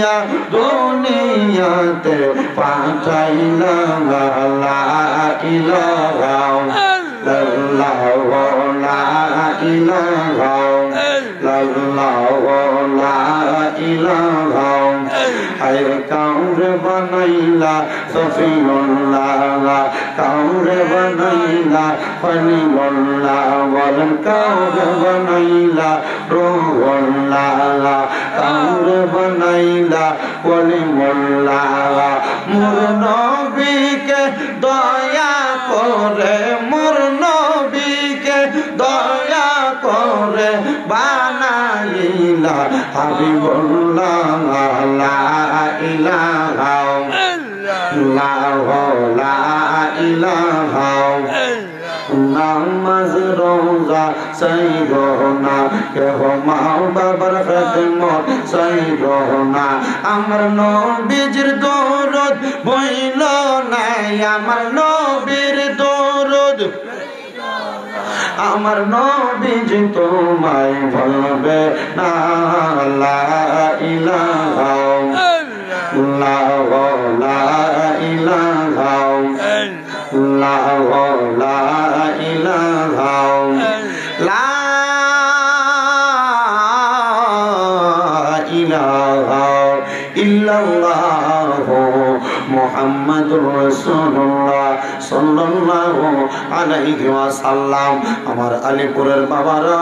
দিয়া দুনিয়াতে পাঠাইলা লা ইলাহা ইল্লাল্লাহ লা ইলাহা ইল্লাল্লাহ লা ইলাহা হায় কাউরে বানাইলা সফিউল্লাহ কাউরে বানাইলা ফলিউল্লাহ বলেন কাউরে বানাইলা রূহুল্লাহ কাউরে বানাইলা ওলিউল্লাহ মোর নবীকে দয়া করে মোর নবীকে দয়া করে বানাইলা হাবিবুল্লাহ লা ইলাহা ইল্লাল্লাহ লা ইলাহা নামাজ রোজা সাইরোনা কেহ মা বাবার খেদমত সাইরোনা আমার নবীর দরদ বইল নাই আমার নবীর দরদ আমার নবীজি তোমায় বলবে না লা ইলাহা ইল্লাল্লাহ লা ইলাহা ইল্লাল্লাহ লা ইলাহা লা ইলাহা ইল্লাল্লাহ মুহাম্মাদুর রাসূলুল্লাহ সাল্লাল্লাহু আলাইহি ওয়াসাল্লাম আমার আলীপুরের বাবারা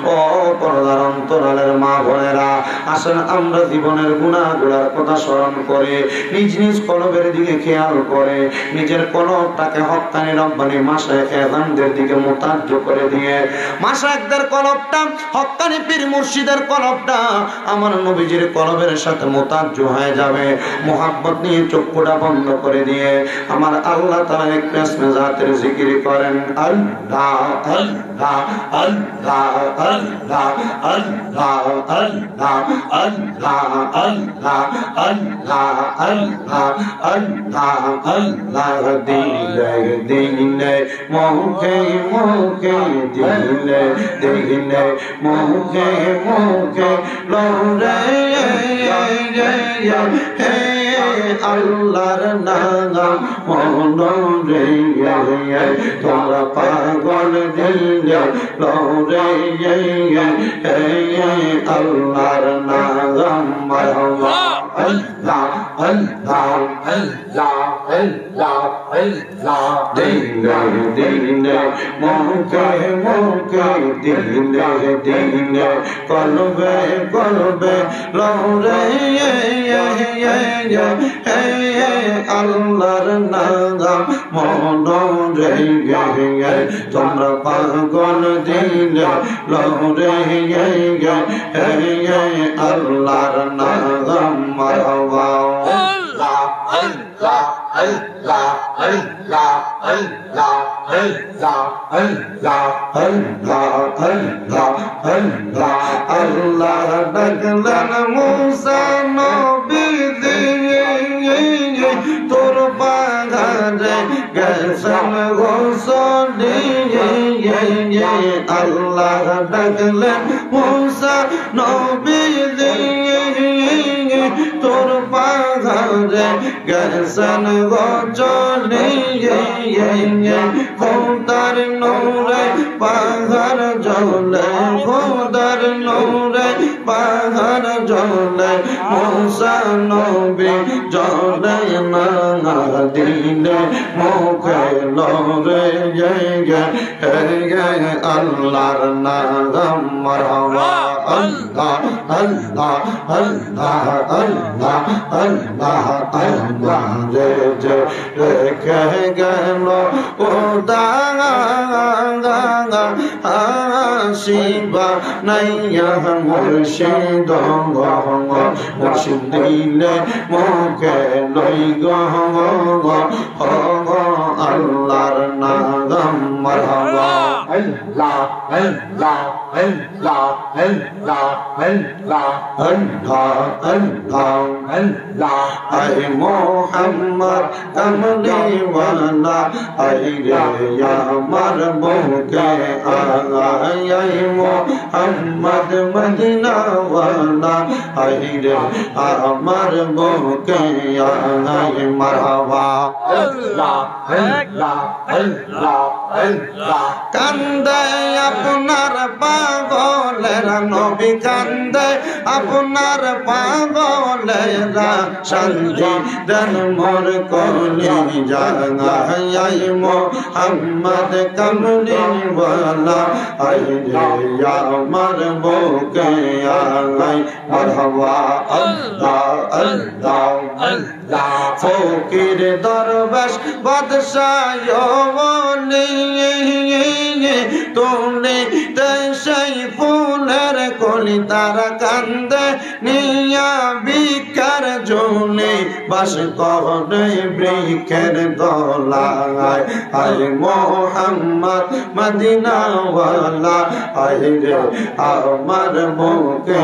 ও পর্দার অন্তরালের মা বোনেরা আসেন আমরা জীবনের গুনাহগুলোর কথা স্মরণ করে নিজ নিজ কলবের দিকে খেয়াল করে নিজের কলবটাকে হক্কানি রব্বানি মাশায়েখ এজানদের দিকে মুতাজ্জ করে দিয়ে মাশায়েখদের কলবটা হক্কানি পীর মুর্শিদের কলবটা আমার নবীজির কলবের সাথে মুতাজ্জ হয়ে যাবে মোহাব্বত নিয়ে চক্ষুটা বন্ধ করে দিয়ে আমার আল্লাহ তাআলা এক নামে জাতের জিকির করেন আল্লাহ আল্লাহ আল্লাহ আল্লাহ আল্লাহ আল্লাহ আল্লাহ আল্লাহ আল্লাহ আল্লাহ আল্লাহ আল্লাহ দিলে দিলে মুখে মুখে দিলে দিলে মুখে মুখে লরে হে আল্লাহর নাম মনরে তোরা পাগল দিলে লরে হে আল্লাহর নাম মারহাবা আল্লাহ আল্লাহ আল্লাহ আল্লাহ আল্লাহ দিলে দিলে মুখে মুখে দিলে দিলে কলবে কলবে লরে আল্লাহর নাম মনরে তোমরা পাগল দিলে লরে আল্লাহর নাম মারহাবা আল্লাহ আল্লাহ আল্লাহ আল্লাহ আল্লাহ আল্লাহ আল্লাহ আল্লাহ আল্লাহ আল্লাহ আল্লাহ ডাকলেন মুসা নবী তোর বাগানে গেছেন গোসলি আল্লাহ ডাকলেন মুসা নবী তোর বাগানে গেছেন গোচলি খোদার নূরে পাহাড় জ্বলে খোদার নূরে পাহাড় জ্বলে মুসা নবী জ্বলে না দিলে মুখে লরে আল্লাহর নাম মারহাবা আল্লাহ আল্লাহ আল্লাহ আল্লাহ আল্লাহ আল্লাহ রেখে গেল ও দাঙ্গা শিবা নাইয়া মুর্শিদ মুর্শিদ দিলে মুখে লই আল্লাহর নাম মারহাবা আল্লাহ আল্লাহ আল্লাহ আল্লাহ আল্লাহ আল্লাহ আল্লাহ আল্লাহ আয় মোহাম্মদ কমলি ওয়ালা আয় রে আমার বুকে আয় মোহাম্মদ মদিনা ওয়ালা আয় রে আমার বুকে আয় মারহাবা আল্লাহ আল্লাহ আল্লাহ আল্লাহ কান্দে আপনার পাগলেরা নবী কান্দে আপনার পাগলেরা শান্তি দেন মোর কলি জাগাই মোহাম্মদ কমলি ওয়ালা আয় রে আমার বুকে আয় মারহাবা আল্লাহ আল্লাহ আল্লাহ ফকির দরবেশ বাদশাহ তুমি সেই ফুলের কলি তারা কান্দে নিয়া বিকার জনে বাস করে বৃক্ষের দলায় আয় মোহাম্মদ মদিনা ওয়ালা আয় রে আমার বুকে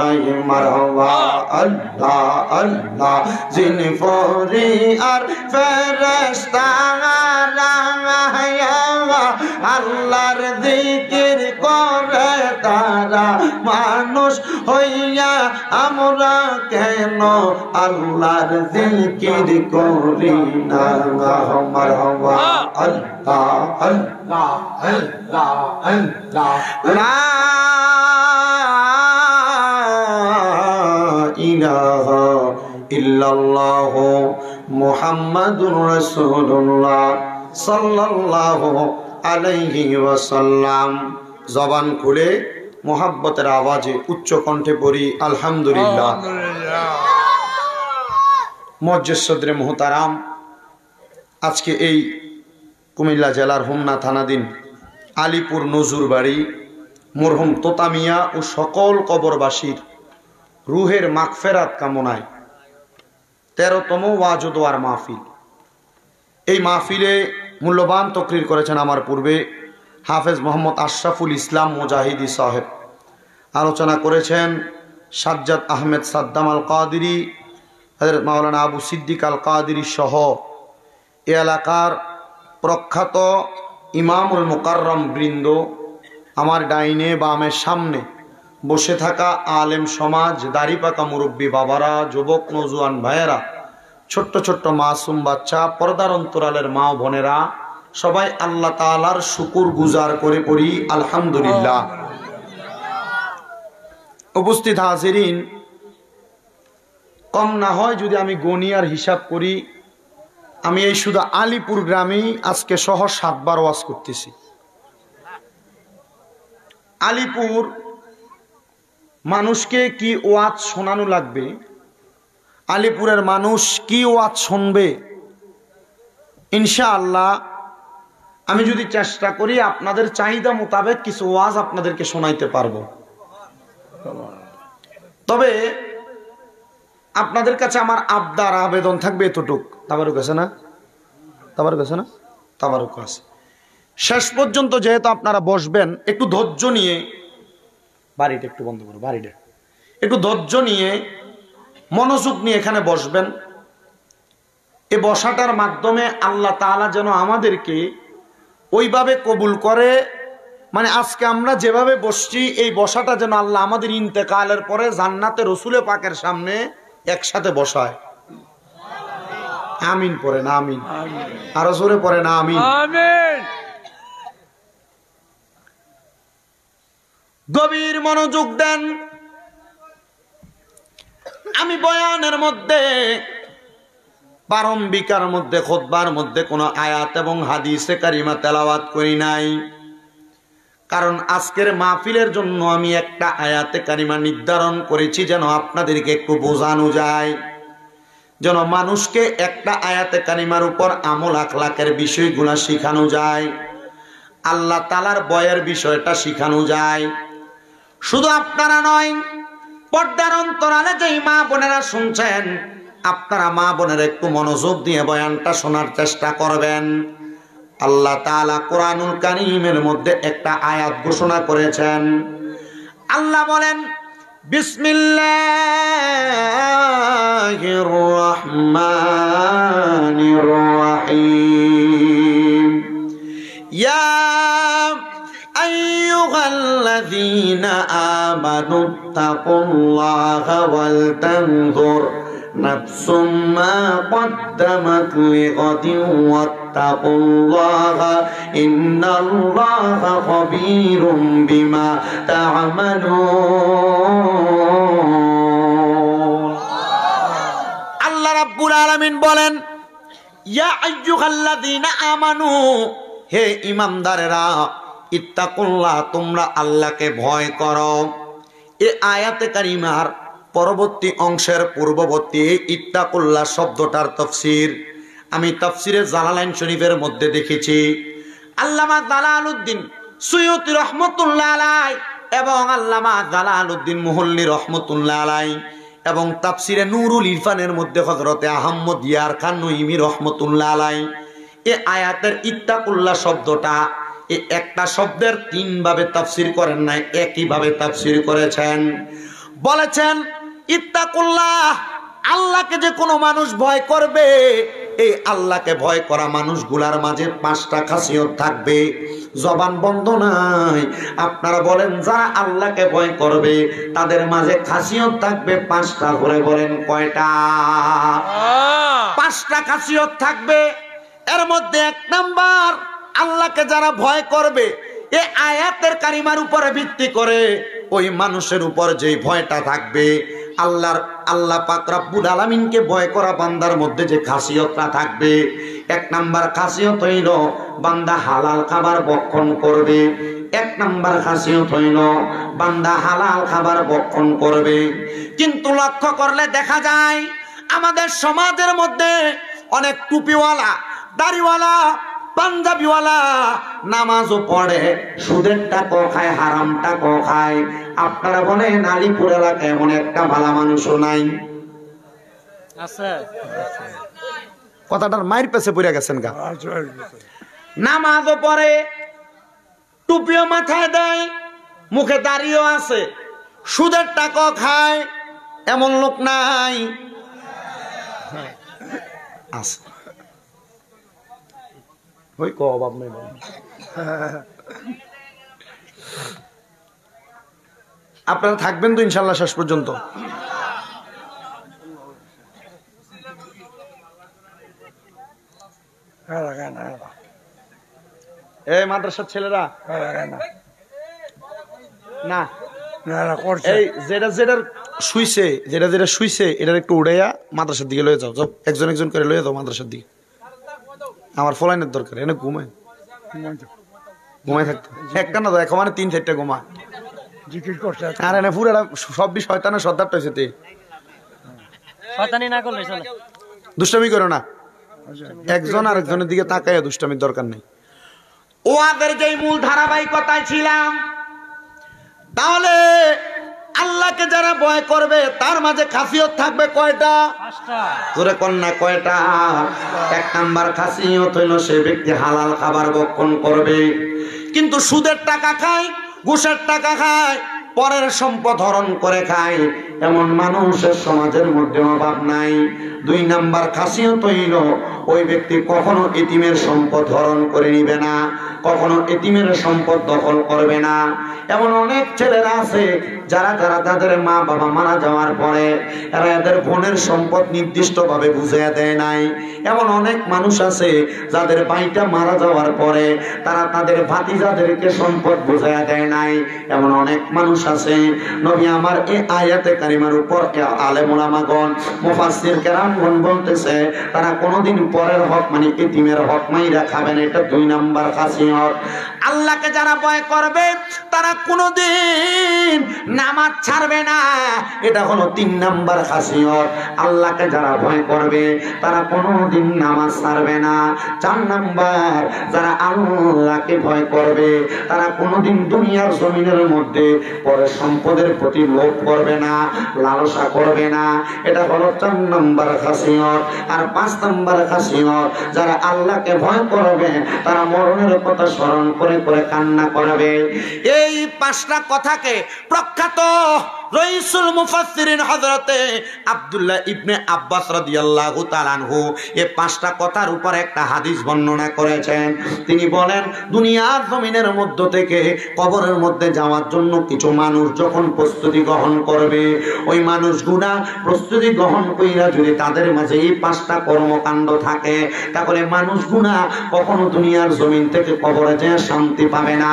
আয় মারহাবা আল্লাহ আল্লাহ যিনি ফরি আর ফেরেশতারা আল্লাহর জিকির করে তারা মানুষ হইয়া আমরা কেন আল্লাহর জিকির করি না মারহাবা আল্লাহ আল্লাহ আল্লাহ আল্লাহ লা ইলাহা ইল্লাল্লাহ মুহাম্মাদুর রাসূলুল্লাহ সাল্লাল্লাহু আলাইহি ওয়াসাল্লাম। জবান খুলে মোহাব্বতের আওয়াজে উচ্চ কণ্ঠে পড়ি আলহামদুলিল্লাহ। মুআজ্জিজ সদরে মুহতারাম, আজকে এই কুমিল্লা জেলার হোমনা থানাধীন আলীপুর নজরবাড়ি মরহুম তোতা মিয়া ও সকল কবরবাসীর রুহের মাগফিরাত কামনায় 13তম ওয়াজ ও দোয়ার মাহফিল। এই মাহফিলে মূল্যবান তকরির করেছেন আমার পূর্বে হাফেজ মোহাম্মদ আশরাফুল ইসলাম মুজাহিদি সাহেব। আলোচনা করেছেন সাজ্জাদ আহমেদ সাদ্দাম আল কাদিরি, হযরত মাওলানা আবু সিদ্দিক আল কাদিরি সহ এ এলাকার প্রখ্যাত ইমামুল মুকাররম বৃন্দ, আমার ডাইনে বামের সামনে বসে থাকা আলেম সমাজ, দাড়িপাকা মুরব্বী বাবারা, যুবক নওজোয়ান ভাইয়েরা, ছোট্ট ছোট্ট মাসুম বাচ্চা, পর্দার অন্তরালের মা বোনেরা, সবাই আল্লাহ তাআলার শুকুর গুজার করে পড়ি আলহামদুলিল্লাহ। উপস্থিত হাজিরিন, কম না হয় যদি আমি গনিয়ার হিসাব করি, আমি এই শুধু আলীপুর গ্রামেই আজকে সহ 7 বার ওয়াজ করতেছি। আলীপুর মানুষকে কি ওয়াজ শোনানো লাগবে, আলীপুরের মানুষ কি ওয়াজ শুনবে, ইনশাআল্লাহ আমি যদি চেষ্টা করি আপনাদের চাহিদা মোতাবেক কিছু ওয়াজ আপনাদেরকে শোনাইতে পারবো। তবে আপনাদের কাছে আমার আবদার আবেদন থাকবে এতটুক, তাবারুক আছে না? তাবারুক আছে না? তাবারুক আছে। শেষ পর্যন্ত যেহেতু আপনারা বসবেন, একটু ধৈর্য নিয়ে, বাড়িটা একটু বন্ধ করো, বাড়িটা একটু ধৈর্য নিয়ে মনোযোগ নিয়ে এখানে বসবেন। এ বসাটার মাধ্যমে আল্লাহ তাআলা যেন আমাদেরকে ওইভাবে কবুল করে, মানে আজকে আমরা যেভাবে বসছি এই বসাটা যেন আল্লাহ আমাদের ইন্তেকালের পরে জান্নাতে রসুলে পাকের সামনে একসাথে বসায়। আমিন পড়ে না, আমিন আরো জোরে পড়ে না, আমিন। গভীর মনোযোগ দেন। আমি বয়ানের মধ্যে, প্রারম্ভিকার মধ্যে, খুতবার মধ্যে কোনো আয়াত এবং হাদিসে কারিমা তেলাওয়াত করি নাই, কারণ আজকের মাহফিলের জন্য আমি একটা আয়াতে কারিমা নির্ধারণ করেছি যেন আপনাদেরকে একটু বোঝানো যায়, যেন মানুষকে একটা আয়াতে কারিমার উপর আমল আখলাকের বিষয়গুলো শিখানো যায়, আল্লাহ তাআলার ভয়ের বিষয়টা শিখানো যায়। শুধু আপনারা নয়, পর্দার অন্তরালে যেই মা বোনেরা শুনছেন, আপনারা মা বোনেরা একটু মনোযোগ দিয়ে বয়ানটা শোনার চেষ্টা করবেন। আল্লাহ তাআলা কোরআনুল কারীমের মধ্যে একটা আয়াত ঘোষণা করেছেন। আল্লাহ বলেন, বিসমিল্লাহির রহমানির রহিম, ইয়া আইয়ুহাল্লাযীনা আমানুত্তাকুল্লাহা ওয়াল তানজুর নাফসুম মা কদ্দামাত লিগাদিন ওয়াত্তাকুল্লাহা ইন্নাল্লাহা খাবীরুম বিমা তা'মালুন। আল্লাহ রাব্বুল আলামিন বলেন, ইয়া আইয়ুহাল্লাযীনা আমানু, হে ঈমানদারেরা, ইত্তাকুল্লাহ, তোমরা আল্লাহকে ভয় করো। এই আয়াতে কারিমার পরবর্তী অংশের পূর্ববর্তী ইত্তাকুল্লাহ শব্দটার তাফসীর আমি তাফসীরে জালালাইন শরীফের মধ্যে দেখেছি। আল্লামা জালালউদ্দিন সুয়ুতী রহমাতুল্লাহ আলাইহি এবং আল্লামা জালালউদ্দিন মুহল্লী রহমাতুল্লাহ আলাইহি এবং তাফসীরে নুরুল ইরফানের মধ্যে হযরতে আহমদ ইয়ার খান নঈমী রহমাতুল্লাহ আলাইহি এই আয়াতের ইত্তাকুল্লাহ শব্দটা এই একটা শব্দের তিন ভাবে তাফসীর করেন নাই, একই ভাবে তাফসীর করেছেন। বলেছেন, ইত্তাকুল্লাহ, আল্লাহকে যে কোনো মানুষ ভয় করবে, এই আল্লাহকে ভয় করা মানুষগুলার মাঝে পাঁচটা খাসিয়ত থাকবে। জবান বন্ধ নাই। আপনারা বলেন, যারা আল্লাহকে ভয় করবে তাদের মাঝে খাসিয়ত থাকবে পাঁচটা। করে বলেন কয়টা? পাঁচটা খাসিয়ত থাকবে। এর মধ্যে এক নাম্বার, আল্লাহকে যারা ভয় করবে, এই আয়াতের কারিমার উপরে ভিত্তি করে ওই মানুষের উপর যে ভয়টা থাকবে, আল্লাহ পাক রব্বুল আলামিনকে ভয় করা বান্দার মধ্যে যে খাসিয়তটা থাকবে, এক নাম্বার খাসিয়ত হইল বান্দা হালাল খাবার ভক্ষণ করবে। এক নাম্বার খাসিয়ত হইল বান্দা হালাল খাবার ভক্ষণ করবে। কিন্তু লক্ষ্য করলে দেখা যায় আমাদের সমাজের মধ্যে অনেক টুপিওয়ালা, দাড়িওয়ালা, পাঞ্জাবিওয়ালা নামাজও পড়ে, সুদের টাকাও খায়, হারাম টাকাও খায়। আপনারা বলেন আলিপুর এলাকায় এমন একটা ভালো মানুষও নাই? কথাটার মায়ের পেছে পড়ে গেছেন গা। নামাজও পড়ে, টুপিও মাথায় দেয়, মুখে দাড়িও আছে, সুদের টাকাও খায়, এমন লোক নাই? আছে। আপনারা থাকবেন তো ইনশাল্লাহ শেষ পর্যন্ত? এই মাদ্রাসার ছেলেরা না, এই যেটা শুইছে, যেটা শুইছে, এটার একটু উড়াইয়া মাদ্রাসার দিকে লয়ে যাও। একজন একজন করে লয়ে যাও মাদ্রাসার দিকে। আমার ফলাইনের দরকার, এনে ঘুমায় থাকতো একটা না, এখন মানে 3-4টা ঘুমা। আর এনে পুরা সব শয়তানের সর্দারটা হয়েছে। দুষ্টামি করো না, একজন আরেকজনের দিকে তাকাইয়া দুষ্টামির দরকার নেই। ও আগের যে মূল ধারাবাহিকতায় ছিলাম, তাহলে আল্লাহকে যারা ভয় করবে তার মাঝে খাসিয়ত থাকবে কয়টা? জোরে কন্যা কয়টা? এক নাম্বার খাসিয়ত হইল সে ব্যক্তি হালাল খাবার ভক্ষণ করবে। কিন্তু সুদের টাকা খায়, ঘুষের টাকা খায়, পরের সম্পদ হরণ করে খায়, এমন মানুষের সমাজের মধ্যে অভাব নাই। 2 নাম্বার খাসিয়ত হইল ওই ব্যক্তি কখনো এতিমের সম্পদ হরণ করে নিবে না, কখনো এতিমের সম্পদ দখল করবে না। এমন অনেক ছেলেরা আছে যারা তাদের মা বাবা মারা যাওয়ার পরে এরা এদের বোনের সম্পদ নির্দিষ্ট ভাবে বুঝিয়ে দেয় নাই। এমন অনেক মানুষ আছে যাদের ভাইটা মারা যাওয়ার পরে তারা তাদের ভাতিজাদেরকে সম্পদ বুঝিয়ে দেয় নাই। এমন অনেক মানুষ আছে। নবী আমার এই আয়াতে কারিমার উপর আলেম ওলামাগণ, মুফাসসির কেরামগণ বলতেছে তারা কোনোদিন পরের হক মানে এতিমের হক মাইরা খাবেন। এটা 2 নাম্বার খাসিয়ত। আল্লাহকে যারা ভয় করবে তারা কোনোদিন নামাজ ছাড়বে না, এটা হলো 3 নাম্বার খাসিয়ত। আল্লাহকে যারা ভয় করবে তারা কোনোদিন নামাজ ছাড়বে না। 4 নাম্বার, যারা আল্লাহকে ভয় করবে তারা কোনোদিন দুনিয়ার জমিনের মধ্যে পরের সম্পদের প্রতি লোভ করবে না, লালসা করবে না, এটা হলো 4 নাম্বার খাসিয়ত। আর 5 নাম্বার খাসিয়ত, যারা আল্লাহকে ভয় করবে তারা মরণের কথা স্মরণ করে করে কান্না করবে। এই 5টা কথাকে প্রখ্যাত রাইসুল মুফাসসিরিন হযরতে আব্দুল্লাহ ইবনে আব্বাস রাদিয়াল্লাহু তাআলা আনহু এই 5টা কথার উপর একটা হাদিস বর্ণনা করেছেন। তিনি বলেন, দুনিয়ার জমিনের মধ্য থেকে কবরের মধ্যে যাওয়ার জন্য কিছু মানুষ যখন প্রস্তুতি গ্রহণ করবে, ওই মানুষগুলা প্রস্তুতি গ্রহণ কইরা যদি তাদের মাঝে এই 5টা কর্মকাণ্ড থাকে, তাহলে মানুষগুলা কখনো দুনিয়ার জমিন থেকে কবরে যেয়ে শান্তি পাবে না।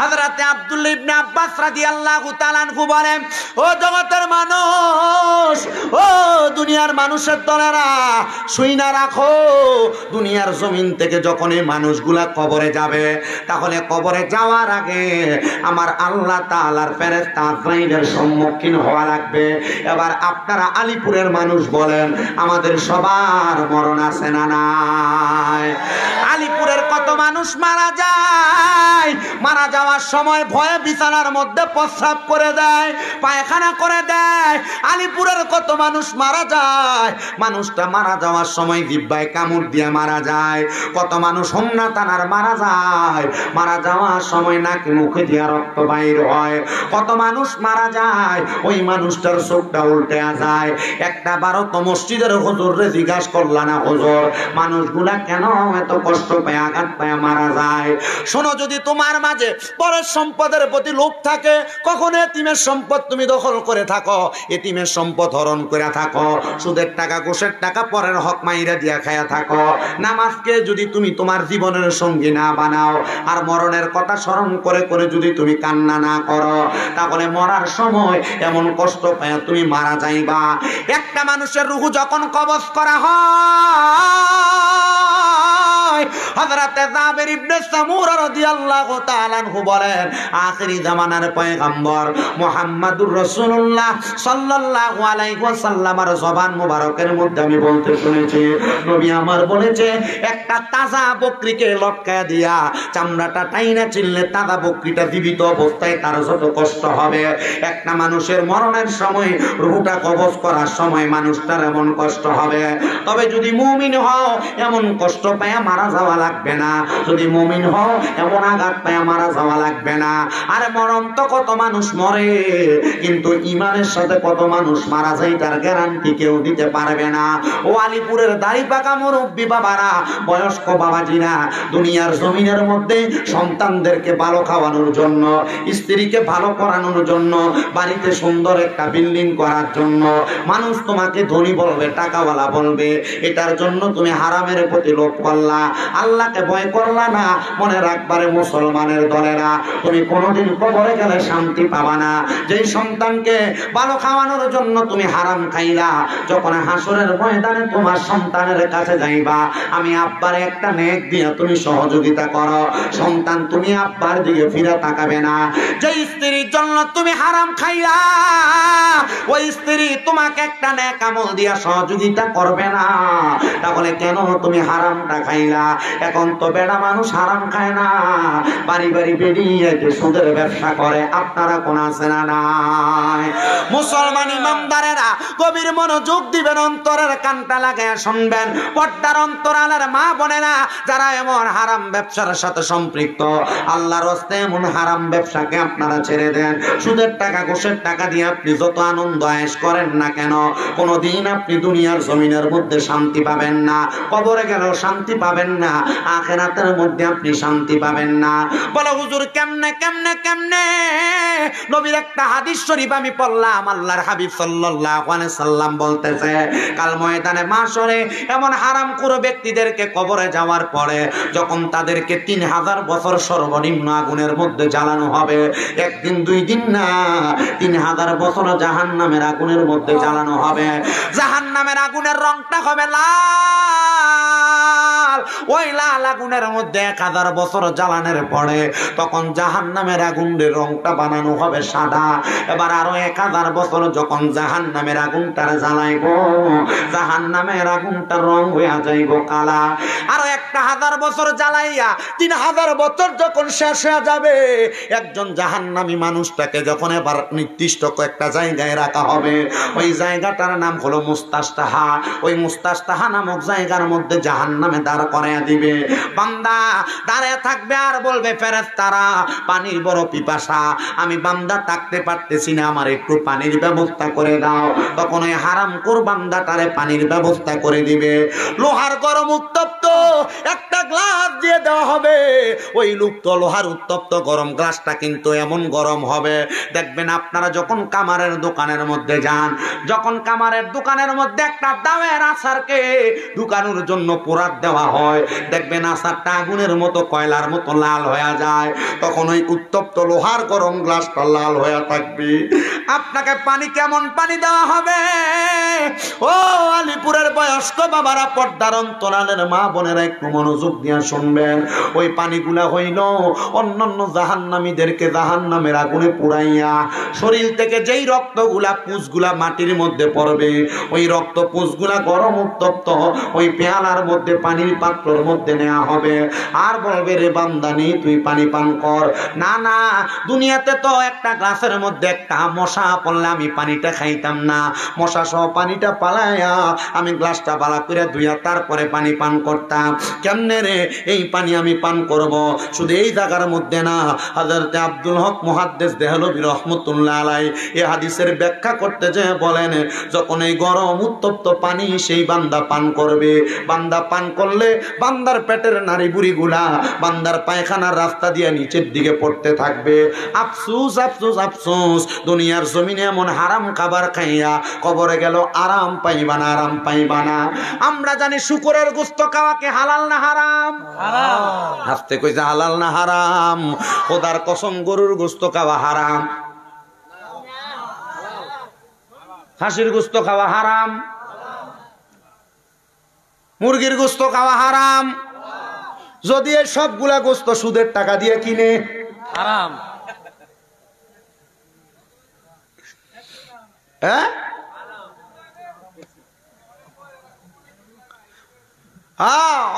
হযরতে আব্দুল্লাহ ইবনে আব্বাস রাদিয়াল্লাহু তাআলা আনহু বলেন, ও জগতের মানুষ, ও দুনিয়ার মানুষের দলেরা, শুইনা রাখো, দুনিয়ার জমিন থেকে যখন এই মানুষগুলা কবরে যাবে, তাহলে কবরে যাওয়ার আগে আমার আল্লাহ তাআলার ফেরেশতা আজরাইলের সম্মুখীন হওয়া লাগবে। এবার আপনারা আলিপুরের মানুষ বলেন, আমাদের সবার মরণ আছে না নাই? আলিপুরের কত মানুষ মারা যায়, মারা যাওয়ার সময় ভয়ে বিছানার মধ্যে প্রস্রাব করে দেয়, পায়খানা করে দেয়। আলিপুরের কত মানুষ মারা যায়, মানুষটা মারা যাওয়ার সময় জিহ্বায় কামড় দিয়ে মারা যায়। কত মানুষ হোমনা টানার মারা যায়, মারা যাওয়ার সময় নাকি মুখে দিয়ে রক্ত বাইর হয়। কত মানুষ মারা যায়, ওই মানুষটার চোখটা উল্টে যায়। একটা বারো তো মসজিদের হুজুররে জিজ্ঞাসা করলা না, হুজুর মানুষগুলা কেন এত কষ্ট পায়, আঘাত পায় মারা যায়? শোনো, যদি তোমার মাঝে পরের সম্পদের প্রতি লোভ থাকে, কখনো এতিমের সম্পদ তুমি দখল করে থাকো, এতিমের সম্পদ হরণ করে থাকো, সুদের টাকা ঘুষের টাকা পরের হক মাইরা দিয়া খায়া থাকো, নামাজকে যদি তুমি তোমার জীবনের সঙ্গী না বানাও, আর মরণের কথা স্মরণ করে করে যদি তুমি কান্না না করো, তাহলে মরার সময় এমন কষ্ট পায় তুমি মারা যাইবা। একটা মানুষের রূহ যখন কবজ করা হয়, হযরতে জাবের ইবনে সামুরা রাদিয়াল্লাহু তাআলা আনহু বলেন, আখিরি জামানার পয়গম্বর মুহাম্মাদুর রাসূলুল্লাহ সাল্লাল্লাহু আলাইহি ওয়াসাল্লামের জবান মোবারকের মধ্যে আমি বলতে শুনেছি, নবী আমার বলেছে, একটা তাজা বকরিকে লটকায়া দিয়া চামড়াটা টাইনা চিনলে তাজা বকরিটা জীবিত অবস্থায় তার যত কষ্ট হবে, একটা মানুষের মরণের সময় রূহটা কবজ করার সময় মানুষটার এমন কষ্ট হবে। তবে যদি মুমিন হও, এমন কষ্ট পায় মারা যাওয়া লাগবে না। যদি মুমিন হও, এমন আঘাত পায় মারা যাওয়া লাগবে না। আরে মরণ তো কত মানুষ মরে, কিন্তু ইমানের সাথে কত মানুষ মারা যায় তার গ্যারান্টি কেউ দিতে পারবে না। ও আলিপুরের দাড়ি পাকা মুরব্বী বাবারা, বয়স্ক বাবাজিরা, দুনিয়ার জমিনের মধ্যে সন্তানদেরকে ভালো খাওয়ানোর জন্য, স্ত্রীকে ভালো করানোর জন্য, বাড়িতে সুন্দর একটা বিল্ডিং করার জন্য মানুষ তোমাকে ধনী বলবে, টাকাওয়ালা বলবে, এটার জন্য তুমি হারামের প্রতি লোভ করলা, আল্লাহকে ভয় করলা না। মনে রাখবারে মুসলমানের দলেরা, তুমি কোনোদিন কবরে গেলে শান্তি পাবা না। যেই সন্তানকে ভালো খাওয়ানোর জন্য তুমি হারাম খাইলা, যখন হাসরের ময়দানে তোমার সন্তানের কাছে যাইবা, আমি আব্বারে একটা নেক দিয়ে তুমি সহযোগিতা করো, সন্তান তুমি আব্বার দিকে ফিরে তাকাবে না। যে স্ত্রীর জন্য তুমি হারাম খাইলা, ওই স্ত্রী তোমাকে একটা নেক আমল দিয়া সহযোগিতা করবে না, তাহলে কেন তুমি হারামটা খাইলা? এখন তো বেড়া মানুষ হারাম খায় না, বাড়ি বাড়ি বেরিয়ে সুদের ব্যবসা করে। আপনারা কোন আছে না নাই? মুসলমান ইমানদারেরা গভীর মনোযোগ দিবেন, অন্তরের কানটা লাগায় শুনবেন। পর্দার অন্তরালের মা বোনেরা, যারা এমন হারাম ব্যবসার সাথে সম্পৃক্ত, আল্লাহর রাস্তে এমন হারাম ব্যবসাকে আপনারা ছেড়ে দেন। সুদের টাকা ঘুষের টাকা দিয়ে আপনি যত আনন্দ আয়েশ করেন না কেন, কোনদিন আপনি দুনিয়ার জমিনের মধ্যে শান্তি পাবেন না, কবরে গেলেও শান্তি পাবেন না, আখিরাতের মধ্যে আপনি শান্তি পাবেন না। বলে হুজুর কেমনে কেমনে কেমনে? নবীর একটা হাদিস শরীফ আমি পড়লাম, আল্লাহর হাবিব সাল্লাল্লাহু আলাইহি সাল্লাম বলতেছে, কাল ময়দানে মাশরে এমন হারামখোর ব্যক্তিদেরকে কবরে যাওয়ার পরে যখন তাদেরকে 3000 বছর সর্বনিম্ন আগুনের মধ্যে জ্বালানো হবে, একদিন দুই দিন না, 3000 বছর জাহান্নামের আগুনের মধ্যে জ্বালানো হবে। জাহান্নামের আগুনের রংটা হবে লাল, লাল, ওই লাল আগুনের মধ্যে 1000 বছর জ্বালানোর পরে তখন জাহান্নামের আগুনের রংটা বানানো হবে সাদা। এবার আরো 1000 বছর যখন জাহান্নামের আগুনটার জ্বালাইবো, জাহান্নামের আগুনটার রং হয়ে যাইব কালা। আরো 1000 বছর জ্বালাইয়া 3000 বছর যখন শেষ হয়ে যাবে, একজন জাহান্নামী মানুষটাকে যখন এবার নির্দিষ্ট একটা জায়গায় রাখা হবে, ওই জায়গাটার নাম হলো মুস্তাশতাহা। ওই মুস্তাশতাহা নামক জায়গার মধ্যে জাহান্নামে দাঁড় করাইয়া দিবে। বান্দা দাঁড়িয়ে থাকবে আর বলবে, ফেরেশতারা পানির বড় পিপাসা, আমি বান্দা থাকতে পারতেছি না, আমার একটু পানির ব্যবস্থা করে দাও। তখন ওই হারামখোর বান্দাটারে পানির ব্যবস্থা করে দিবে। লোহার গরম উত্তপ্ত একটা গ্লাস দিয়ে দেওয়া হবে। ওই লুপ্ত লোহার উত্তপ্ত গরম গ্লাসটা কিন্তু এমন গরম হবে, দেখবেন আপনারা যখন কামারের দোকানের মধ্যে যান, যখন কামারের দোকানের মধ্যে একটা দামের আচারকে ঢুকানোর জন্য পোড়াত দেওয়া হয়, দেখবেন আচারটা আগুনের মতো কয়লার মতো লাল হয়ে যায়। তখন ওই উত্তপ্ত লোহার গরম গ্লাসটা লাল হয়ে থাকবে। আপনাকে পানি কেমন পানি দেওয়া হবে? ও আলিপুরের বয়স্ক বাবারা, পর্দার অন্তরালের মা বোনেরা একটু মনোযোগ দিয়ে শুনবেন। ওই পানিগুলা হইল অন্যান্য জাহান্নামীদেরকে জাহান্নামের আগুনে পুড়াইয়া শরীর থেকে যেই রক্তগুলা পুঁজগুলা মাটির মধ্যে পড়বে, ওই রক্ত পুঁজগুলা গরম উত্তপ্ত ওই পেয়ালার মধ্যে পানির পাত্রের মধ্যে নেওয়া হবে। আর বলবে, রে বান্দানি তুই পানি পান কর। না না, দুনিয়াতে তো একটা গ্লাসের মধ্যে একটা মশা পড়লে আমি পানিটা খাইতাম না, মশা সহ পানিটা পালাইয়া আমি গ্লাসটা বালা করে ধুইয়া তারপরে পানি পান করতাম। কেমনে রে এই পানি আমি পান করব? শুধু এই জায়গার মধ্যে না, হযরত আব্দুল হক মুহাদ্দিস দেহলভী রাহমাতুল্লাহ আলাইহি এই হাদিসের ব্যাখ্যা করতে যে বলেন, যখন এই গরম উত্তপ্ত পানি সেই বান্দা পান করবে, বান্দা পান করলে বান্দার পেটের নাড়ি বুড়িগুলা বান্দার পায়খানার রাস্তা দিয়ে নিচের দিকে পড়তে থাকবে। আফসোস আফসোস আফসোস, দুনিয়ার জমিনে এমন হারাম খাবার খাইয়া কবরে গেল আরাম পাইবা না, আরাম পাইবা না। আমরা জানি শুকরের গোশত খাওয়াকে হালাল না হারাম? হারাম। হাসতে কইছে হালাল না হারাম? খোদার কসম, গরুর গোশত খাওয়া হারাম, হাঁসির গোশত খাওয়া হারাম, মুরগির গোশত খাওয়া হারাম। যদি এই সবগুলা গোশত সুদের টাকা দিয়ে কিনে, হারাম। হ্যাঁ,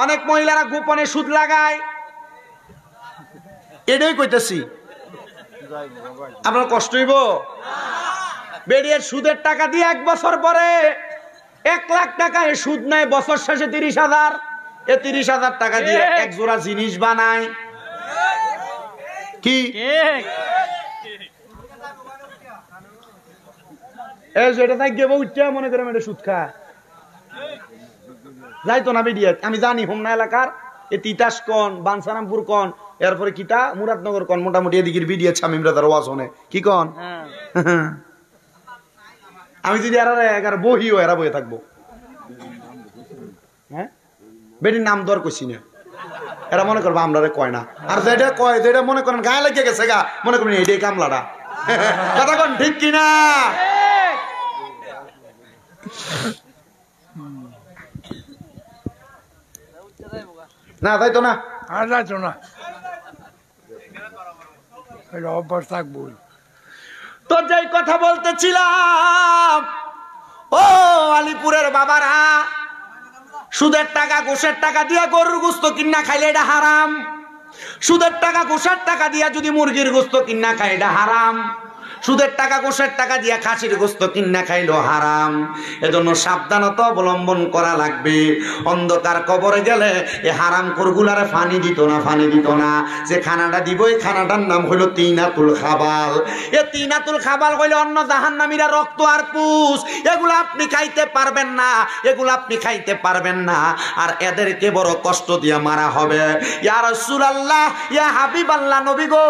অনেক মহিলারা গোপনে সুদ লাগায়, এটাই কইতেছি। আপনার কষ্ট হইব? বেরিয়ে সুদের টাকা দিয়ে 1 বছর পরে 1 লাখ টাকা এ সুদ নেয়, বছর শেষে 30,000। এ 30,000 টাকা দিয়ে এক জোড়া জিনিস বানায়। কি এটা থাকবে উঠছে মনে করে এটা সুদ খা যাইতো না বেরিয়ে। আমি জানি হোমনা এলাকার এ তিতাস কন, বানসারামপুর কন, এরপরে কিটা মুরাদনগর কন, মোটামুটি এদিকের বিডিএ ছামিমরাদার ওয়াজ হনে কি কন। আমি যদি এরা বহিও এরা বয়ে থাকবো। হ্যাঁ, বেটির নাম দর কইছি না, এরা মনে করবো আমরা কয় না। আর যেটা কয়, যেটা মনে করেন গায়ে লেগে গেছে গা, মনে করবেন এটাই কামলাটা। কথা কন ঠিক কিনা? না তাই তো না, যাইতো না, অভ্যাস থাকবো। তো যেই কথা বলতেছিলাম, ও আলিপুরের বাবারা, সুদের টাকা ঘুষের টাকা দিয়া গরুর গোশত কিনা খাইলে এটা হারাম। সুদের টাকা ঘুষের টাকা দিয়া যদি মুরগির গোশত কিনা খাই এটা হারাম। সুদের টাকা ঘুষের টাকা দিয়া খাসির গোশত কিনা খাইলো হারাম। এজন্য সাবধানতা অবলম্বন করা লাগবে। অন্ধকার কবরে গেলে এই হারামখোরগুলারে ফানি দিত না, ফানি দিত না। যে খানাটা দিব এই খানাটার নাম হইল তিনাতুল খাবাল। এ তিনাতুল খাবাল হইলে অন্য জাহান্নামীরা রক্ত আর পুষ, এগুলো আপনি খাইতে পারবেন না, এগুলো আপনি খাইতে পারবেন না। আর এদেরকে বড় কষ্ট দিয়ে মারা হবে। ইয়া রাসূলুল্লাহ, ইয়া হাবিবাল্লাহ, নবী গো,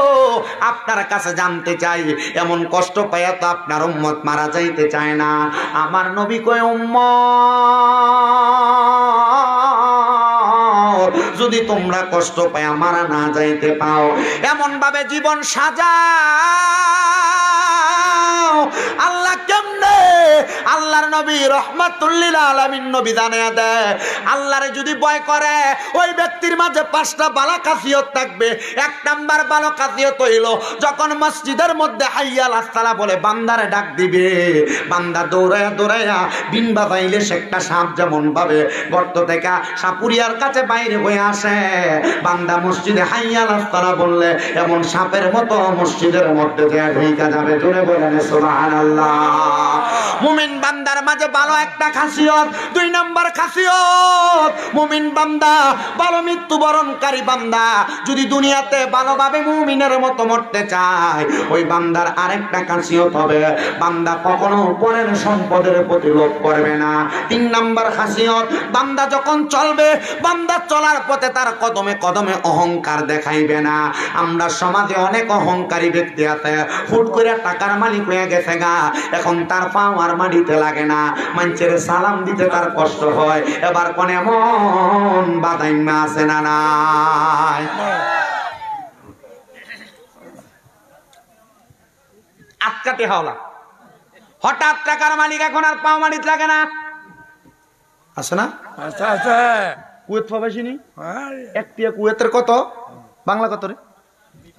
আপনার কাছে জানতে চাই, এমন কষ্ট পাইয়া তো আপনার উম্মত মারা যাইতে চায় না। আমার নবী কয়, উম্মত যদি তোমরা কষ্ট পাইয়া মারা না যাইতে পাও, এমন ভাবে জীবন সাজাও। আল্লাহ কেমনে? আল্লাহ আল্লাহর নবী রাহমাতুল লিল আলামিন নবী জানিয়ে দেয়, আল্লাহরে যদি ভয় করে ওই ব্যক্তির মাঝে 5টা ভালো খাসিয়ত থাকবে। 1 নাম্বার ভালো খাসিয়ত হইল, যখন মসজিদের মধ্যে হাইয়া আলাস সালাহ বলে বান্দারে ডাক দিবে, বান্দা দৌড়ায়া দৌড়ায়া বিন বাজাইলে সে একটা সাপ যেমন ভাবে গর্ত থেকে সাপুরিয়ার কাছে বাইরে হয়ে আসে, বান্দা মসজিদে হাইয়া আলাস সালাহ বললে এমন সাপের মতো মসজিদের মধ্যে ঢুকে যাবে। জোরে বলেন সুবহানাল্লাহ। মুমিন বান্দার মাঝে ভালো একটা খাসিয়ত। 2 নাম্বার খাসিয়ত, মুমিন বান্দা ভালো মৃত্যুবরণকারী বান্দা যদি দুনিয়াতে ভালোভাবে মুমিনের মতো মরতে চায়, ওই বান্দার আরেকটা খাসিয়ত হবে, বান্দা কখনো পরের সম্পদের প্রতি লোভ করবে না। 3 নাম্বার খাসিয়ত, বান্দা যখন চলবে, বান্দা চলার পথে তার কদমে কদমে অহংকার দেখাইবে না। আমরা সমাজে অনেক অহংকারী ব্যক্তি আছে, হুট করে টাকার মালিক হয়ে গেছে গা, এখন তার পাও আর মাটিতে লাগে না, মানুষের সালাম দিতে তার কষ্ট হয়। এবার কোন এমন বাদাইমা আছে না নাই? আটকাতে হওয়া হঠাৎ টাকার মালিক এখন আর পাও মাটিতে লাগে না, আছে না? আচ্ছা আচ্ছা কুয়েত পাবাসিনি একটিয়া কুয়েতের কত বাংলা কত রে?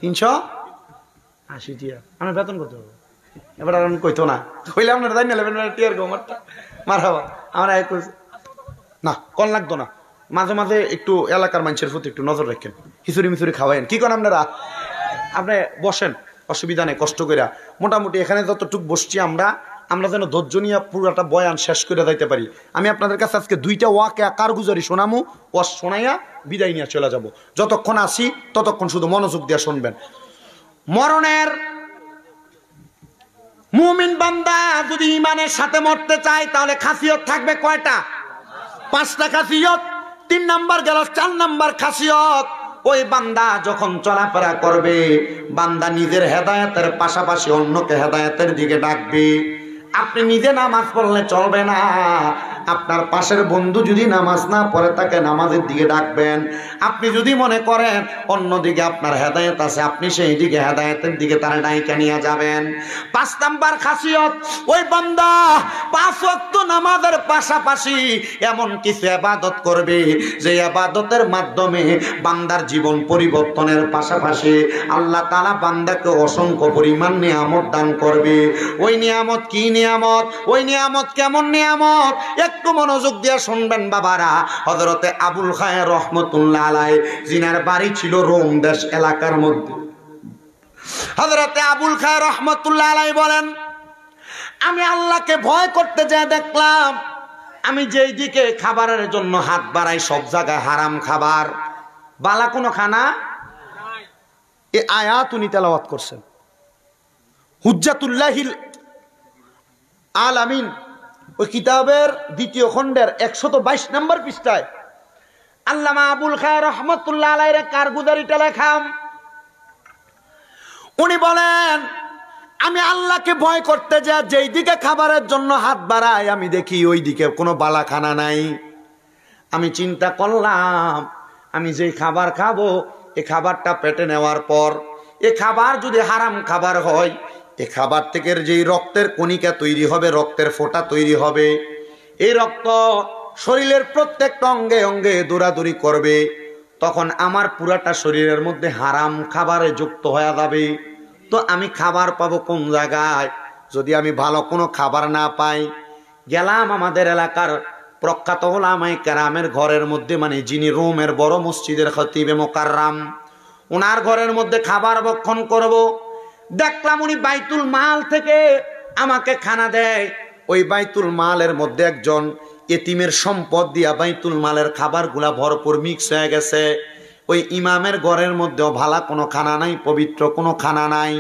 380 টিয়া। আমার বেতন কত? এবার আর কইতো না, কইলে আপনারা জানি না টিয়ার গোমারটা মারহাবা আমরা না কল লাগতো না। মাঝে মাঝে একটু এলাকার মানুষের প্রতি একটু নজর রাখেন, খিচুড়ি মিচুরি খাওয়াইন। কি করেন আপনারা? আপনি বসেন, অসুবিধা নেই, কষ্ট করে। মোটামুটি এখানে যতটুকু বসছি আমরা যেন ধৈর্য নিয়ে পুরোটা বয়ান শেষ করে দিতে পারি। আমি আপনাদের কাছে আজকে 2টা ওয়াকে কারগুজারি শোনামু, ওয়াজ শোনাইয়া বিদায় নিয়ে চলে যাব। যতক্ষণ আসি ততক্ষণ শুধু মনোযোগ দিয়ে শুনবেন। মরণের মুমিন বান্দা যদি ঈমানের সাথে মরতে চায় তাহলে খাসিয়ত থাকবে কয়টা? 5টা খাসিয়ত। 3 নাম্বার গেল। 4 নাম্বার খাসিয়ত, ওই বান্দা যখন চলাফেরা করবে, বান্দা নিজের হেদায়েতের পাশাপাশি অন্যকে হেদায়েতের দিকে ডাকবে। আপনি নিজে নামাজ পড়লে চলবে না, আপনার পাশের বন্ধু যদি নামাজ না পড়ে তাকে নামাজের দিকে ডাকবেন। আপনি যদি মনে করেন অন্যদিকে আপনার হেদায়েত আছে, আপনি সেই দিকে হেদায়েতের দিকে তার ডাইকা নিয়ে যাবেন। 5 নাম্বার খাসিয়ত, ওই বান্দা 5 ওয়াক্ত নামাজের পাশাপাশি এমন কিছু ইবাদত করবে যে ইবাদতের মাধ্যমে বান্দার জীবন পরিবর্তনের পাশাপাশি আল্লাহ তাআলা বান্দাকে অসংখ্য পরিমাণ নিয়ামত দান করবে। ওই নিয়ামত কি নিয়ামত? ওই নিয়ামত কেমন নিয়ামত? একটু মনোযোগ দিয়ে শুনবেন বাবারা। হযরতে আবুল খায়ের রহমতুল্লাহ আলাইহি, জিনার বাড়ি ছিল রোম দেশ এলাকার মধ্যে, হযরতে আবুল খায়ের রহমতুল্লাহ আলাইহি বলেন, আমি আল্লাহকে ভয় করতে যেয়ে দেখলাম আমি যেই দিকে খাবারের জন্য হাত বাড়াই সব জায়গায় হারাম খাবার, বালা কোনো খানা। এই আয়াত উনি তেলাওয়াত করছেন হুজ্জাতুল্লাহিল আলামিন ওই কিতাবের 2য় খণ্ডের 122 নম্বর পৃষ্ঠায় আল্লামা আবুল খায়ের রহমতুল্লাহ আলাইহির কারগুজারিটা লেখাম। উনি বলেন, আমি আল্লাহকে ভয় করতে যা যেই দিকে খাবারের জন্য হাত বাড়াই আমি দেখি ওই দিকে কোনো বালাখানা নাই। আমি চিন্তা করলাম আমি যেই খাবার খাবো এই খাবারটা পেটে নেওয়ার পর এ খাবার যদি হারাম খাবার হয়, এ খাবার থেকে যেই রক্তের কণিকা তৈরি হবে, রক্তের ফোঁটা তৈরি হবে, এই রক্ত শরীরের প্রত্যেকটা অঙ্গে অঙ্গে দৌড়াদৌড়ি করবে, তখন আমার পুরাটা শরীরের মধ্যে হারাম খাবারে যুক্ত হয়ে যাবে। তো আমি খাবার পাবো কোন জায়গায়? যদি আমি ভালো কোনো খাবার না পাই, গেলাম আমাদের এলাকার প্রখ্যাত উলামায়ে কেরামের ঘরের মধ্যে, মানে যিনি রোমের বড় মসজিদের খতিবে মুকাররম, ওনার ঘরের মধ্যে খাবার ভক্ষণ করব। দেখলাম উনি বাইতুল মাল থেকে আমাকে খানা দেয়। ওই বাইতুল মালের মধ্যে একজন এতিমের সম্পদ দিয়া বাইতুল মালের খাবারগুলা ভরপুর মিক্স হয়ে গেছে। ওই ইমামের ঘরের মধ্যেও ভালো কোনো খানা নাই, পবিত্র কোনো খানা নাই।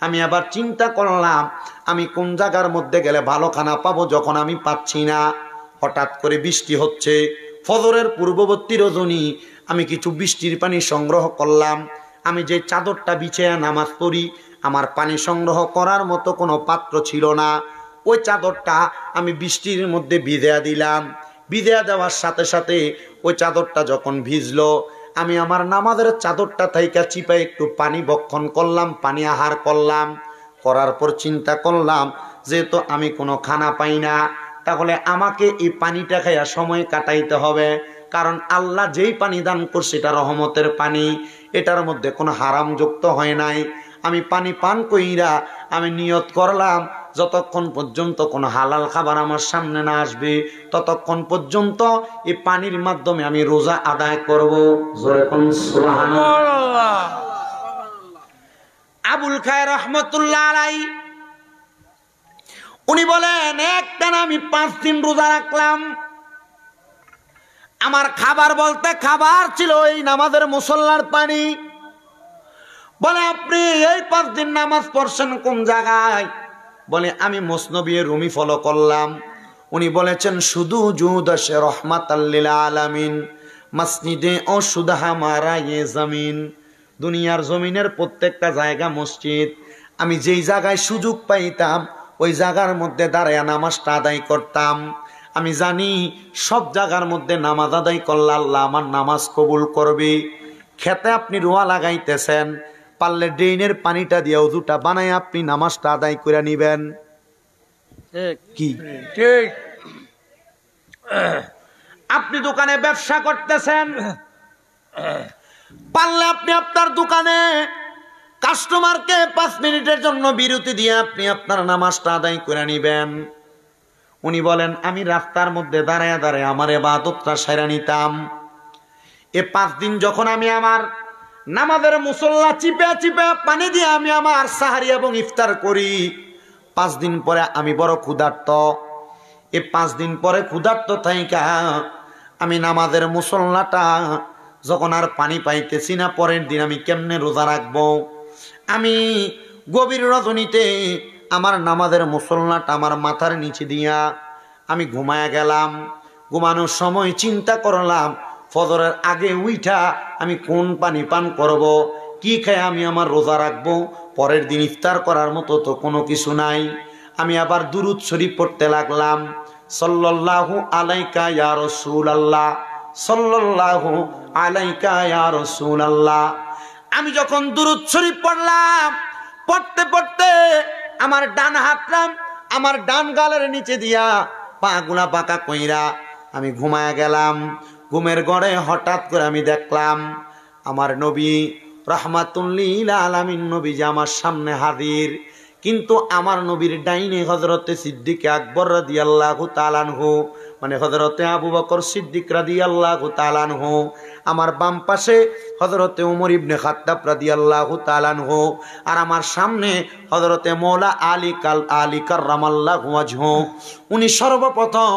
আমি আবার চিন্তা করলাম আমি কোন জায়গার মধ্যে গেলে ভালো খানা পাবো, যখন আমি পাচ্ছি না। হঠাৎ করে বৃষ্টি হচ্ছে, ফজরের পূর্ববর্তী রজনী। আমি কিছু বৃষ্টির পানি সংগ্রহ করলাম। আমি যে চাদরটা বিছিয়ে নামাজ পড়ি, আমার পানি সংগ্রহ করার মতো কোনো পাত্র ছিল না। ওই চাদরটা আমি বৃষ্টির মধ্যে ভিজিয়ে দিলাম। ভিজিয়ে দেওয়ার সাথে সাথে ওই চাদরটা যখন ভিজলো, আমি আমার নামাজের চাদরটা থাইকা চিপা একটু পানি ভক্ষণ করলাম, পানি আহার করলাম। করার পর চিন্তা করলাম যেহেতু আমি কোনো খানা পাই না, তাহলে আমাকে এই পানিটা খাইয়া সময় কাটাইতে হবে, কারণ আল্লাহ যেই পানি দান করছে এটা রহমতের পানি, এটার মধ্যে কোনো হারাম যুক্ত হয় নাই। আমি পানি পান কইরা আমি নিয়ত করলাম যতক্ষণ পর্যন্ত কোনো হালাল খাবার আমার সামনে না আসবে ততক্ষণ পর্যন্ত এই পানির মাধ্যমে আমি রোজা আদায় করব। জোরে কোন সুবহানাল্লাহ। আবুল খায়ের রহমতুল্লাহ আলাইহি উনি বলেন একটানা আমি 5 দিন রোজা রাখলাম। আমার খাবার বলতে খাবার ছিল এই নামাজের মুসল্লার পানি। বলে আপনি এই 5 দিন নামাজ পড়ছেন কোন জায়গায়? বলে আমি মুসনবী রুমি ফলো করলাম। উনি বলেছেন শুধু জুদাশে রহমাতাল লিল আলামিন মসজিদে ও সুদহা মারা ये জমিন, দুনিয়ার জমিনের প্রত্যেকটা জায়গা মসজিদ। আমি যেই জায়গায় সুযোগ পাইতাম ওই জায়গার মধ্যে দাঁড়ায় নামাজটা আদায় করতাম। আমি জানি সব জায়গার মধ্যে নামাজ আদায় করলে আল্লাহ আমার নামাজ কবুল করবে। খেতে আপনি রোয়া লাগাইতেছেন, পারলে ড্রেনের পানিটা দিয়ে ওযুটা বানায় আপনি নামাজটা আদায় করে নিবেন। কি ঠিক। আপনি দোকানে ব্যবসা করতেছেন, পারলে আপনি আপনার দোকানে কাস্টমারকে 5 মিনিটের জন্য বিরতি দিয়ে আপনি আপনার নামাজটা আদায় করে নিবেন। উনি বলেন আমি রাস্তার মধ্যে দাঁড়ায় দাঁড়ায় আমার ইবাদতটা সেরে নিতাম। এ 5 দিন যখন আমি আমার নামাজের মুসল্লা চিপে চিপে পানি দিয়ে আমি আমার সাহারি এবং ইফতার করি, 5 দিন পরে আমি বড় ক্ষুধার্ত। এ 5 দিন পরে ক্ষুধার্ত থাইকা আমি নামাজের মুসল্লাটা যখন আর পানি পাইতেছি না, পরের দিন আমি কেমনে রোজা রাখবো? আমি গভীর রজনীতে আমার নামাজের মুসল্লাটা আমার মাথার নিচে দিয়া আমি ঘুমায়া গেলাম। ঘুমানোর সময় চিন্তা করলাম ফজরের আগে উইঠা আমি কোন পানি পান করব, কি খায় আমি আমার রোজা রাখবো, পরের দিন ইফতার করার মতো তো কোনো কিছু নাই। আমি আবার দুরুদ শরীফ পড়তে লাগলাম, সাল্লাল্লাহু আলাইকা ইয়া রাসূলুল্লাহ, সাল্লাল্লাহু আলাইকা ইয়া রাসূলুল্লাহ। আমি যখন দুরুদ শরীফ পড়লাম, পড়তে পড়তে আমার ডান হাতটা আমার ডান গালের নিচে দিয়া পা গুলা বাঁকা কইরা আমি ঘুমায়া গেলাম। ঘুমের ঘরে হঠাৎ করে আমি দেখলাম আমার নবী রাহমাতুল লিল আলামিন নবী যে আমার সামনে হাজির। কিন্তু আমার নবীর ডাইনে হযরতে সিদ্দিক আকবর রাদিয়াল্লাহু তাআলা আনহু, মানে হযরতে আবু বকর সিদ্দিক রাদিয়াল্লাহু তাআলা আনহু, আমার বাম পাশে হযরতে ওমর ইবনে খাত্তাব রাদিয়াল্লাহু তাআলা আনহু, আর আমার সামনে হযরতে মওলা আলী কাররামাল্লাহু ওয়াজহু। উনি সর্বপ্রথম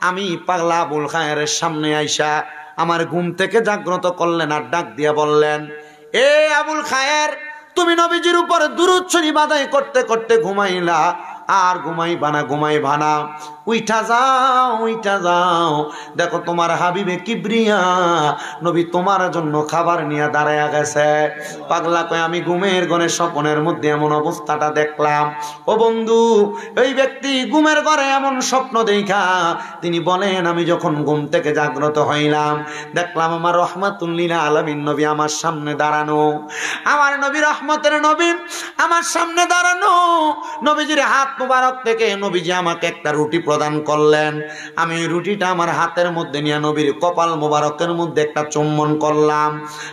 আমি পাগলা আবুল খায়েরের সামনে আইসা আমার ঘুম থেকে জাগ্রত করলেন আর ডাক দিয়া বললেন, এ আবুল খায়ের, তুমি নবীজির উপর দুরূদ শরীফ আদায় করতে করতে ঘুমাইলা, আর ঘুমাইবা না, উইঠা যাও, দেখো তোমার হাবিবে কিবরিয়া নবী তোমার জন্য খাবার নিয়ে দাঁড়ায়া গেছে। পাগলা কয় আমি ঘুমের ঘরে স্বপ্নের মধ্যে এমন অবস্থাটা দেখলাম। ও বন্ধু, এই ব্যক্তি ঘুমের ঘরে এমন স্বপ্ন দেখা তিনি বলেন আমি যখন ঘুম থেকে জাগ্রত হইলাম দেখলাম আমার রহমাতুল লিল আলামিন নবী আমার সামনে দাঁড়ানো, আমার নবী রহমতের নবী আমার সামনে দাঁড়ানো। নবীজির হাত মুবারক থেকে নবীজি আমাকে একটা রুটি প্রদান করলেন। আমি ওই রুটিটা আমার হাতের মধ্যে নিয়ে নবীর কপাল মুবারকের মধ্যে একটা চুম্বন করলাম,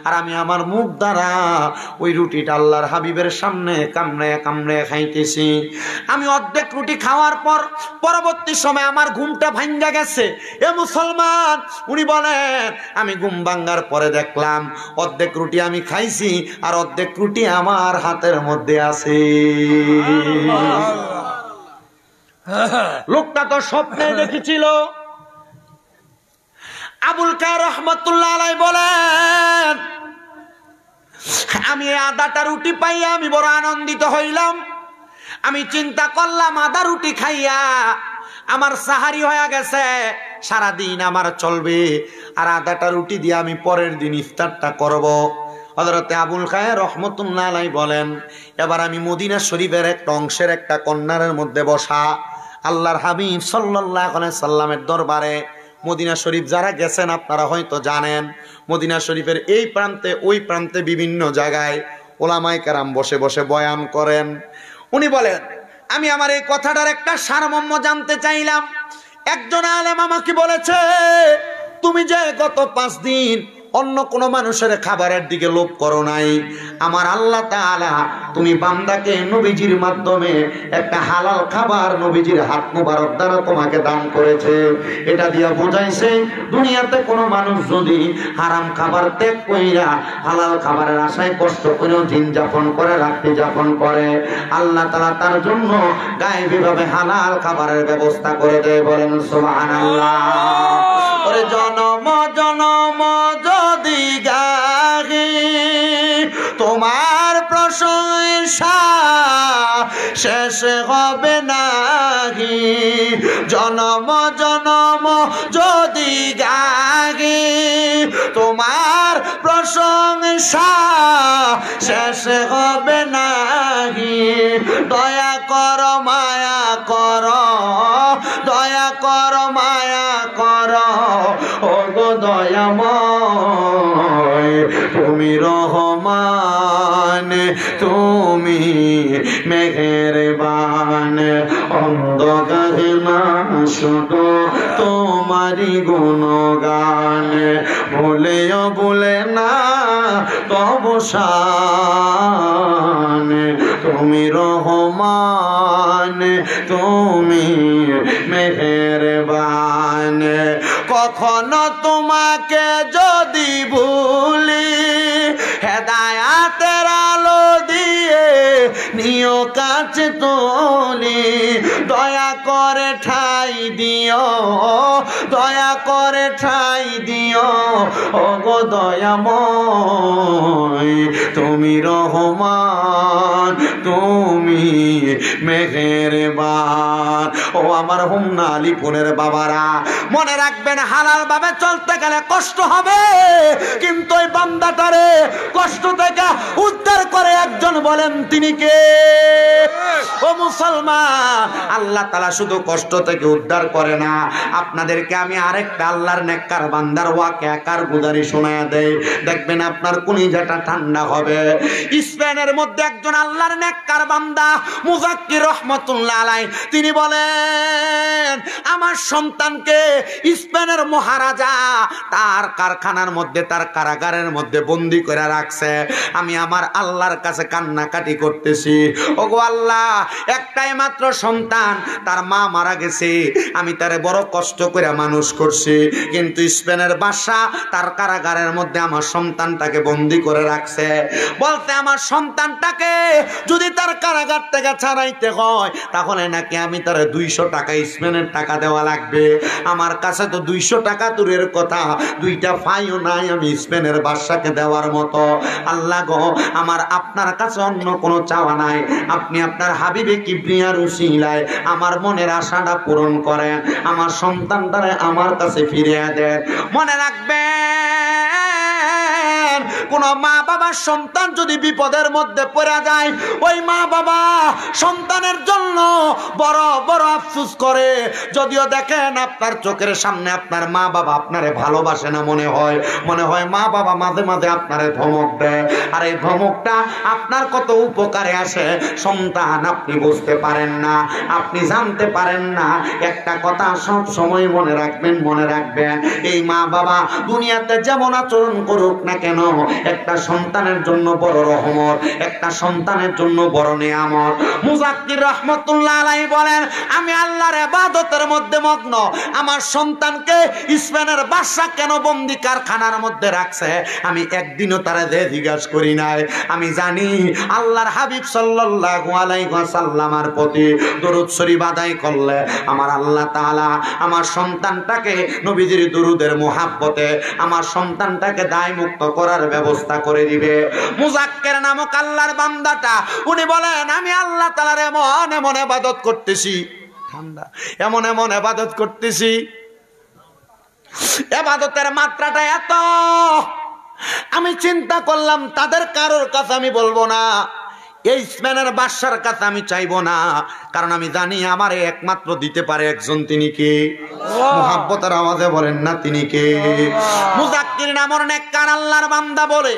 আর আমি আমার মুখ দ্বারা ওই রুটিটা আল্লাহর হাবিবের সামনে কামড়ে কামড়ে খাইতেছি। আমি অর্ধেক রুটি খাওয়ার পর পরবর্তী সময় আমার ঘুমটা ভাঙ্গা গেছে। এ মুসলমান, উনি বলেন আমি ঘুম ভাঙ্গার পরে দেখলাম অর্ধেক রুটি আমি খাইছি আর অর্ধেক রুটি আমার হাতের মধ্যে আছে। লোকটা তো স্বপ্নে দেখেছিল। আবুল খায়ের রহমাতুল্লাহ আলাইহি বলেন আমি আদাটা রুটি পাইয়া আমি বড় আনন্দিত হইলাম। আমি চিন্তা করলাম আদা রুটি খাইয়া আমার সাহারি হয়ে গেছে, সারাদিন আমার চলবে, আর আদাটা রুটি দিয়ে আমি পরের দিন ইফতারটা করব। হযরতে আবুল খায়ের রহমাতুল্লাহ আলাইহি বলেন এবার আমি মদিনা শরীফের একটা অংশের একটা কর্নারের মধ্যে বসা, আল্লাহর হাবিব সাল্লাল্লাহু আলাইহি সাল্লামের দরবারে। মদিনা শরীফ যারা গেছেন আপনারা হয়তো জানেন, মদিনা শরীফের এই প্রান্তে ওই প্রান্তে বিভিন্ন জায়গায় ওলামায়ে কেরাম বসে বসে বয়ান করেন। উনি বলেন আমি আমার এই কথাটার একটা সারমর্ম জানতে চাইলাম। একজন আলেম আমাকে বলেছে, তুমি যে গত 5 দিন অন্য কোন মানুষের খাবারের দিকে লোভ করো নাই, আমার আল্লাহ তাআলা তুমি বান্দাকে নবীজির মাধ্যমে একটা হালাল খাবার নবীজির হাত মুবারক দ্বারা তোমাকে দান করেছে। এটা দিয়া বোঝাইছে দুনিয়াতে কোনো মানুষ যদি হারাম খাবার ত্যাগ কইরা হালাল খাবারের আশায় কষ্ট করে দিন যাপন করে, রাত্রি যাপন করে, আল্লাহ তাআলা তার জন্য গায়েবীভাবে হালাল খাবারের ব্যবস্থা করে দেয়। বলেন সুবহানাল্লাহ। ওরে জনম জনম যদি গাহি তোমার প্রশংসা শেষ হবে নাহি, জনম জনম যদি গাহি তোমার প্রশংসা শেষ হবে নাহি, দয়া কর মায়া কর, দয়া কর মায়া কর, ও গো দয়াময় তুমি রহমান, তুমি মেহেরবান, অন্ধকারে না শুধু তোমারই গুণগান, ভুলেও ভুলে না তবু শান, তুমি রহমান, তুমি মেহেরবান। কখনো তোমাকে যদি ভুলি হেদায়াতের আলো দিয়ে নিও কাছে তুলি, দয়া করে ঠাই দিও, দয়া করে ঠাই দিও, ও গো দয়াময় তুমি রহমান, তুমি মেহেরবান। ও আমার হোমনা আলিপুরের বাবারা, মনে রাখবেন হালাল ভাবে চলতে গেলে কষ্ট হবে, কিন্তু ওই বান্দাটারে কষ্ট থেকে উদ্ধার করে একজন, বলেন তিনি কে? ও মুসলমান, আল্লাহ তাআলা শুধু কষ্ট থেকে উদ্ধার করে না, আপনাদেরকে আমি আরেকটা আল্লাহর নেককার বান্দার ওয়াকিয়া কারগুজারি শোনায়া দেই, দেখবেন আপনার কলিজাটা ঠান্ডা হবে। স্পেনের মধ্যে একজন আল্লাহর নেককার বান্দা মুজাক্কির রহমাতুল্লাহ আলাইহি, তিনি বলেন আমার সন্তানকে স্পেনের মহারাজা তার কারখানার মধ্যে, তার কারাগারের মধ্যে বন্দী করে রাখছে, আমি আমার আল্লাহর কাছে কান্নাকাটি করতেছি, ওগো আল্লাহ একটাই মাত্র সন্তান, তার মা মারা গেছে, আমি তারে বড় কষ্ট করে মানুষ করছি, কিন্তু স্পেনের বাদশা তার কারাগারের মধ্যে আমার সন্তানটাকে বন্দী করে রাখছে, বলতে আমার সন্তানটাকে যদি তার কারাগার থেকে ছাড়াইতে হয় তাহলে নাকি আমি তারে 200 টাকা স্পেনের টাকা দেওয়া লাগবে। আমার কাছে তো 200 টাকা দূরের কথা, 2টা ফাইও নাই আমি স্পেনের বাদশাকে দেওয়ার মতো। আল্লাহ গো, আমার আপনার কাছে অন্য কোনো চাওয়া নাই, আপনি আপনার হাবিবে কিবরিয়ার উসিলায় আমার মনের আশাটা পূরণ করেন, আমার সন্তানটারে আমার কাছে ফিরিয়ে দেন। মনে রাখবেন, কোন মা বাবার সন্তান যদি বিপদের মধ্যে পড়ে যায়, ওই মা বাবা সন্তানের জন্য বড় বড় আফসোস করে। যদিও দেখেন আপনার চোখের সামনে আপনার মা বাবা আপনারে ভালোবাসে না, মনে হয় মা বাবা মাঝে মাঝে আপনারে ধমক দেয়, আর এই ধমকটা আপনার কত উপকারে আসে সন্তান আপনি বুঝতে পারেন না, আপনি জানতে পারেন না। একটা কথা সব সময় মনে রাখবেন, মনে রাখবেন, এই মা বাবা দুনিয়াতে যেমন আচরণ করুক না কেন, একটা সন্তানের জন্য বড় রহমত, একটা সন্তানের জন্য বড় নিয়ামত। মুজাক্কির রহমাতুল্লাহ আলাইহি বলেন, আমি আল্লাহর ইবাদতের মধ্যে মগ্ন, আমার সন্তানকে স্পেনের বাদশা কেন বন্দি কারখানার মধ্যে রাখছে আমি একদিনও তারা জিজ্ঞাসা করি নাই। আমি জানি আল্লাহর হাবিব সাল্লাল্লাহু আলাইহি ওয়াসাল্লামের প্রতি দরুদ শরীফ আদায় করলে আমার আল্লাহ তাআলা আমার সন্তানটাকে নবীজির দরুদের মুহাব্বতে আমার সন্তানটাকে দায় মুক্ত করার ব্যবস্থা করে দিবে। মুজাক্কির নামক আল্লাহর বান্দাটা উনি বলেন, আমি আল্লাহ তাআলার এমন এমন ইবাদত করতেছি, ঠান্ডা এমন এমন ইবাদত করতেছি, ইবাদতের মাত্রাটা এত, আমি চিন্তা করলাম তাদের কারোর কাছে আমি বলবো না, এই স্পেনের বাদশার কাছে আমি চাইবো না, কারণ আমি জানি আমার একমাত্র দিতে পারে একজন, তিনি কে? মুহাব্বতের আওয়াজে বলেন না তিনি কে? মুজাক্কির নামের নেককার আল্লাহর বান্দা বলে,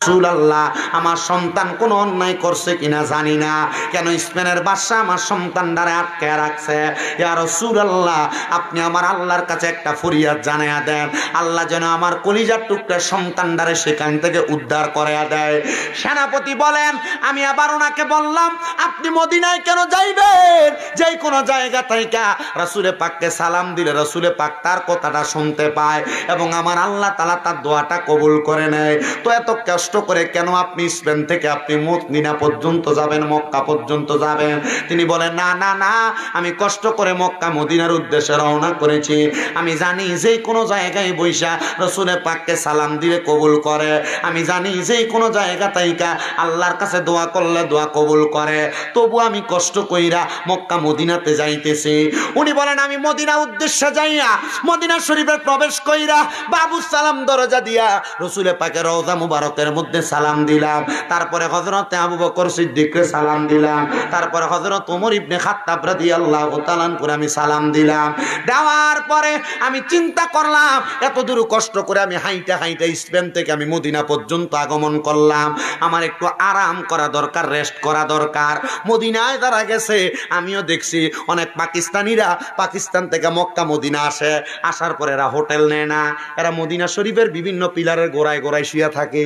রাসূলুল্লাহ আমার সন্তান কোন অন্যায় করছে কিনা জানি না, কেন স্পেনের বাদশা আমার সন্তানটারে আটকে রাখছে। ইয়া রাসূলুল্লাহ আপনি আমার আল্লাহর কাছে একটা ফরিয়াদ জানায়া দেন, আল্লাহ যেন আমার কলিজার টুকরা সন্তানটারে সেখান থেকে উদ্ধার করে দেয়। সেনাপতি বলেন, আমি আবার ওনাকে বললাম আপনি মদিনায় কেন যাইবেন? যেই কোনো জায়গা থেকে রাসূলে পাককে সালাম দিলে রাসূলে পাক তার কথাটা শুনতে পায় এবং আমার আল্লাহ তাআলা তার দোয়াটা কবুল করে নেয়। তো এত কষ্ট করে কেন আপনি স্পেন থেকে আপনি মদিনা পর্যন্ত যাবেন, মক্কা পর্যন্ত যাবেন? তিনি বলেন, না না না, আমি কষ্ট করে মক্কা মদিনার উদ্দেশ্যে রওনা করেছি। আমি জানি যে কোনো জায়গায় বৈশা রাসূলে পাককে সালাম দিলে কবুল করে। আমি জানি যে কোনো জায়গা তাইকা আল্লাহর কাছে দোয়া করলে দোয়া কবুল করে। তবু আমি কষ্ট কইরা মক্কা মদিনাতে যাইতেছি। উনি বলেন, আমি মদিনা উদ্দেশ্যে যাইয়া মদিনা শরীফে প্রবেশ কইরা বাবু সালাম দরজা দিয়া রাসূলে পাকের রওজা মুবারকের মধ্যে সালাম দিলাম। তারপরে হযরতে আবু বকর সিদ্দিককে সালাম দিলাম। তারপরে হযরত ওমর ইবনে খাত্তাব রাদিয়াল্লাহু তাআলা আনহু আমি সালাম দিলাম। দেওয়ার পরে আমি চিন্তা করলাম, এত দূর কষ্ট করে আমি হাইটা হাইটা স্পেন থেকে আমি মদিনা পর্যন্ত আগমন করলাম, আমার একটু আরাম করা দরকার, রেস্ট করা দরকার। মদিনায় যারা গেছে আমিও দেখছি অনেক পাকিস্তানিরা পাকিস্তান থেকে মক্কা মদিনা আসে, আসার পরে এরা হোটেল নেয় না, এরা মদিনা শরীফের বিভিন্ন পিলারের গোড়ায় গোড়ায় শুয়ে থাকে।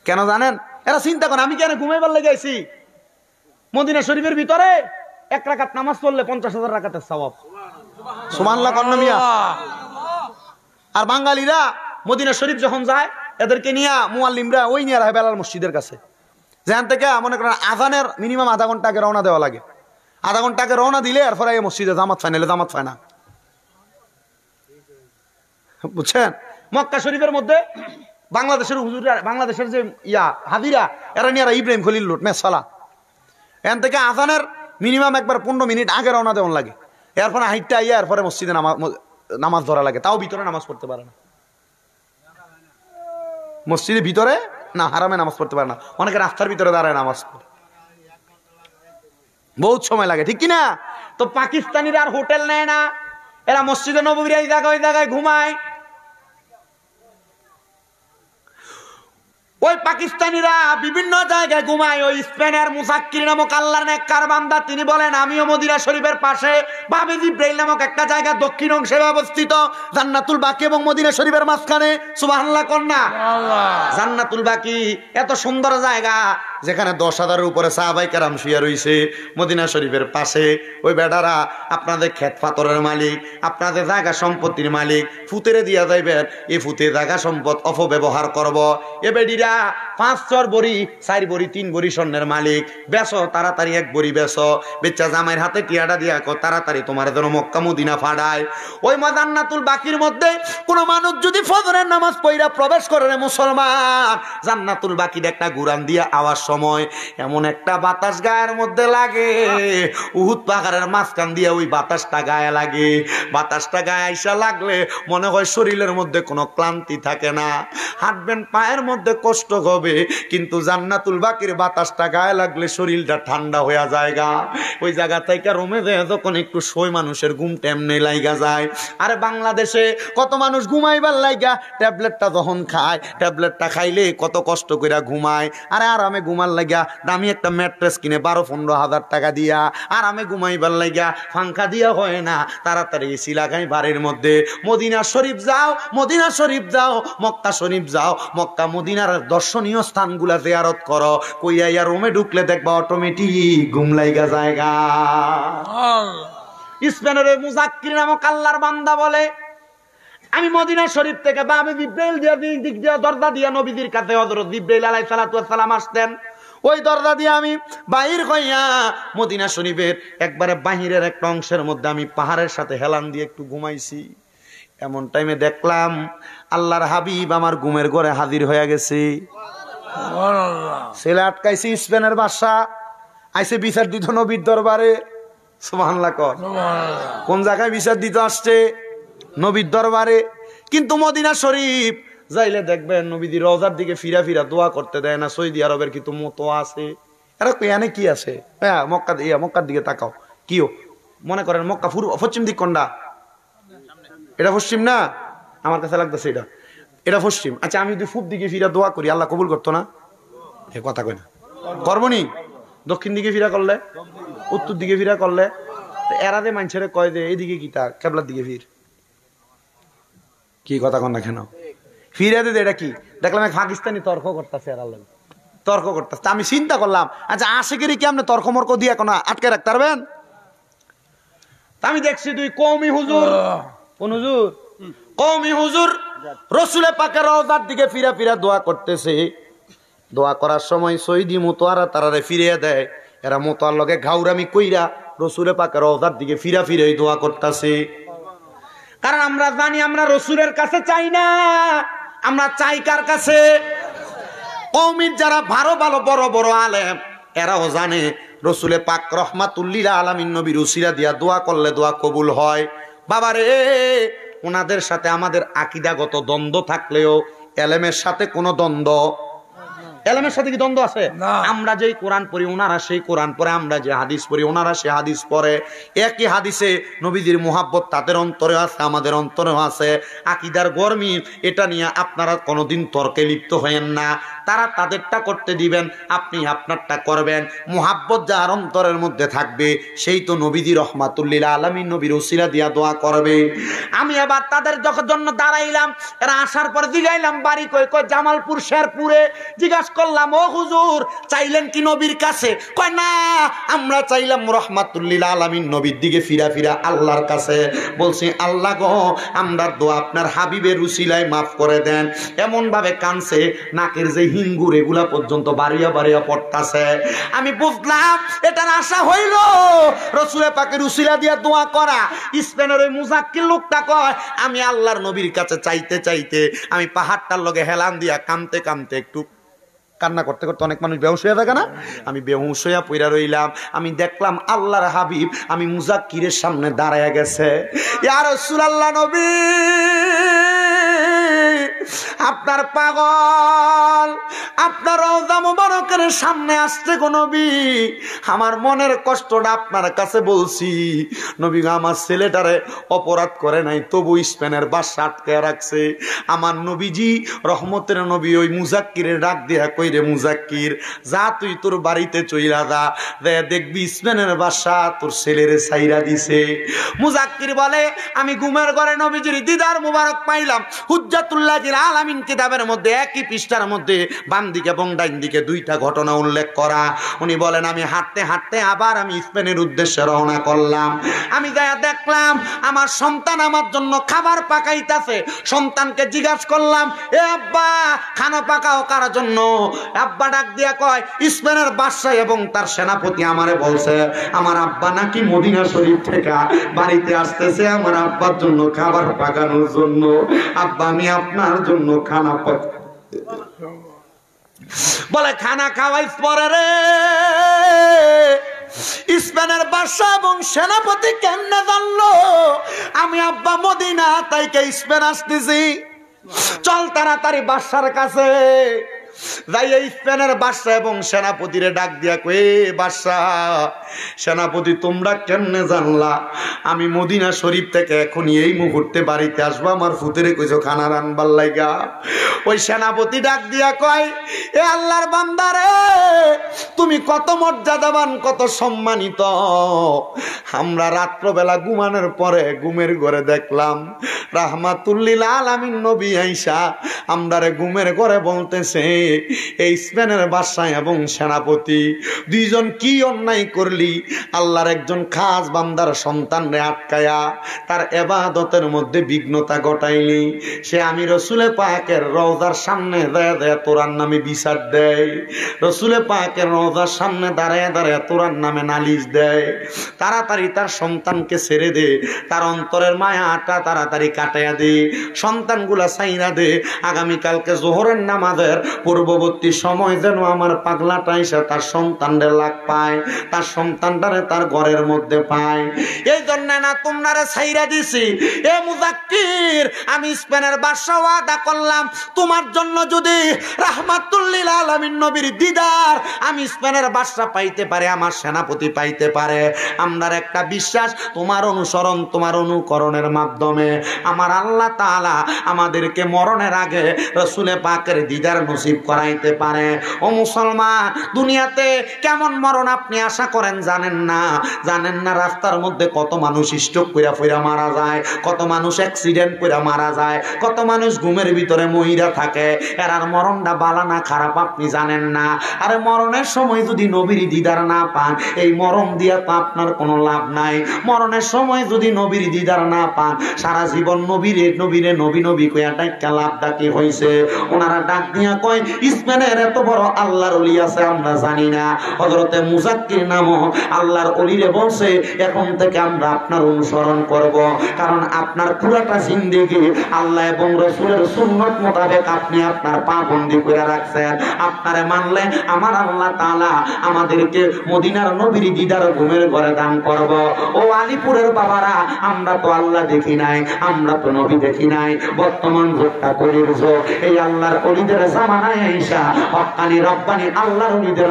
কেন জানেন? এরা চিন্তা করে আমি কেন ঘুমাইবার লেগে আইছি? মদিনা শরীফের ভিতরে এক রাকাত নামাজ পড়লে 50,000 রাকাতের সওয়াব। সুবহানাল্লাহ কন্না মিয়া। আর বাঙালিরা মদিনা শরীফ যখন যায় এদেরকে নিয়ে মুয়াল্লিমরা ওই নিয়ে রাখে বেলাল মসজিদের কাছে। যেখান থেকে মনে করেন আজানের মিনিমাম আধা ঘন্টা আগে রওনা দেওয়া লাগে। আধা ঘন্টা আগে রওনা দিলে এরপরে এই মসজিদে জামাত ফাইনালে জামাত ফায় না, বুঝছেন? মক্কা শরীফের মধ্যে বাংলাদেশের হুজুরা, বাংলাদেশের যে হাজিরা এরা নিয়ে ইব্রাহিম খলিল লুট মেসালা এখান থেকে আজানের মিনিমাম একবার 15 মিনিট আগে রওনা দেওয়া লাগে। এরপরে হাইটটা আইয়া এরপরে মসজিদে নামাজ ধরা লাগে। তাও ভিতরে নামাজ পড়তে পারে না, মসজিদের ভিতরে না, হারামে নামাজ পড়তে পারে না। অনেকে রাস্তার ভিতরে দাঁড়ায় নামাজ পড়ে, বহুত সময় লাগে, ঠিক কিনা? তো পাকিস্তানিরা আর হোটেল নেয় না, এরা মসজিদে নববীর এই জায়গায় ওই জায়গায় ঘুমায়। ওই পাকিস্তানিরা বিভিন্ন জায়গায় ঘুমায়। ওই স্পেনের মুসাক্কির নামক আল্লাহর নেককার বান্দা তিনি বলেন, আমিও মদিনা শরীফের পাশে বাবে জিব্রাইল নামক একটা জায়গা দক্ষিণ অংশে অবস্থিত, জান্নাতুল বাকি এবং মদিনা শরীফের মাঝখানে। সুবহানাল্লাহ কন্যা। জান্নাতুল বাকি এত সুন্দর জায়গা যেখানে 10,000-এর উপরে সাহাবায়ে কেরাম শুয়ে রইছে মদিনা শরীফের পাশে। ওই বেটারা আপনাদের ক্ষেত পাথরের মালিক, আপনাদের জায়গা সম্পত্তির মালিক, ফুতেরে দিয়া যাইবেন, এই ফুতে জায়গা সম্পদ অপব্যবহার করব। এ বেডিরা 5-4 বড়ি 4 বড়ি 3 বড়ি স্বর্ণের মালিক, বেচো তাড়াতাড়ি 1 বড়ি বেচো, বেচা জামাইয়ের হাতে টিয়াটা দিয়া কো তাড়াতাড়ি তোমার যেন মক্কা মদিনা ফাড়ায়। ওই জান্নাতুল বাকির মধ্যে কোন মানুষ যদি ফজরের নামাজ পড়া প্রবেশ করে মুসলমান, জান্নাতুল বাকির একটা গুরান দিয়া আওয়াজ সময় এমন একটা বাতাস গায়ের মধ্যে লাগে, উহুদ পাহাড়ের মাঝখান দিয়ে ওই বাতাসটা গায়ে লাগে। বাতাসটা গায়ে আইসা লাগলে মনে হয় শরীরের মধ্যে কোনো ক্লান্তি থাকে না, হাঁটবেন পায়ের মধ্যে কষ্ট হবে, কিন্তু জান্নাতুল বাকির বাতাসটা গায়ে লাগলে শরীরটা ঠান্ডা হয়ে যায়। ওই জায়গা থেকে রোমে যায় যখন একটু শোয় মানুষের ঘুম টেমনে লাইগা যায়। আরে বাংলাদেশে কত মানুষ ঘুমাইবার লাইগা ট্যাবলেটটা যখন খায়, ট্যাবলেটটা খাইলে কত কষ্ট করে ঘুমায়। আরে আরামে ঘুমার লাগা দামি একটা ম্যাট্রেস কিনে 12-15 হাজার টাকা দিয়া আরামে ঘুমাইবার লাগা পাঙ্খা দিয়া হয় না, তাড়াতাড়ি এসি লাগাই বাড়ির মধ্যে। মদিনা শরীফ যাও, মদিনা শরীফ যাও, মক্কা শরীফ যাও, মক্কা মদিনার দর্শনীয় স্থানগুলা জিয়ারত করো, কইয়া ইয়া রুমে ঢুকলে দেখবা অটোমেটিক ঘুম লাইগা জায়গা। স্পেনের মুজাক্কির নামক আল্লাহর বান্দা বলে, আমি মদিনা শরীফ থেকে বাবে জিব্রাইল দিক দিয়া দরজা দিয়া নবীদের কাছে হযরত জিব্রাইল আলাইহিস সালাতু ওয়াস সালাম আসতেন। ওই দরজা দিয়ে আমি বাহির হইয়া মদিনা শরীফের একবারে বাহিরের একটা অংশের মধ্যে আমি পাহাড়ের সাথে হেলান দিয়ে একটু ঘুমাইছি। এমন টাইমে দেখলাম আল্লাহর হাবিব আমার ঘুমের ঘরে হাজির হয়ে গেছে। ছেলে আটকাইছি স্পেনের বাদশা আইসে বিচার দিত নবীর দরবারে। সুবহানাল্লাহ। কোন জায়গায় বিচার দিতে আসছে? নবীর দরবারে। কিন্তু মদিনা শরীফ যাইলে দেখবেন নবীদের রওজার দিকে ফিরা ফিরা দোয়া করতে দেয় না। সৌদি আরবের কিন্তু মতো আছে, এরা এখানে কি আছে? হ্যাঁ, মক্কার দিকে তাকাও, কিও মনে করেন মক্কা পশ্চিম দিক কোনটা? এটা পশ্চিম না, আমার কাছে লাগতেছে এটা। এটা পশ্চিম। আচ্ছা আমি যদি পূব দিকে ফিরা দোয়া করি আল্লাহ কবুল করতো না? এ কথা কয় না, করবনি? দক্ষিণ দিকে ফিরা করলে, উত্তর দিকে ফিরা করলে, এরাদে মানুষের কয় যে এইদিকে কি তা কেবলার দিকে ফির, কি কথা কন না কেন? ফিরে দে, এটা কি দেখলাম পাকিস্তানি তর্ক করতেছে, এরা তর্ক করতেছে। আমি চিন্তা করলাম আচ্ছা আশেকেরই কি আপনি তর্ক মর্ক দিয়ে কোনো আটকে রাখতে পারবেন? আমি দেখছি দুই কওমি হুজুর, কোন হুজুর? কওমি হুজুর রসুলের পাকের রওজার দিকে ফিরা ফিরা দোয়া করতেছে। দোয়া করার সময় সৈদি মোতোয়ারা তারারে ফিরিয়ে দেয়। এরা মোতোয়ার লগে ঘাউরামি কইরা রসুলের পাকের রওজার দিকে ফিরা ফিরে দোয়া করতেছে। কারণ আমরা জানি আমরা রসুলের কাছে চাই না, আমরা চাই কার কাছে? কওমির যারা ভালো ভালো বড় বড় আলেম এরাও জানে রসুলে পাক রহমাতুল্লিল আলামিন নবীর উসিলা দিয়া দোয়া করলে দোয়া কবুল হয়। বাবারে ওনাদের সাথে আমাদের আকীদাগত দ্বন্দ্ব থাকলেও এলেমের সাথে কোনো দ্বন্দ্ব, এলেমের সাথে কি দ্বন্দ্ব আছে? আমরা যেই কোরআন পড়ি ওনারা সেই কোরআন পড়ে, আমরা যে হাদিস পড়ি ওনারা সে হাদিস পড়ে। একই হাদিসে নবীজির মুহাব্বত তাদের অন্তরে আছে, আমাদের অন্তরেও আছে। আকীদার গরমি এটা নিয়ে আপনারা কোনোদিন তর্কে লিপ্ত হয়েন না। তারা তাদেরটা করতে দিবেন, আপনি আপনারটা করবেন। মুহাব্বত যার অন্তরের মধ্যে থাকবে সেই তো নবীজি রহমাতুল্লিল আলামিন নবীর উসিলা দিয়া দোয়া করবে। আমি এবার তাদের জন্য দাঁড়াইলাম, এরা আসার পরে জিগাইলাম বাড়ি কই? কই জামালপুর শেরপুরে। জিজ্ঞাসা করলাম ও হুজুর চাইলেন কি নবীর কাছে? কয় না, আমরা চাইলাম রহমাতুল্লিল আলামিন নবীর দিকে ফিরা ফিরা আল্লাহর কাছে। বলছি আল্লাহ গো আমরা দোয়া আপনার হাবিবের উসিলায় মাফ করে দেন। এমন ভাবে কানছে নাকের যে হিঙ্গুর এগুলা পর্যন্ত বাড়িয়া বাড়িয়া পড়তাছে। আমি বুঝলাম এটার আশা হইল রসুলের পাকের উসিলা দিয়া দোয়া করা। স্পেনের ওই মুজাক্কির লোকটা কয় আমি আল্লাহর নবীর কাছে চাইতে চাইতে আমি পাহাড়টার লগে হেলান দিয়া কামতে কামতে একটু কান্না করতে করতে অনেক মানুষ বেহুশ হয়ে থাকে না, আমি বেহুশ হইয়া পইরা রইলাম। আমি দেখলাম আল্লাহর হাবিব আমি মুজাক্কিরের সামনে দাঁড়ায় গেছে। ইয়া রাসূলুল্লাহ নবী আপনার পাগল আপনার রওজা মুবারকের সামনে আসছে গো নবী, আমার মনের কষ্টটা আপনার কাছে বলছি। নবী আমার ছেলেটারে অপরাধ করে নাই তবু স্পেনের বাদশা আটকে রাখছে। আমার নবীজি রহমতের নবী ওই মুজাক্কিরের ডাক দিয়া কইরে মুজাক্কির যা তুই তোর বাড়িতে চইলা যা, দেখবি স্পেনের বাদশা তোর ছেলেরে ছাইরা দিছে। মুজাক্কির বলে আমি ঘুমের ঘরে নবীজির দিদার মুবারক পাইলাম। হুজ্জাতুল্লাহিল আলামিন কিতাবের মধ্যে একই পৃষ্ঠার মধ্যে বাম দিকে এবং ডাইন দিকে দুইটা ঘটনা উল্লেখ করা। উনি বলেন আমি হাঁটতে হাঁটতে আবার আমি স্পেনের উদ্দেশ্যে রওনা করলাম। আমি যাইয়া দেখলাম আমার সন্তান আমার জন্য খাবার পাকাইতাছে। সন্তানকে জিজ্ঞাসা করলাম এ আব্বা খানা পাকাও কার জন্য? আব্বা ডাক দিয়া কয় স্পেনের বাদশা এবং তার সেনাপতি আমারে বলছে আমার আব্বা নাকি মদিনা শরীফ থেকে বাড়িতে আসতেছে আমার আব্বার জন্য খাবার পাকানোর জন্য। আব্বা আমি আপনার জন্য খানা বলে খানা খাওয়াইস পরে রে স্পেনের বাদশা এবং সেনাপতি কেমনে জানলো আমি আব্বা মদিনা তাইকে স্পেন আসতেছি? চল তাড়াতাড়ি বাদশার কাছে যাই। স্পেনের বাদশা এবং সেনাপতিরে ডাক দিয়া কয়ে বাদশা সেনাপতি তোমরা কেমনে জানলা আমি মদিনা শরীফ থেকে এখনই এই মুহূর্তে বাড়িতে আসবো? আমার ফুতেরে কইছো খানা রানবার লাইগা। ওই সেনাপতি ডাক দিয়া কয় এ আল্লাহর বান্দারে তুমি কত মর্যাদাবান কত সম্মানিত। আমরা রাত্রবেলা ঘুমানোর পরে ঘুমের ঘরে দেখলাম রাহমাতুল্লিল আলামিন নবী আইসা আমরারে ঘুমের ঘরে বলতেছে এই স্পেনের বাদশা এবং সেনাপতি দুইজন কি অন্যায় করলি? আল্লাহর একজন খাস বান্দার সন্তানরে আটকায়া তার ইবাদতের মধ্যে বিঘ্নতা ঘটাইলি। সে আমি রসুলে পাকের রওজার সামনে দাঁড়ায় তোরার নামে বিচার দেয়, রসুলে পাকের রওজার সামনে দাঁড়ায় দাঁড়ায় তোরার নামে নালিশ দেয়। তাড়াতাড়ি তার সন্তানকে ছেড়ে দে, তার অন্তরের মায়াটা তাড়াতাড়ি কাটাইয়া দে, সন্তানগুলা ছাইরা দে। আগামীকালকে জোহরের নামাজের পূর্ববর্তী সময় যেন আমার পাগলাটা এসে তার সন্তানদের লাগ পায়, তার সন্তানটারে তার ঘরের মধ্যে পায়। এই জন্য না তোমরা ছাইরা দিছি। এ মুজাক্কির আমি স্পেনের বাদশা ওয়াদা করলাম তোমার জন্য যদি রাহমাতুল্লিল আলামিন নবীর দিদার আমি স্পেনের বাদশা পাইতে পারে, আমার সেনাপতি পাইতে পারে, আমার একটা বিশ্বাস তোমার অনুসরণ তোমার অনুকরণের মাধ্যমে আমার আল্লাহ তাআলা আমাদেরকে মরণের আগে রাসূলে পাকের দিদার নসিব করাইতে পারে। ও মুসলমান, দুনিয়াতে কেমন মরণ আপনি আশা করেন জানেন না। জানেন না রাস্তার মধ্যে কত মানুষ স্ট্রোক কইরা ফইরা মারা যায়, কত মানুষ অ্যাক্সিডেন্ট কইরা মারা যায়, কত মানুষ ঘুমের ভিতরে মহিলা থাকে। এরার মরণটা বালা না খারাপ আপনি জানেন না। আরে মরণের সময় যদি নবীর দিদার না পান, এই মরণ দিয়া তো আপনার কোনো লাভ নাই। মরণের সময় যদি নবীর দিদার না পান, সারা জীবন নবীরে নবীরে নবী নবী কইয়া ডাক্কা লাভ ডাকি হইছে। ওনারা ডাক দিয়া কয় স্পেনের এত বড় আল্লাহর ওলি আছে আমরা জানি না। হযরতে মুজাক্কির নামও আল্লাহর ওলিরে বলছে এখন থেকে আমরা আপনার অনুসরণ করব, কারণ আপনার পুরাটা জিন্দেগি আল্লাহ এবং রাসূলের সুন্নাত মোতাবেক আপনি আপনার পা বন্দী করে রাখছেন। আপনারে মানলে আমার আল্লাহ তাআলা আমাদেরকে মদিনার নবীর দিদার ঘুমের ঘরে দান করব। ও আলীপুরের বাবারা, আমরা তো আল্লাহ দেখি নাই, আমরা তো নবী দেখি নাই। বর্তমান যুগটা কলির যুগ। এই আল্লাহর ওলিদের জামানায় আইসা হক্কানি রব্বানি আল্লাহর ওলিদের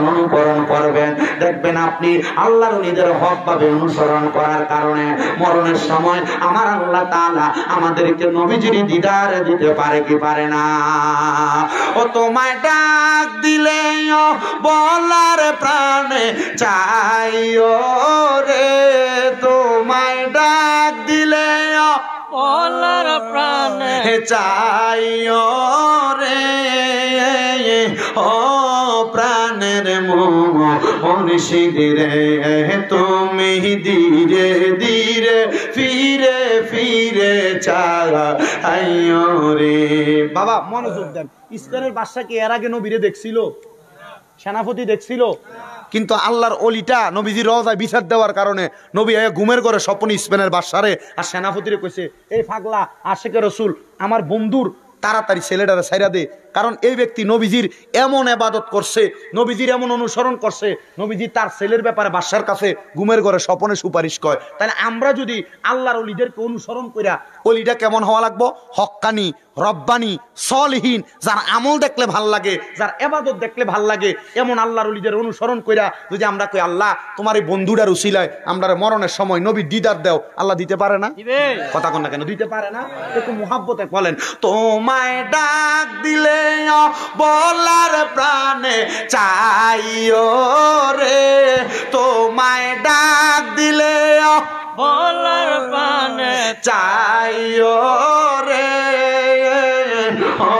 অনুকরণ করবেন। দেখবেন আপনি আল্লাহর ওলিদের হকভাবে অনুসরণ করার কারণে মরণের সময় আমার আল্লাহ তাআলা আমাদেরকে নবীজির দিদার দিতে পারে কি পারে না? ও তোমায় ডাক দিলে বলার প্রাণে চাইও রে, তোমায় ডাক দিলে বলার প্রাণে চাইও রে, ও প্রাণের মুর্শিদ রে, তুমি ধীরে ধীরে ফিরে ফিরে চাইও রে। বাবা মনোযোগ দেন, ইসরায়েলের বাদশা কি এর আগে নবীরে দেখছিল? সেনাপতি দেখছিল? কিন্তু আল্লাহর ওলিটা নবীজির রওজায় বিচার দেওয়ার কারণে নবী ঘুমের ঘরে স্বপ্নে স্পেনের বাদশারে আর সেনাপতিরে কইছে, এই পাগলা আশিকের রাসূল আমার বন্ধুর তাড়াতাড়ি ছেলেটারে ছাইরা দে, কারণ এই ব্যক্তি নবীজির এমন ইবাদত করছে, নবীজির এমন অনুসরণ করছে, নবীজি তার ছেলের ব্যাপারে বাদশার কাছে ঘুমের ঘরে স্বপ্নে সুপারিশ কয়। তাহলে আমরা যদি আল্লাহর ওলিদেরকে অনুসরণ কইরা, ওলিটা কেমন হওয়া লাগবো? হক্কানি, রব্বানি, সলিহীন, যার আমল দেখলে ভাল লাগে, যার ইবাদত দেখলে ভাল লাগে, এমন আল্লাহর ওলিদের অনুসরণ কইরা যদি আমরা কই আল্লাহ তোমার এই বন্ধুটার উসিলায় আমরা মরণের সময় নবী দিদার দাও, আল্লাহ দিতে পারে না? কথা কন না কেন? দিতে পারে না? একটু মুহাব্বতে বলেন, তোমায় ডাক দিলে বলার প্রাণে চাইও রে, তোমায় ডাক দিলে বলার প্রাণে চাইও রে, ও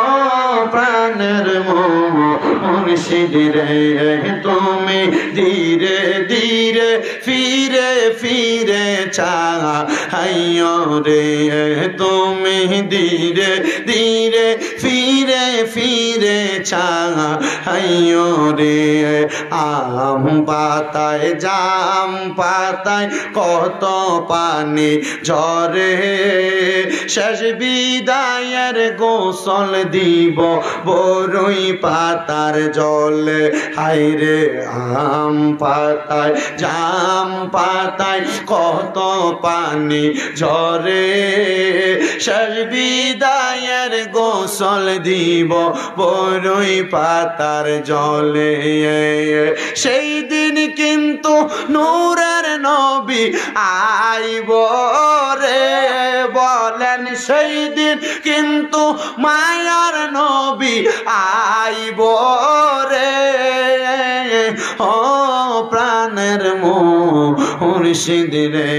প্রাণের মুর্শিদ রে, তুমি ধীরে ধীরে ফিরে ফিরে চাইও রে, তুমি ধীরে ধীরে ফিরে ফিরে চাইও রে। আম পাতায় জাম পাতায় কত পানি ঝরে, শেষ বিদায়ের গোসল দিব বরই পাতার জলে। হায়রে আম পাতায় জাম পাতায় কত পানি ঝরে, শেষ বিদায়ের গোসল দিব বরই পাতার জলে। সেই দিন কিন্তু নূরের নবী আইব রে, বলেন সেই দিন কিন্তু মায়ার নবী আইব রে, ও প্রাণের মুর্শিদ রে,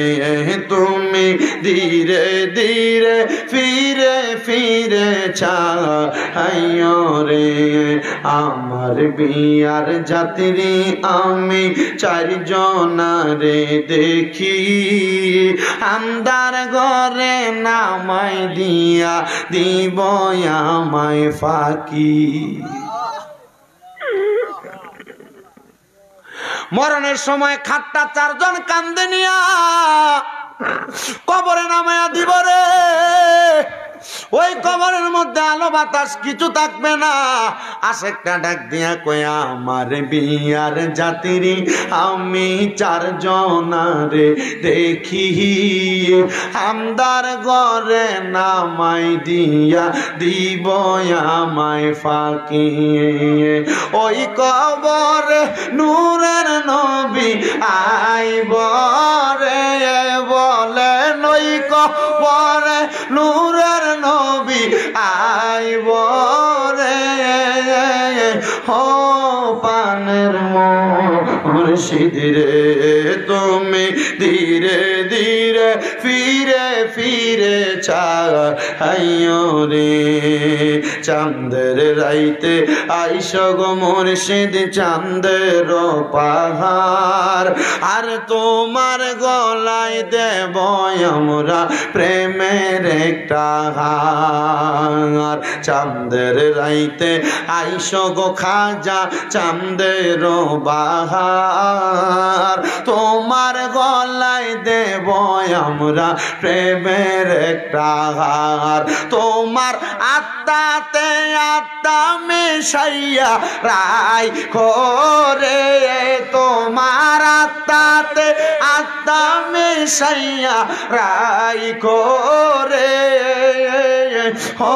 তুমি ধীরে ধীরে ফিরে ফিরে চাইও রে। আমার বিয়ার যাত্রী আমি চারজনারে দেখি, আন্দার ঘরে নামাই দিয়া দিব আমায় ফাঁকি। মরণের সময় খাটটা চারজন কান্দে নিয়া কবরে নামায়া দিব রে। ওই ওই কবরের মধ্যে আলো বাতাস কিছু থাকবে না। আশেকটা ডাক দিয়া কয়া আমার বিয়ার জাতিরি আমি 4 জনারে দেখি আমদার ঘরে নামাই দিয়া দিব আমায় ফাঁকি। ওই কবরে নূরের নবী আইব রে বলেন ওই কবরে নূরের নবী আইব রে। ও পানের মুর্শিদ রে তুমি ধীরে ধীরে ফিরে ফিরে চাইও রে। চাঁদের রাইতে আইস গো মুর্শিদ চাঁদের পাহাড় আর তোমার গলায় দেব আমরা প্রেমের একটা হার। চাঁদের রাইতে আইস গো খাজা চাঁদের বাহার তোমার গলায় দেব আমরা প্রেমের একটা হার। তোমার আত্মাতে আত্মা মিশাইয়া রাই করে তোমার আত্মাতে আত্মা মিশাইয়া রাই করে। ও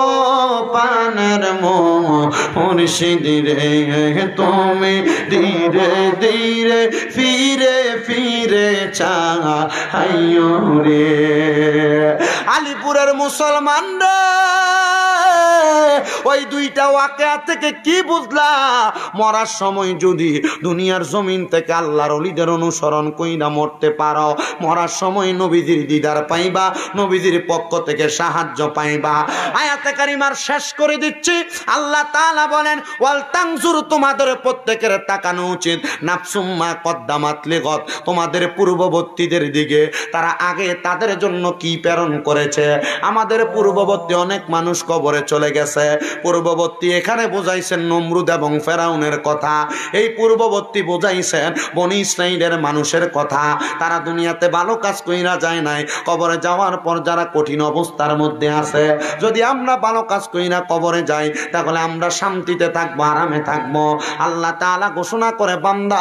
পানের মুর্শিদ রে তুমি ধীরে ধীরে ফিরে ফিরে চাইও রে। আলিপুরের মুসলমান রে ওই 2টা ওয়াকিয়া থেকে কি বুঝলা? মরার সময় যদি দুনিয়ার জমিন থেকে আল্লাহর ওলিদের অনুসরণ কইরা মরতে পারো, মরার সময় নবীজির দিদার পাইবা, নবীজির পক্ষ থেকে সাহায্য পাইবা। আয়াতে কারিমার শেষ করে দিচ্ছি। আল্লাহ তাআলা বলেন ওয়াল তানজুর তোমাদের প্রত্যেকের তাকানো উচিত নাফসুম্মা কদ্দামাত লিগত তোমাদের পূর্ববর্তীদের দিকে তারা আগে তাদের জন্য কি প্রেরণ করেছে। আমাদের পূর্ববর্তী অনেক মানুষ কবরে চলে গেছে। পূর্ববর্তী এখানে বোঝাইছেন নমরুদ এবং ফেরাউনের কথা। এই পূর্ববর্তী বোঝাইছেন বনি ইসরাইলের মানুষের কথা। তারা দুনিয়াতে ভালো কাজ কইরা যায় নাই, কবরে যাওয়ার পর যারা কঠিন অবস্থার মধ্যে আছে। যদি আমরা ভালো কাজ কইরা কবরে যাই তাহলে আমরা শান্তিতে থাকবো, আরামে থাকবো। আল্লাহ তাআলা ঘোষণা করে বান্দা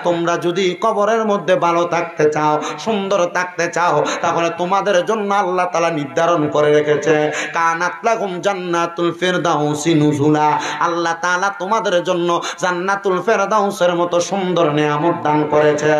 তোমরা যদি কবরের মধ্যে ভালো থাকতে চাও, সুন্দর থাকতে চাও, তাহলে তোমাদের জন্য আল্লাহ তাআলা নির্ধারণ করে রেখেছে কানাত লাকুম জান্নাতুল ফিরদাউসি নুজুলা। আল্লাহ তাআলা তোমাদের জন্য জান্নাতুল ফিরদাউসের মতো সুন্দর নিয়ামত দান করেছে।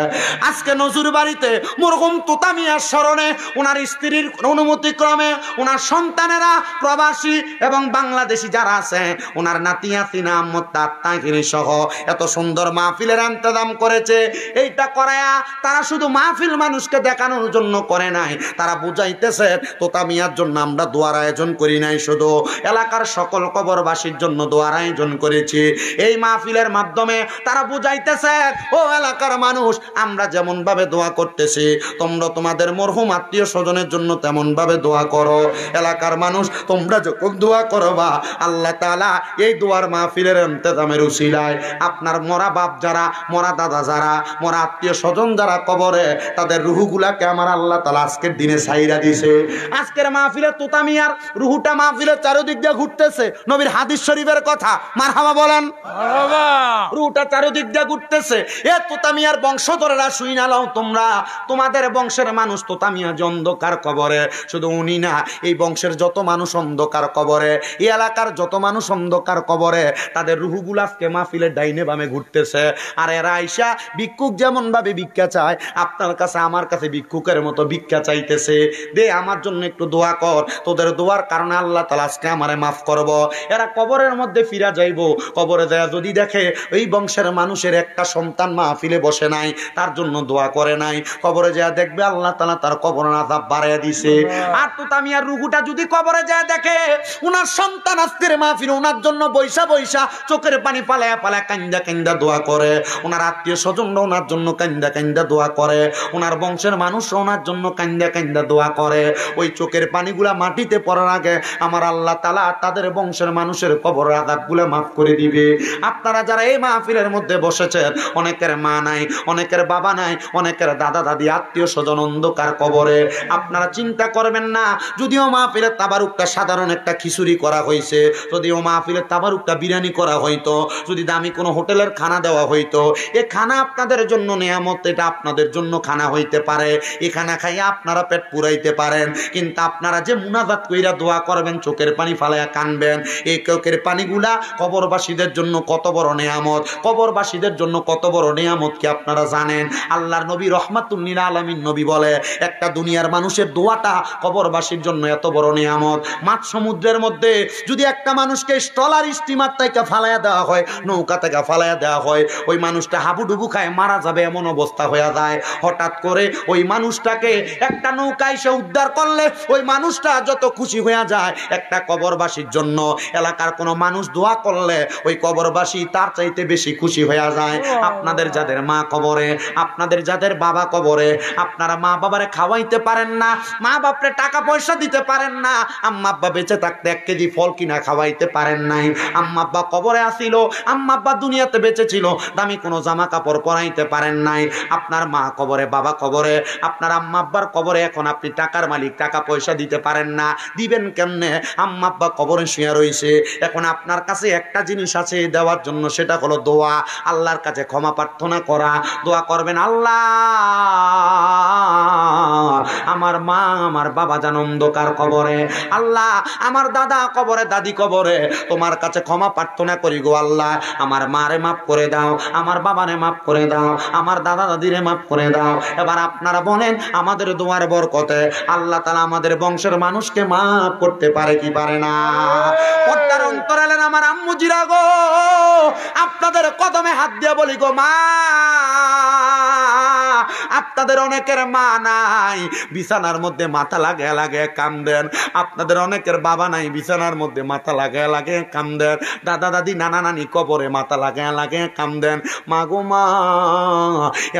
আজকে নজুর বাড়িতে মরহুম তোতা মিয়ার স্মরণে ওনার স্ত্রীর অনুমতি ক্রমে ওনার সন্তানেরা প্রবাসী এবং বাংলাদেশি যারা আছে ওনার নাতি হাসিনা আহমদ তাহিরি সহ এত সুন্দর মাহফিলের ইন্তজাম করেছে। এইটা করায়া তারা শুধু মাহফিল মানুষকে দেখানোর জন্য করে নাই, তারা বুঝাইতেছে তোতা মিয়ার জন্য আমরা দোয়ার আয়োজন করি নাই, শুধু এলাকার সকল কবরবাসীর জন্য দোয়ার আয়োজন করেছি। এই মাহফিলের মাধ্যমে তারা বুঝাইতেছে ও এলাকার মানুষ আমরা যেমন ভাবে দোয়া করতেছি তোমরা তোমাদের মরহুম আত্মীয় স্বজনের জন্য তেমন ভাবে দোয়া করো। এলাকার মানুষ তোমরা যখন দোয়া করবা আল্লাহ তাআলা এই দোয়ার মাহফিলের ইন্তজামের উসিলায় আপনার মরা বাপ যারা, মরা দাদা যারা, মরা আত্মীয় স্বজন যারা কবরে তাদের রুহুগুলাকে আমার আল্লাহ তাআলা আজকের দিনে ছাইরা দিছে। আজকের মাহফিলে তোতা মিয়ার রুহুটা মাহফিলের চারিদিক দিয়ে ঘুরতেছে। নবীর হাদিস শরীফের কথা মারহাবা বলেন। রুহুটা চারিদিক দিয়ে ঘুরতেছে। এ তোতা মিয়ার বংশধরেরা শুইনা লও তোমরা, তোমাদের বংশের মানুষ তোতা মিয়া যে অন্ধকার কবরে, শুধু উনি না এই বংশের যত মানুষ অন্ধকার কবরে, এই এলাকার যত মানুষ অন্ধকার কবরে তাদের রুহুগুলো আজকে মাহফিলের ডাইনে বামে ঘুরতেছে। আর এরা আইসা ভিক্ষুক যেমন ভাবে ভিক্ষা চায় আপনার কাছে আমার কাছে ভিক্ষুকের মতো ভিক্ষা চাইতেছে, দে আমার জন্য একটু দোয়া কর, তোদের দোয়ার কারণে আল্লাহ তাআলা আজকে আমারে মাফ করব। এরা কবরের মধ্যে ফিরা যাইব, কবরে যায় যদি দেখে এই বংশের মানুষের একটা সন্তান মাহফিলে বসে নাই, তার জন্য দোয়া করে নাই, কবরে যায় দেখবে আল্লাহ তাআলা তার কবরের আযাব বাড়াইয়া দিছে। আর তোতা মিয়ার রুহুটা যদি কবরে যায় দেখে উনার সন্তান আজকের মাহফিলে উনার জন্য বৈশা বৈশা চোখের পানি পালায়া পালায়া কান্দা কান্দা দোয়া করে, ওনার আত্মীয় স্বজনরা ওনার জন্য কান্দা কান্দা দোয়া করে, ওনার বংশের মানুষ ওনার জন্য কান্দা কান্দা দোয়া করে, ওই চোখের পানিগুলা মাটিতে পড়ার আগে আমার আল্লাহ তাআলা তাদের বংশের মানুষের কবর আযাবগুলো মাফ করে দিবে। আপনারা যারা এই মাহফিলের মধ্যে বসেছেন, অনেকের মা নাই, অনেকের বাবা নাই, অনেকের দাদা দাদি আত্মীয় স্বজন অন্ধকার কবরে। আপনারা চিন্তা করবেন না, যদিও মাহফিলের তাবারুকটা সাধারণ একটা খিচুড়ি করা হয়েছে, যদিও মাহফিলের তাবারুকটা বিরিয়ানি করা হইতো, যদি দামি কোনো হোটেলের খানা দেওয়া হইতো, এ খানা আপনাদের জন্য নেয়ামত, এটা আপনাদের জন্য খানা হইতে পারে, এ খানা খাইয়া আপনারা পেট পুরাইতে পারেন। কিন্তু আপনারা যে মুনাজাত কইরা দোয়া করবেন, চোখের পানি ফালাইয়া কানবেন, এই চোখের পানিগুলা কবরবাসীদের জন্য কত বড় নেয়ামত, কবরবাসীদের জন্য কত বড় নেয়ামত কি আপনারা জানেন? আল্লাহর নবী রহমাতুল লিল আলামিন নবী বলে, একটা দুনিয়ার মানুষের দোয়াটা কবরবাসীর জন্য এত বড় নেয়ামত। মাছ সমুদ্রের মধ্যে যদি একটা মানুষকে স্টলার স্টিমার থেকে ফালাইয়া দেওয়া হয়, নৌকা থেকে ফালাইয়া দেওয়া হয়, ওই মানুষটা হাবুডুবু খায় মারা যাবে এমন অবস্থা হয়ে যায়। হঠাৎ করে ওই মানুষটাকে একটা নৌকায় এসে উদ্ধার করলে ওই মানুষটা যত খুশি হয়ে যায়, একটা কবরবাসীর জন্য এলাকার কোনো মানুষ দোয়া করলে ওই কবরবাসী তার চাইতে বেশি খুশি হয়ে যায়। আপনাদের যাদের মা কবরে, আপনাদের যাদের বাবা কবরে, আপনারা মা বাবারে খাওয়াইতে পারেন না, মা বাপরে টাকা পয়সা দিতে পারেন না, আম্মা আব্বা বেঁচে থাকতে 1 কেজি ফল কিনা খাওয়াইতে পারেন নাই, আম্মা আব্বা কবরে আসিল, আম্মা আব্বা দুনিয়াতে বেঁচে ছিল, দামি কোনো জামা কাপড় পরাইতে পারেন নাই, আপনার মা কবরে, বাবা কবরে, আপনার আম্মা আব্বার কবরে এখন আপনি টাকার মালিক, টাকা পয়সা দিতে পারেন না, দিবেন কেমনে? আম্মা আব্বা কবরে শুয়ে রইছে, এখন আপনার কাছে একটা জিনিস আছে দেওয়ার জন্য, সেটা হলো দোয়া, আল্লাহর কাছে ক্ষমা প্রার্থনা করা। দোয়া করবেন, আল্লাহ আমার মা আমার বাবা যেন অন্ধকার কবরে, আল্লাহ আমার দাদা কবরে, দাদি কবরে, তোমার কাছে ক্ষমা প্রার্থনা করি গো আল্লাহ, আমার মারে মাফ করে দাও, আমার বাবারে মাফ করে দাও, আমার দাদা দাদিরে মাফ করে দাও। এবার আপনারা বলেন, আমাদের দোয়ার বরকতে আল্লাহ তাআলা আমাদের বংশের মানুষকে মাফ করতে পারে কি পারে না? পর্দার অন্তরালেন আমার আম্মুজিরা গো, আপনাদের কদমে হাত দিয়ে বলি গো মা, আপনাদের অনেকের মা নাই, বিছানার মধ্যে মাথা লাগে লাগে কান্দেন, আপনাদের অনেকের বাবা নাই, বিছানার মধ্যে মাথা লাগে লাগে কান্দেন, দাদা দাদি নানা নানি কবরে মাথা লাগে লাগে কান্দেন। মা গো মা,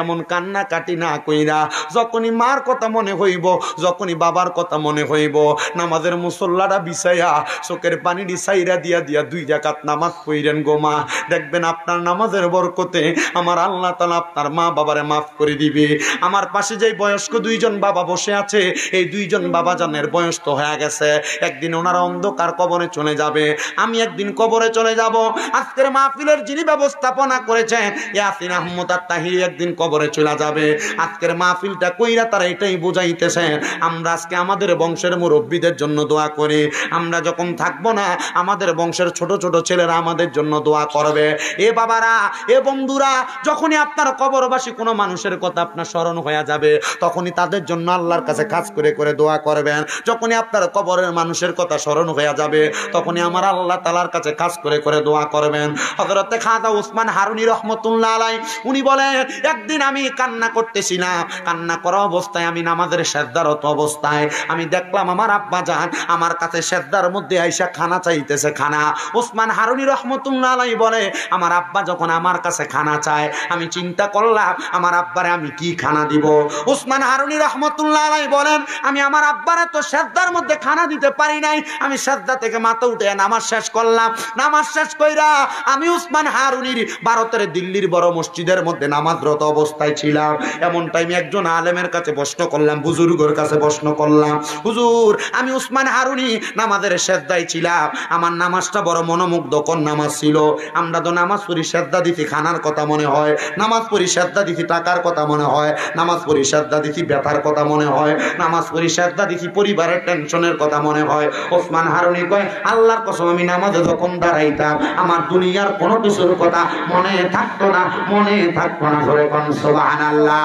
এমন কান্না কাটি না কইরা, যখনই মার কথা মনে হইব, যখনই বাবার কথা মনে হইব, নামাজের মুসল্লাটা বিছাইয়া চোখের পানি সাইরা দিয়া দিয়া 2 রাকাত নামাজ পড়েন গো মা, দেখবেন আপনার নামাজের বরকতে আমার আল্লাহ তাআলা আপনার মা বাবারে মাফ করে দিবে। আমার পাশে যেই বয়স্ক 2 জন বাবা বসে আছে, এই 2 জন বাবা জানের বয়স তো হয়ে গেছে, একদিন ওনারা অন্ধকার কবরে চলে যাবে, আমি একদিন কবরে চলে যাব। আজকের মাহফিলের যিনি ব্যবস্থাপনা করেছেন ইয়াসিন আহমদ আত্তাহিরি একদিন কবরে চলে যাবে। আজকের মাহফিলটা কইরা তারা এটাই বুঝাইতেছেন, আমরা আজকে আমাদের বংশের মুরব্বীদের জন্য দোয়া করি, আমরা যখন থাকবো না আমাদের বংশের ছোট ছোট ছেলেরা আমাদের জন্য দোয়া করবে। এ বাবারা, এ বন্ধুরা, যখনই আপনার কবরবাসী কোনো মানুষের কথা আপনার স্মরণ হয়ে যাবে, তখনই তাদের জন্য আল্লাহর কাছে কাজ করে করে দোয়া করবেন। যখনই আপনার কবরের মানুষের কথা স্মরণ হয়ে যাবে, তখনই আমার আল্লাহ তাআলার কাছে কাজ করে করে দোয়া করবেন। হযরতে খাজা ওসমান হারুনি রহমাতুল্লাহ আলাইহি উনি বলেন, একদিন আমি কান্না করতেছি না, কান্না করা অবস্থায় আমি নামাজের সিজদারত অবস্থায় আমি দেখলাম আমার আব্বা জান আমার কাছে সিজদার মধ্যে আইসা খানা চাইতেছে, খানা। ওসমান হারুনি রহমাতুল্লাহ আলাইহি বলে, আমার আব্বা যখন আমার কাছে খানা চায়, আমি চিন্তা করলাম আমার আব্বারে আমি কি খানা দিব। ওসমান হারুনি রহমাতুল্লাহ আলাইহি বলেন, আমি আমার আব্বারে তো সিজদার মধ্যে খানা দিতে পারি নাই, আমি সিজদা থেকে মাথা উঠে নামাজ শেষ করলাম। নামাজ শেষ কইরা আমি ওসমান হারুনির ভারতের দিল্লির বড় মসজিদের মধ্যে নামাজরত অবস্থায় ছিলাম। এমন টাইমে একজন আলেমের কাছে প্রশ্ন করলাম, বুজুর্গের কাছে প্রশ্ন করলাম, হুজুর আমি ওসমান হারুনি নামাজের সিজদায় ছিলাম, আমার নামাজটা বড় মনোমুগ্ধকর নামাজ ছিল। আমরা তো নামাজ পড়ি সিজদা দিতে খানার কথা মনে হয়, নামাজ পড়ি সিজদা দিতে টাকার কথা মনে হয়, নামাজ পড়ি সিজদা দিতে ব্যথার কথা মনে হয়, নামাজ পড়ি সিজদা দিতে পরিবারের টেনশনের কথা মনে হয়। ওসমান হারুনি কয়, আল্লাহর কসম আমি নামাজে যখন দাঁড়াইতাম আমার দুনিয়ার কোনো কিছুর কথা মনে থাকতো না, মনে থাকতো না। ধরে কোন সুবহানাল্লাহ।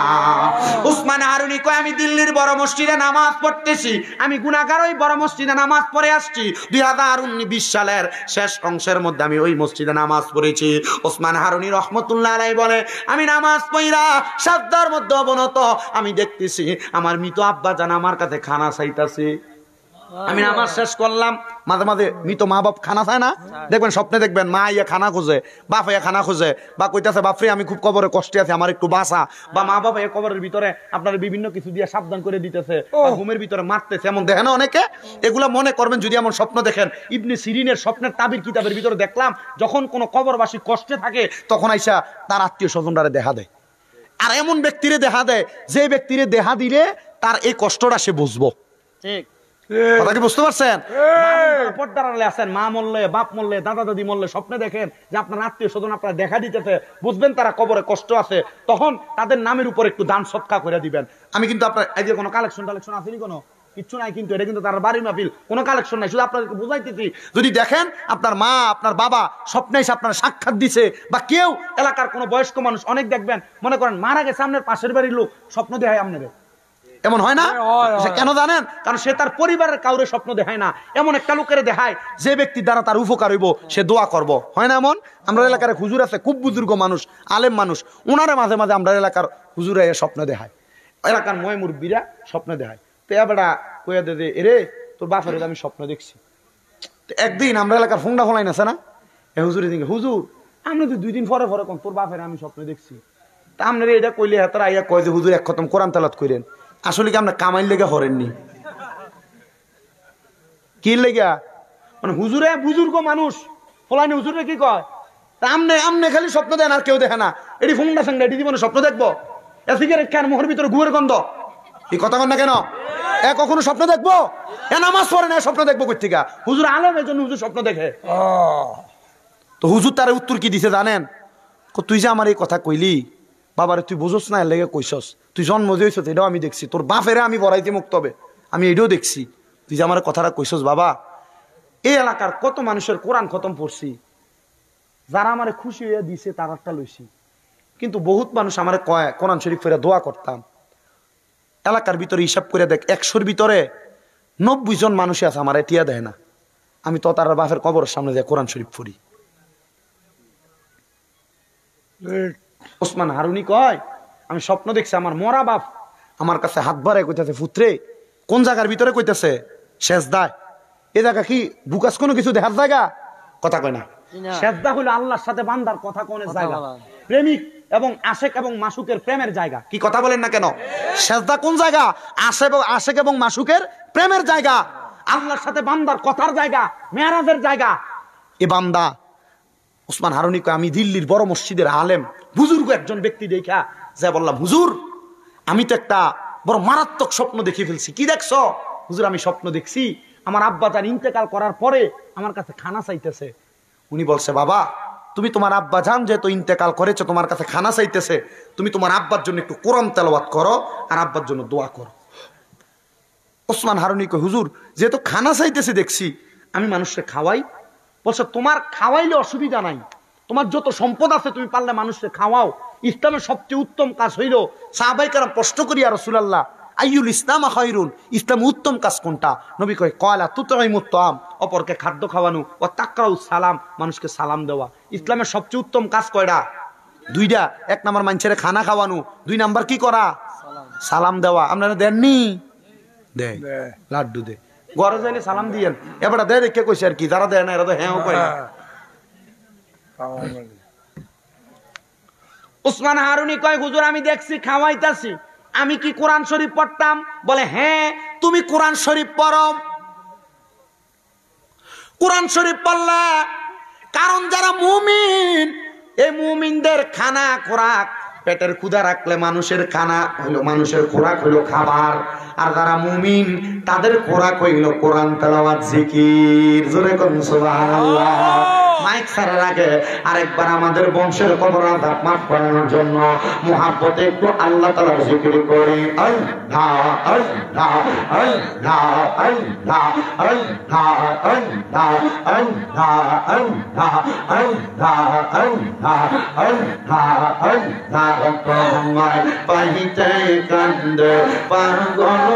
ওসমান হারুনি কয়, আমি দিল্লির বড় মসজিদে নামাজ পড়তেছি, আমি গুনাহগার ওই বড় মসজিদে নামাজ পড়ে আসছি। 2020 সালের শেষ অংশের মধ্যে আমি ওই মসজিদে নামাজ পড়েছি। ওসমান হারুনি রহমাতুল্লাহ আলাইহি বলে, আমি নামাজ পড়া সিজদার মধ্যে অবনত আমি দেখতেছি আমার মৃত আব্বা জান আমার কাছে খানা চাইতাছে। আমি নামাজ শেষ করলাম, মাঝে মাঝে মৃত মা বাপ খানা চায় না, দেখবেন স্বপ্নে দেখবেন মা ইয়া খানা খোঁজে, বাপ ইয়া খানা খোঁজে, বা কইতাছে বাপরে আমি খুব কবরে কষ্টে আছি, আমার একটু বাঁচা, বা মা বাবা এই কবরের ভিতরে আপনার বিভিন্ন কিছু দিয়ে সাবধান করে দিতেছে, ঘুমের ভিতরে মারতেছে, এমন দেখেন অনেকে। এগুলা মনে করবেন যদি এমন স্বপ্ন দেখেন, ইবনে সিরিনের স্বপ্নের তাবির কিতাবের ভিতরে দেখলাম, যখন কোন কবরবাসী কষ্টে থাকে তখন আইসা তার আত্মীয় স্বজনরা দেখা দেয়, আর এমন ব্যক্তিরে দেখা দেয় যে ব্যক্তিরে দেখা দিলে তার এই কষ্টটা সে বুঝবো। ঠিক কথা কি বুঝতে পারছেন? আছেন মা মরলে, বাপ মরলে, দাদা দাদি মরলে স্বপ্নে দেখেন যে আপনার আত্মীয় স্বজন আপনারা দেখা দিতেছে, বুঝবেন তারা কবরে কষ্ট আছে, তখন তাদের নামের উপর একটু দান সৎকার করে দিবেন। আমি কিন্তু আপনার এই যে কোনো কালেকশন টালেকশন আসেনি, কোনো কিচ্ছু নাই, কিন্তু এটা কিন্তু তার বাড়ির মাহফিল, কোনো কালেকশন নাই, শুধু আপনাদেরকে বুঝাইতেছি। যদি দেখেন আপনার মা আপনার বাবা স্বপ্নে এসে আপনার সাক্ষাৎ দিছে, বা কেউ এলাকার কোনো বয়স্ক মানুষ, অনেক দেখবেন মনে করেন মারা গেছে আপনার পাশের বাড়ির লোক, স্বপ্ন দেখায় আপনাদের, এমন হয় না? কেন জানেন? কারণ সে তার পরিবারের কাউরে স্বপ্ন দেখায় না, এমন একটা লোকের দেখায় যে ব্যক্তির দ্বারা তার উপকার হইব, সে দোয়া করব, হয় না এমন? আমরা এলাকার হুজুর আছে খুব বুজুর্গ মানুষ, আলেম মানুষ, ওনারে মাঝে মাঝে আমরা এলাকার হুজুরে স্বপ্ন দেখায়, এলাকার ময় মুরব্বীরা স্বপ্ন দেখায়। তো এবারে কইয়া দে এরে তোর বাপের আমি স্বপ্ন দেখছি। একদিন আমরা এলাকার ফোনটা ফোনাই না না, হুজুরে দিকে হুজুর আমরা তো 2 দিন পরে পরে তোর বাপের আমি স্বপ্ন দেখছি। তা আপনার এটা কইলে হাতারা আইয়া কয় যে হুজুর এক খতম কোরআন তেলাওয়াত করেন। আসলে কি আমরা কামাইল লেগে হরেননি, কি লেগা? মানে হুজুরে বুজুর্গ মানুষ ফলানি হুজুরে কি কয়, তা আমনে আমনে খালি স্বপ্ন দেন আর কেউ দেখে না, এটি ফোনটা সঙ্গে এটি জীবনে স্বপ্ন দেখবো? সিগারেট খান, মুখের ভিতরে গুয়ের গন্ধ, এই কথা কন না কেন? কখনো স্বপ্ন দেখবো? নামাজ পড়ে না, স্বপ্ন দেখবো কই থেকে? হুজুর আলেম, এই জন্য হুজুর স্বপ্ন দেখে। তো হুজুর তার উত্তর কি দিছে জানেন? তুই যে আমার এই কথা কইলি, বাবারে তুই বুঝোস না, এর লেগে কইসস, তুই জন্ম দিয়েছ এটাও আমি দেখছি, তোর বাপেরে আমি বড়াইতে মুক্ত হবে, আমি এটাও দেখছি, তুই যে আমার কথাটা কইসস বাবা, এই এলাকার কত মানুষের কোরআন খতম পড়ছি, যারা আমারে খুশি হইয়া দিছে তার একটা লইছি, কিন্তু বহুত মানুষ আমারে কয় কোরআন শরীফ পড়ে দোয়া করতাম। এলাকার ভিতরে হিসাব করে দেখ, 100-র ভিতরে 90 জন মানুষ আছে আমার টিয়া দেয় না, আমি তো তার বাপের কবরের সামনে যায় কোরআন শরীফ পড়ি। ওসমান হারুনি কয় আমি স্বপ্ন দেখছি আমার মরা বাপ আমার কাছে হাত বাড়ায় কইতেছে, পুত্রে কোন জায়গার ভিতরে কইতেছে? সেজদায়। এ জায়গা কি বুকাস কোনো কিছু দেখার জায়গা? কথা কয় না। সেজদা হলো আল্লাহর সাথে বান্দার কথা কোনের জায়গা, প্রেমিক এবং আশেক এবং মাসুকের প্রেমের জায়গা। কি কথা বলেন না কেন? সেজদা কোন জায়গা? আশেক এবং মাসুকের প্রেমের জায়গা, আল্লাহর সাথে বান্দার কথার জায়গা, মেরাজের জায়গা। এ বান্দা ওসমান হারুনি কয় আমি দিল্লির বড় মসজিদের আলেম বুজুর্গ একজন ব্যক্তি দেখা যা বললাম, হুজুর আমি তো একটা বড় মারাত্মক স্বপ্ন দেখে ফেলছি। কি দেখছো? হুজুর আমি স্বপ্ন দেখছি আমার আব্বা জান ইন্তেকাল করার পরে আমার কাছে খানা চাইতেছে। উনি বলছে, বাবা তুমি তোমার আব্বা জান যেহেতু ইন্তেকাল করেছো, তোমার কাছে খানা চাইতেছে, তুমি তোমার আব্বার জন্য একটু কোরআন তেলাওয়াত করো আর আব্বার জন্য দোয়া করো। ওসমান হারুনি কয় হুজুর যেহেতু খানা চাইতেছে দেখছি, আমি মানুষকে খাওয়াই। বলছে তোমার খাওয়াইলে অসুবিধা নাই, তোমার যত সম্পদ আছে তুমি পারলে মানুষকে খাওয়াও। ইসলামের সবচেয়ে উত্তম কাজ হইল, সাহাবায়ে কেরাম প্রশ্ন করি ইয়া রাসূলুল্লাহ আইয়ুল ইসলাম খায়রুন, ইসলাম উত্তম কাজ কোনটা? নবী কয় কয়লা তুতঈমুত তাআম, অপরকে খাদ্য খাওয়ানো, ও তাকরাউ সালাম, মানুষকে সালাম দেওয়া। ইসলামের সবচেয়ে উত্তম কাজ কয়টা? 2টা। 1 নাম্বার মানুষের খানা খাওয়ানো, 2 নাম্বার কি করা? সালাম দেওয়া। আপনারা দেননি? দে লাড্ডু দে, ঘরে যাইলে সালাম দিয়েন। এবারে দে কে কইছে আর কি, যারা দেয় না এরা তো হ্যাঁ কয়। ওসমান হারুনি কয় হুজুর আমি দেখছি খাওয়াইতাছি, আমি কি কোরআন শরীফ পড়তাম? বলে হ্যাঁ তুমি কোরআন শরীফ পড়ো। কোরআন শরীফ পড়লা, কারণ যারা মুমিন, এই মুমিনদের খানা খোরাক, পেটের ক্ষুধা রাখলে মানুষের খানা হইলো, মানুষের খোরাক হইলো খাবার, আর যারা মুমিন তাদের খোরাক হইলো কোরআন তেলাওয়াত জিকির। জোরে কোন সুবহানাল্লাহ। মাইক ছাড়ার আগে আরেকবার আমাদের বংশের কবর আযাব মাফ করানোর জন্য মুহাব্বতে একটু আল্লাহ তাআলার জিকির করি। আল্লাহ আল্লাহ আল্লাহ আল্লাহ আল্লাহ আল্লাহ আল্লাহ আল্লাহ আল্লাহ আল্লাহ আল্লাহ আল্লাহ তোমায় পাইতে কান্দে পাগল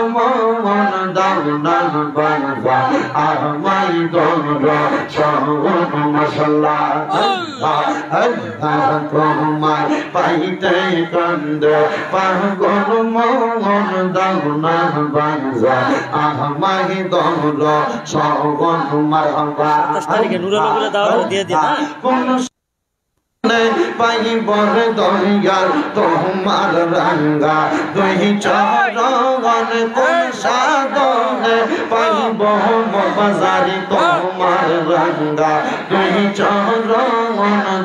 মন দাওনান বাবা আমায় দর সওন মাস মাশাআল্লাহ আল্লাহ আল্লাহ তোমার পাইতে কান্দে পাগল মন দাওনা বাজা আমায় দল সগন মারবা 27 তারিখে নুরুল বলে দাওয়াত দিয়ে দিন কোন পাইব দয়াল তোমার রঙ্গা দুই চরণ কোন সাধনে পাইব বাজারি তোমার রঙ্গা দুই চরণ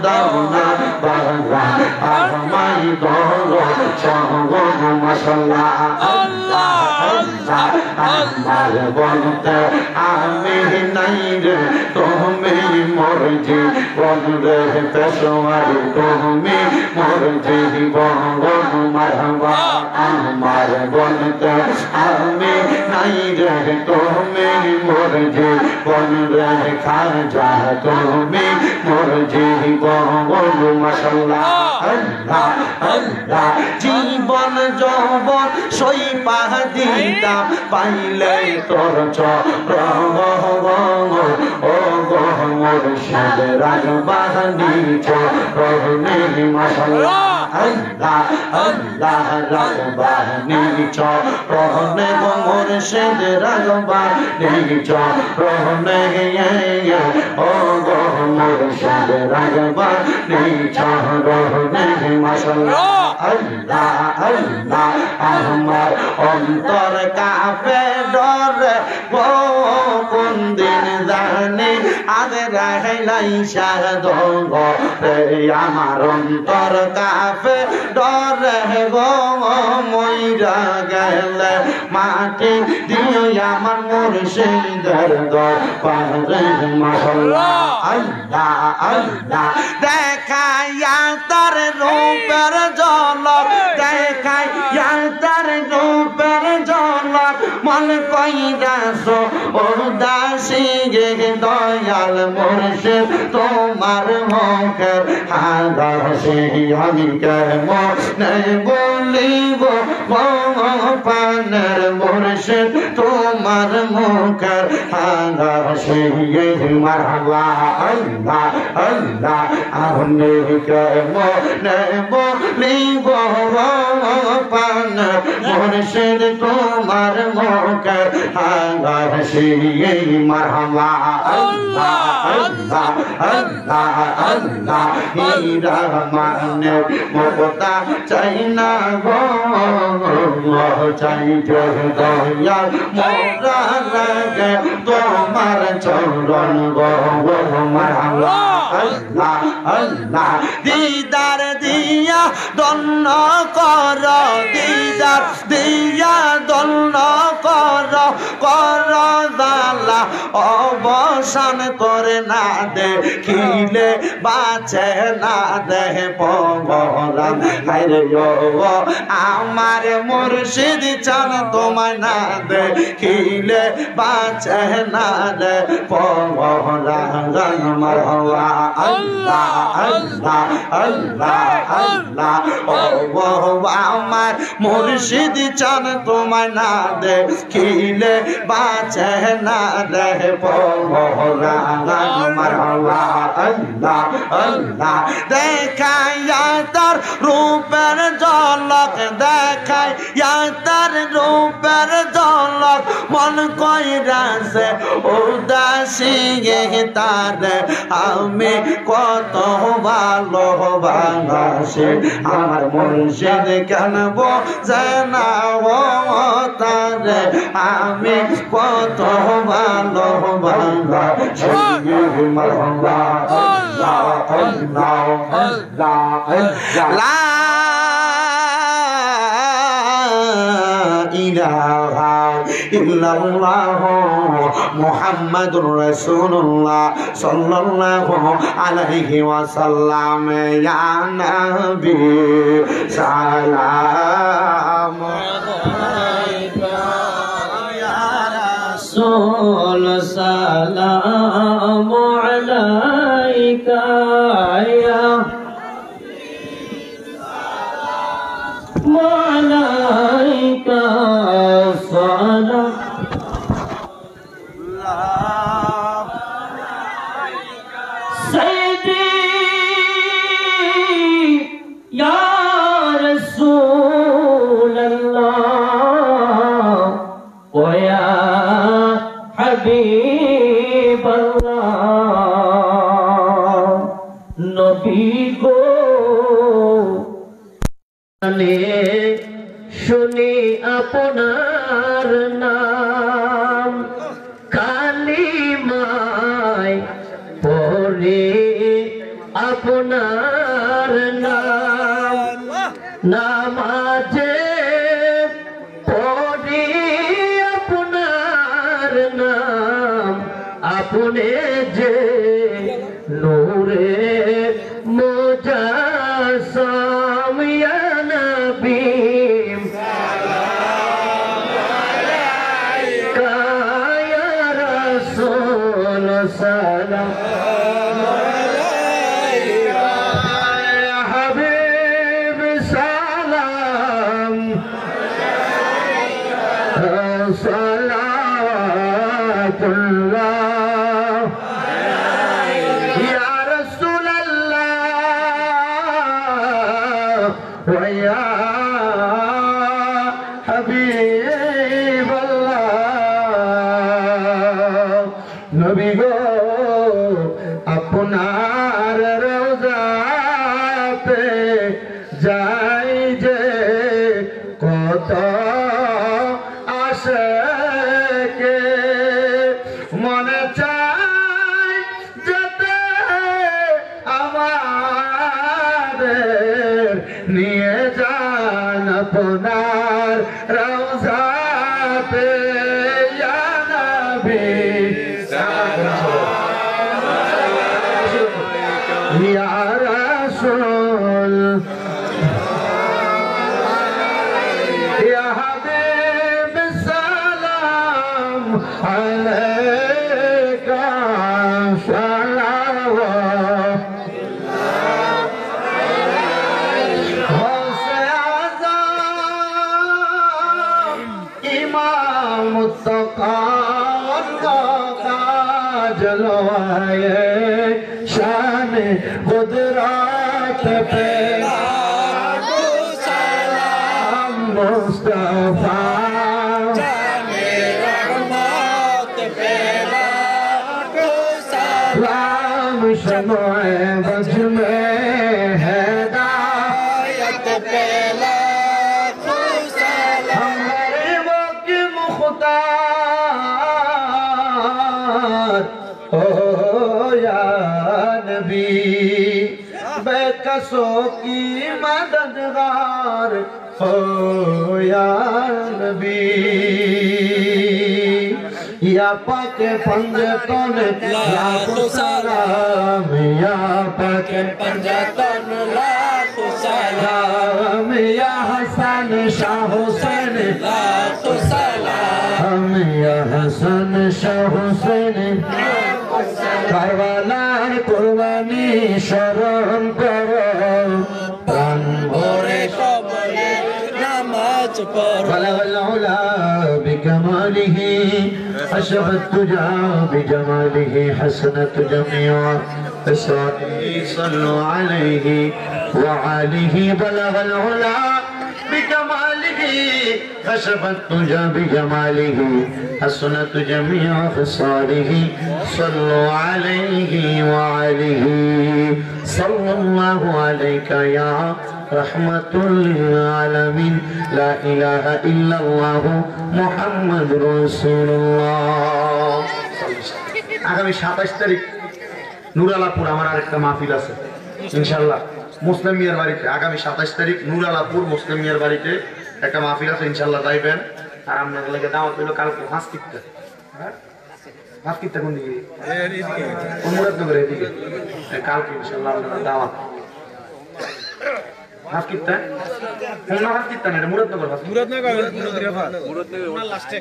দাওনা বাবা আমায় দল সগন মাশাআল্লাহ আল্লাহ আল্লাহ আমার বলতে আমি নাই রে তুমি মোর জীবন রে পেশোয়ার তুমি মোর জীবন মারহাবা আমার বলতে আমি নাই রে তুমি মোর জীবন রে খাজা তুমি মোর জীবন মাশাআল্লাহ আল্লাহ আল্লাহ জীবন যৌবন সই পাহ দিতাম পাইলে তোর চরণ ও গো মুর্শিদ রাগবানি চরণে মাশাআল্লাহ আল্লাহ আল্লাহ রাগবানি চরণে গো মুর্শিদ রাগবানি চরণে ও গো মুর্শিদ রাগবানি চরণে মাশাআল্লাহ আল্লাহ আল্লাহ আমার অন্তর কাঁপে ডরে ও কোন দিন জানি আজ রাইলাই সাধঙ্গ রে আমার অন্তর কাঁপে ডরে গো মইরা গেলে মাটি দিও আমার মুর্শিদের দরবারে মাশাআল্লাহ আল্লাহ আল্লাহ দেখাইয়া তার রূপের ঝলক দেখাইয়া তার রূপের ঝলক মন কইরাছ উদাসী গে দয়াল মুর্শিদ তোমার মুখের হাসি আমি কেমন বলিব পানের মুর্শিদ তোমার মুখের হাসি মারহাবা আল্লাহ আল্লাহ আমি কেমন বলিব পানের মুর্শিদ তোমার মুখের হাসি মারহাবা আল্লাহ আল্লাহ আল্লাহ আল্লাহ হীরা মানে মমতা চাই না গো চাই দয়াল মোরা লাগে তোমার চরণ গো মারহাবা আল্লাহ আল্লাহ দিদার দিয়া দন্ন কর দিদার দিয়া দন্ন কর কর জালা অবসান করে না দেখিলে বাঁচে না দেহ পবরাম হায়রে ও আমার মুর্শিদ চান তোমায় না দেখিলে বাঁচে না দে পবরাম মারহাবা আল্লাহ আল্লাহ আল্লাহ আল্লাহ ও আমার মুর্শিদ চান তোমায় না দেখিলে বাঁচে না দেহ পবরাম মারহাবা আল্লাহ আল্লাহ দেখাইয়া তার রূপের ঝলক দেখাইয়া তার রূপের ঝলক মন কইরাছে উদাসী তার আমি কত ভালোবাসি আমার মুর্শিদ কেন বোঝে না ও তারে আমি কত ভালোবাসি মারহাবা আল্লাহ আল্লাহ আল্লাহ লা ইলাহা ইল্লাল্লাহ মুহাম্মাদুর রাসূলুল্লাহ সাল্লাল্লাহু আলাইহি ওয়াসাল্লাম ইয়া নবী সালাম আলাইকা ইয়া রাসূল সালাম আলাইকা ইয়া মালাইকা সালাম আলাইকা হাবিব আল্লাহ নবী গো শুনি আপনার নাম কালিমায় পড়ে আপনার নাম নামাজে পড়ে আপনার নাম আপনি যে নূরে মুজাসসাম ইয়া নবী سلام عليك يا حبيب سلام صلاة الله يا رسول الله ويا حبيب الله নবী গো আপনার রওজাতে যাই যে কত আশিকে মনে চায় যেতে আমাদের নিয়ে যান আপনার রওজাতে ইয়া নবী يا رسول يا حبيب السلام عليك صلوات إمام التقى جلوائے شان قدرات پہ سلام مصطفیٰ رحمت پہ سلام شمع بج میں ہدایت پہ ہمارے وقت مختار او یا نبی بےکسوں کی مددگار او یا نبی یا پاک پنجتن لاکھ سلام یا پاک پنجتن لاکھ سلام یا حسن شاہ حسین لاکھ سلام یا حسن شاہ حسین কারবালার কুরবানি স্মরণ করো প্রাণ ভরে সবাই নামাজ পড়ো বলাল উলা বিকামালিহি আশরাত তুজা বিজামালিহি হাসনাত জামিআ আসসালাতু সাল্লু আলাইহি ওয়া আলিহি বলাল উলা بكماله خشبت تجا بجماله حسنت جميع خصاله صلوا عليه وعليه صلى الله عليك يا رحمة للعالمين لا إله إلا الله محمد رسول الله আগামী 27 তারিখ নুরালাপুর আমার আরেকটা মাহফিল আছে ইনশাআল্লাহ মুসলিম মিয়ার বাড়িতে আগামী 27 তারিখ নুরালাপুর মুসলিম মিয়ার বাড়িতে একটা মাহফিল আছে ইনশাআল্লাহ যাইবেন আর আপনাদের লাগে দাওয়াত হইলো কালকে হাসকিতে হ্যাঁ হাসকিতে কোন দিকে এইদিকে মুরাদনগর এইদিকে কালকে ইনশাআল্লাহ আপনাদের দাওয়াত হাসকিতে কোন হাসকিতে না মুরাদনগর লাস্টে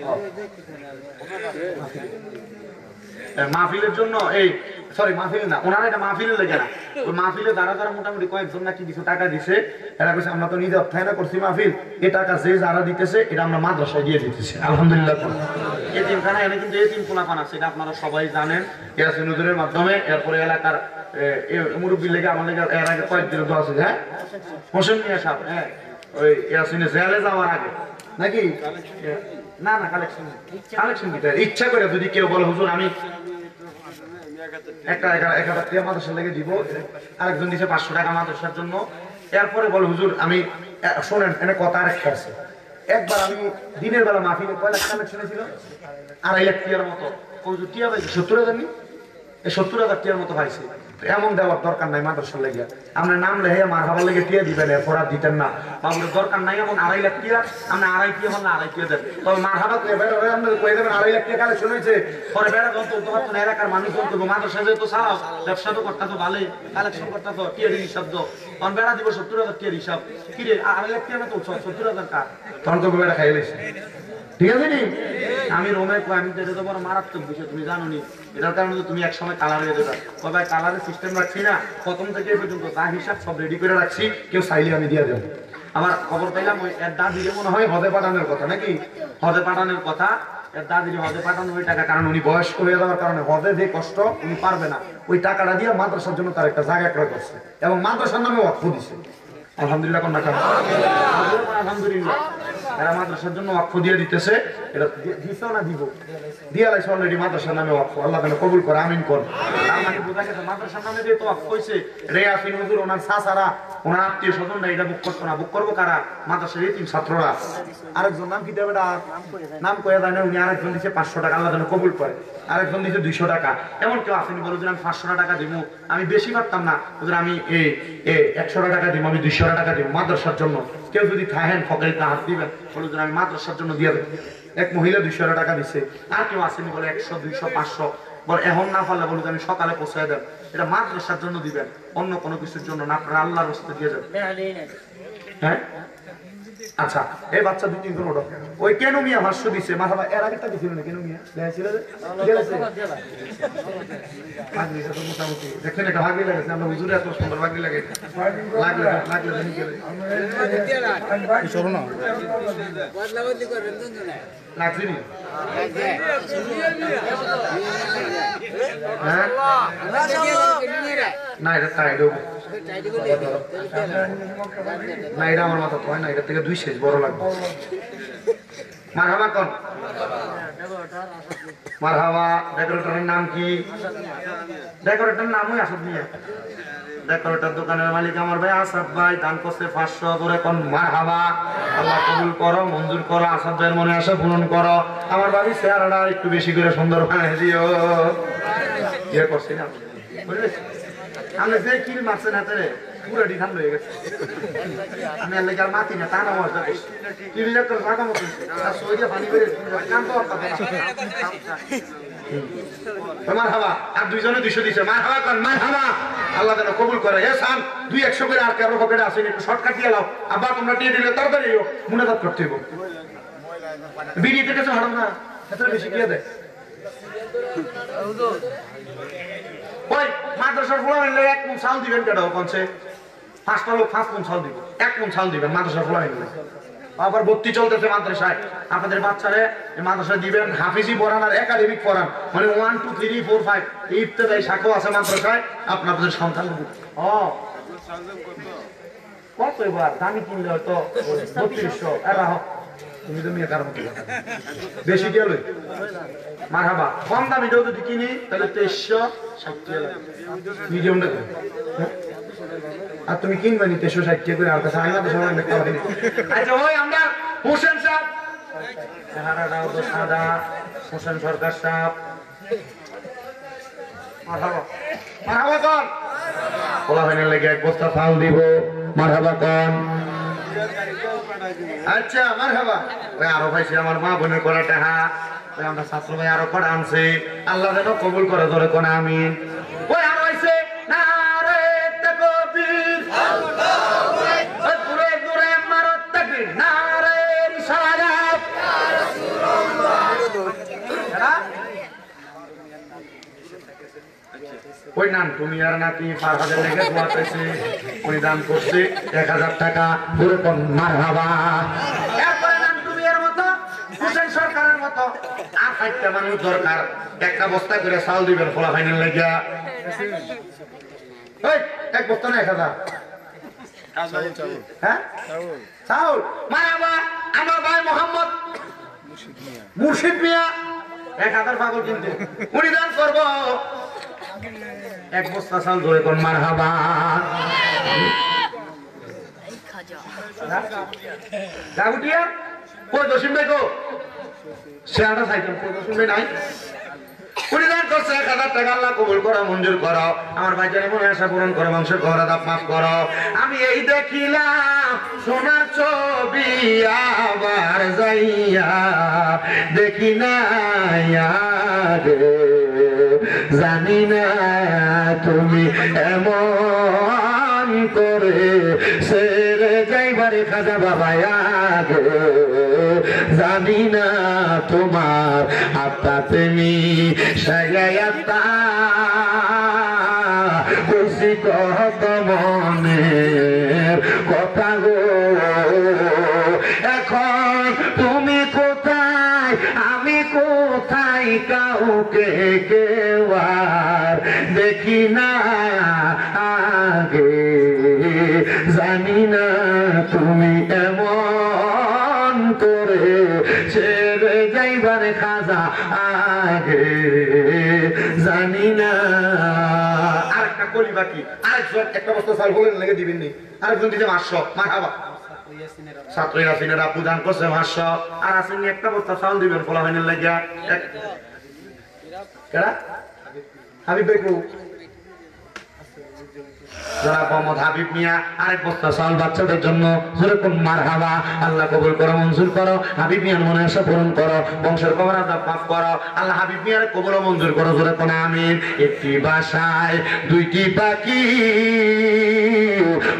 মাহফিলের জন্য এই সরি মাহফিল না ওনারা এটা মাহফিলে লেগে না ওই মাহফিলে যারা যারা মোটামুটি কয়েকজন নাকি কিছু টাকা দিছে এরা কইছে আমরা তো নিজে অর্থায়ন করছি মাহফিল এই টাকা যে যারা দিতেছে এটা আমরা মাদ্রাসায় দিয়ে দিতেছি আলহামদুলিল্লাহ এতিমখানা এনে কিন্তু এতিম পোলাপান আছে এটা আপনারা সবাই জানেন ইয়াসিন হুজুরের মাধ্যমে এরপরে এলাকার মুরব্বির লেগে আমার লেগে এর আগে কয়েকদিন তো আছে হ্যাঁ হোসেন মিয়া সাহেব হ্যাঁ ওই ইয়াসিনে জেলে যাওয়ার আগে নাকি না না কালেকশন কি ইচ্ছা করে যদি কেউ বলে হুজুর আমি একটা 1000 টাকা মাদ্রাসার লেগে দিব, আরেকজন দিছে 500 টাকা মাদ্রাসার জন্য, এরপরে বলে হুজুর আমি শোনেন এনে কথা আরেকটা আছে। একবার আমি দিনের বেলা মাহফিলে কয় লাখ কালেকশন ছিল 2.5 লাখ টাকার মতো, হুজুর টিয়া পাইছে 70,000 নি, এই 70,000 টাকার মতো পাইছে। এমন দেওয়ার দরকার নাই মাদ্রাসার লেগে, আপনার নাম লেহে মারহাবার লেগে টিয়া দিবেন, এরপর দিতেন না বাবুর দরকার নাই। এমন 2.5 লাখ টাকা আপনি 2.5 টাকা বললে 2.5 টাকা দেন, তবে মারহাবা আপনার কয়ে দেবেন 2.5 লাখ টাকা কালেকশন হয়েছে, পরে বেড়া যন্ত্র তোমার তো এলাকার মানুষ যন্ত্র মাদ্রাসা যেহেতু চালাও, ব্যবসা তো করতে তো ভালোই, কালেকশন করতে তো টিয়ার হিসাব তো তখন বেড়া দিব 70,000 টিয়ার হিসাব, কি রে 2.5 লাখ টাকা তো 70,000 টাকা, তখন তো বেড়া খাই লেছে। ঠিক আছে নি, আমি রোমে আমি তো এটা তো বড় মারাত্মক বিষয়, তুমি জানো নি, এটার কারণে তো তুমি একসময় কালার হয়ে যাবে। তবে কালারের সিস্টেম রাখছি না, প্রথম থেকে পর্যন্ত যা হিসাব সব রেডি করে রাখছি, কেউ চাইলে আমি দিয়ে দেবো। আবার খবর পেলাম ওই এর দাদিরে মনে হয় হদে পাঠানোর কথা, নাকি হদে পাঠানোর কথা, এর দাদিরে হদে পাঠানো ওই টাকা, কারণ উনি বয়স্ক হয়ে যাওয়ার কারণে হদে যে কষ্ট উনি পারবে না, ওই টাকাটা দিয়ে মাদ্রাসার জন্য তার একটা জায়গা ক্রয় করছে এবং মাদ্রাসার নামে ওয়াকফ দিছে। আলহামদুলিল্লাহ কোন টাকা, আলহামদুলিল্লাহ এরা মাদ্রাসার জন্য ওয়াকফ দিয়ে দিতেছে, এটা দিছো না দিব দিয়া লাইছে অলরেডি মাদ্রাসার নামে ওয়াকফ, আল্লাহ যেন কবুল করে, আমিন কর। তার মানে বোঝা গেছে মাদ্রাসার নামে যে তো ওয়াকফ হইছে, রে আসিন হুজুর ওনার চাচারা ওনার আত্মীয় স্বজনরা এটা বুক করতো না, বুক করবো কারা? মাদ্রাসার এতিম ছাত্ররা। আরেকজন নাম কি দেবে, নাম কয়ে দেয় না, উনি আরেকজন দিচ্ছে 500 টাকা, আল্লাহ যেন কবুল করে, আরেকজন দিচ্ছে 200 টাকা। এমন কেউ আসেনি বলো যে আমি 500 টাকা দিব, আমি বেশি পারতাম না হুজুর, আমি 100 টাকা দিব, আমি 200 টাকা দিব মাদ্রাসার জন্য। কেউ যদি থাকেন ফকেরিতে হাত দিবেন, বলো যে আমি মাদ্রাসার জন্য দিয়ে দেবো। এক মহিলা 200 টাকা দিচ্ছে, আর কেউ আসেনি বলে 100, 200, 500, বলে এখন না পারলে বলুন আমি সকালে পৌঁছায় দেন, এটা মাদ্রাসার জন্য দিবেন, অন্য কোনো কিছুর জন্য না, আপনারা আল্লাহর রাস্তায় দিয়ে যাবেন। হ্যাঁ আচ্ছা, এই বাচ্চা 2-3 জন ওটা ওই কেন মিয়া ভাষ্য দিছে, মাথাবা এর আগেরটা দিছিল না কেন মিয়া দেখাইছিল যে গেলেছে ভাগলি তো মোটামুটি দেখেন একটা ভাগলি লাগেছে, আমরা হুজুরে এত সুন্দর ভাগলি লাগে লাগলে জানি গেলে চলো না বদলাবদলি করবেন তো না লাগছে নি হ্যাঁ না এটা তাই দেব না, এটা আমার মাথা হয় না, এটা থেকে 2 সেজ বড় লাগবে। মারহাবা কোন মারহাবা, ডেকোরেটরের নাম কি? ডেকোরেটরের নামই আসাদ মিয়া, ডেকোরেটর দোকানের মালিক আমার ভাই আসাদ ভাই, দান করছে 500 করে। কোন মারহাবা, আল্লাহ কবুল করো, মঞ্জুর করো, আসাদ ভাইয়ের মনে আশা পূরণ করো। আমার বাড়ির চেহারাটা একটু বেশি করে সুন্দর বানিয়ে দিও, ইয়ে করছি না বুঝলি, আমি যে কিল মারছেন হাতে পুরো ডিখান হয়ে গেছে, আমি আর লেগে আর মাতি না, টানা মজা করছি কিলিয়া করে জায়গা মতো আর সইয়ে পানি বেড়ে কাম তো মারহাবা। আর 2 জনে 200 দিছে, মারহাবা কোন মারহাবা, আল্লাহ যেন কবুল করে। এ সান 200 করে আর কারো পকেটে আসেনি, একটু শর্টকাট দিয়ে লাও, আব্বা তোমরা দিয়ে দিলে তাড়াতাড়ি মুনাজাত করতে হইব, বিড়ি থেকে তো হারাম না, এত বেশি কি দেয় ওই মাদ্রাসার ফুলা মিললে 1 মণ চাল দিবেন কেন কনছে, 5টা লোক 5 মণ চাল দিব, 1 মণ চাল দিবেন মাদ্রাসার ফুলা মিললে। আবার ভর্তি চলতেছে মাদ্রাসায়, আপনাদের বাচ্চারে মাদ্রাসায় দিবেন, হাফিজি পড়ান আর একাডেমিক পড়ান, মানে 1, 2, 3, 4, 5 এই ইত্যাদি শাখা আছে মাদ্রাসায়, আপনাদের সন্তান কত এবার দামি কিনলে হয়তো 3200, এরা তুমি তো মেয়ে কার মতো বেশি গেল। মারহাবা, কম দামি যদি কিনি তাহলে 2360 টাকা মিডিয়ামটা, আর তুমি কিনবে নি 2360 টাকা করে, আর কাছে আইনা তো সময় দেখতে পারি। আচ্ছা ওই আমরা হোসেন সাহেব, চেহারাটাও তো সাদা, হোসেন সরকার সাহেব, মারহাবা মারহাবা কোন বলা হয় না লেগে 1 বস্তা চাল দিব, মারহাবা কোন। আচ্ছা মারহাবা, ওই আরো পাইছি আমার মা বোনের করা টাকা, ওই আমরা ছাত্র ভাই আরো কটা আনছে, আল্লাহ যেন কবুল করে ধরে কোন আমিন। ওই আরো আইছে নারে তাকবীর, আল্লাহু আকবার, দূরে দূরে মারো তাকবীর, নারে রিসালাত ইয়া রাসূলুল্লাহ। ওই নাম তুমি আর নাকি 5000 লেগে দোয়া চাইছে, উনি দান করছে 1000 টাকা, পুরো কোন মারহাবা। এরপরে নাম তুমি এর মতো হোসেন সরকারের মতো আর 5টা মানুষ দরকার, একটা বস্তা করে চাল দিবেন ফলা ফাইনাল লাগিয়া। ওই 1 বস্তা না 1000, হ্যাঁ চাউল। মারহাবা, আমার ভাই মোহাম্মদ মুর্শিদ মিয়া 1000 পাগল কিন্তু উনি দান করব এক বস্তা চাল ধরে কোন মারহাবা গাগুটিয়া কই দশিম ভাই গো শেয়ারটা সাইকেল কই দশিম ভাই নাই উনি দান করছে 1000 টাকা আল্লাহ কবুল করো মঞ্জুর করো আমার ভাইজানে মনে আশা পূরণ করো বংশের ঘরে দাপ মাফ করো আমি এই দেখিলাম সোনার ছবি আবার যাইয়া দেখি না জানি না তুমি এমন করে সেরে যাইবারে খাজা বাবা জানি না তোমার আত্মা তুমি সাইয়াতা খুশি কত মনের কথা গো এখন তুমি কোথায় আমি কোথায় কাউকে কেউ আর দেখি না আগে জানি না তুমি এমন করে ছেড়ে যাইবারে খাজা আগে জানি না আরেকটা কলি বাকি আরেকজন একটা বস্তা চাল বলেন লেগে দিবেন নি আরেকজন দিতে 500 মারহাবা ছাত্র ইয়াসিনের আপু দান করছে 500 আর আসেন একটা বস্তা চাল দিবেন ফলা হইনের লাগিয়া কেডা হাবিব ভাই কো যারা মোহাম্মদ হাবিব মিয়া আরেক বস্তা চাল বাচ্চাদের জন্য জোরে কোন মারহাবা আল্লাহ কবুল করো মঞ্জুর করো হাবিব মিয়ার মনে আশা পূরণ করো বংশের কবর আযাব মাফ করো আল্লাহ হাবিব মিয়ার কবুল মঞ্জুর করো জোরে কোন আমিন একটি বাসায় দুইটি পাখি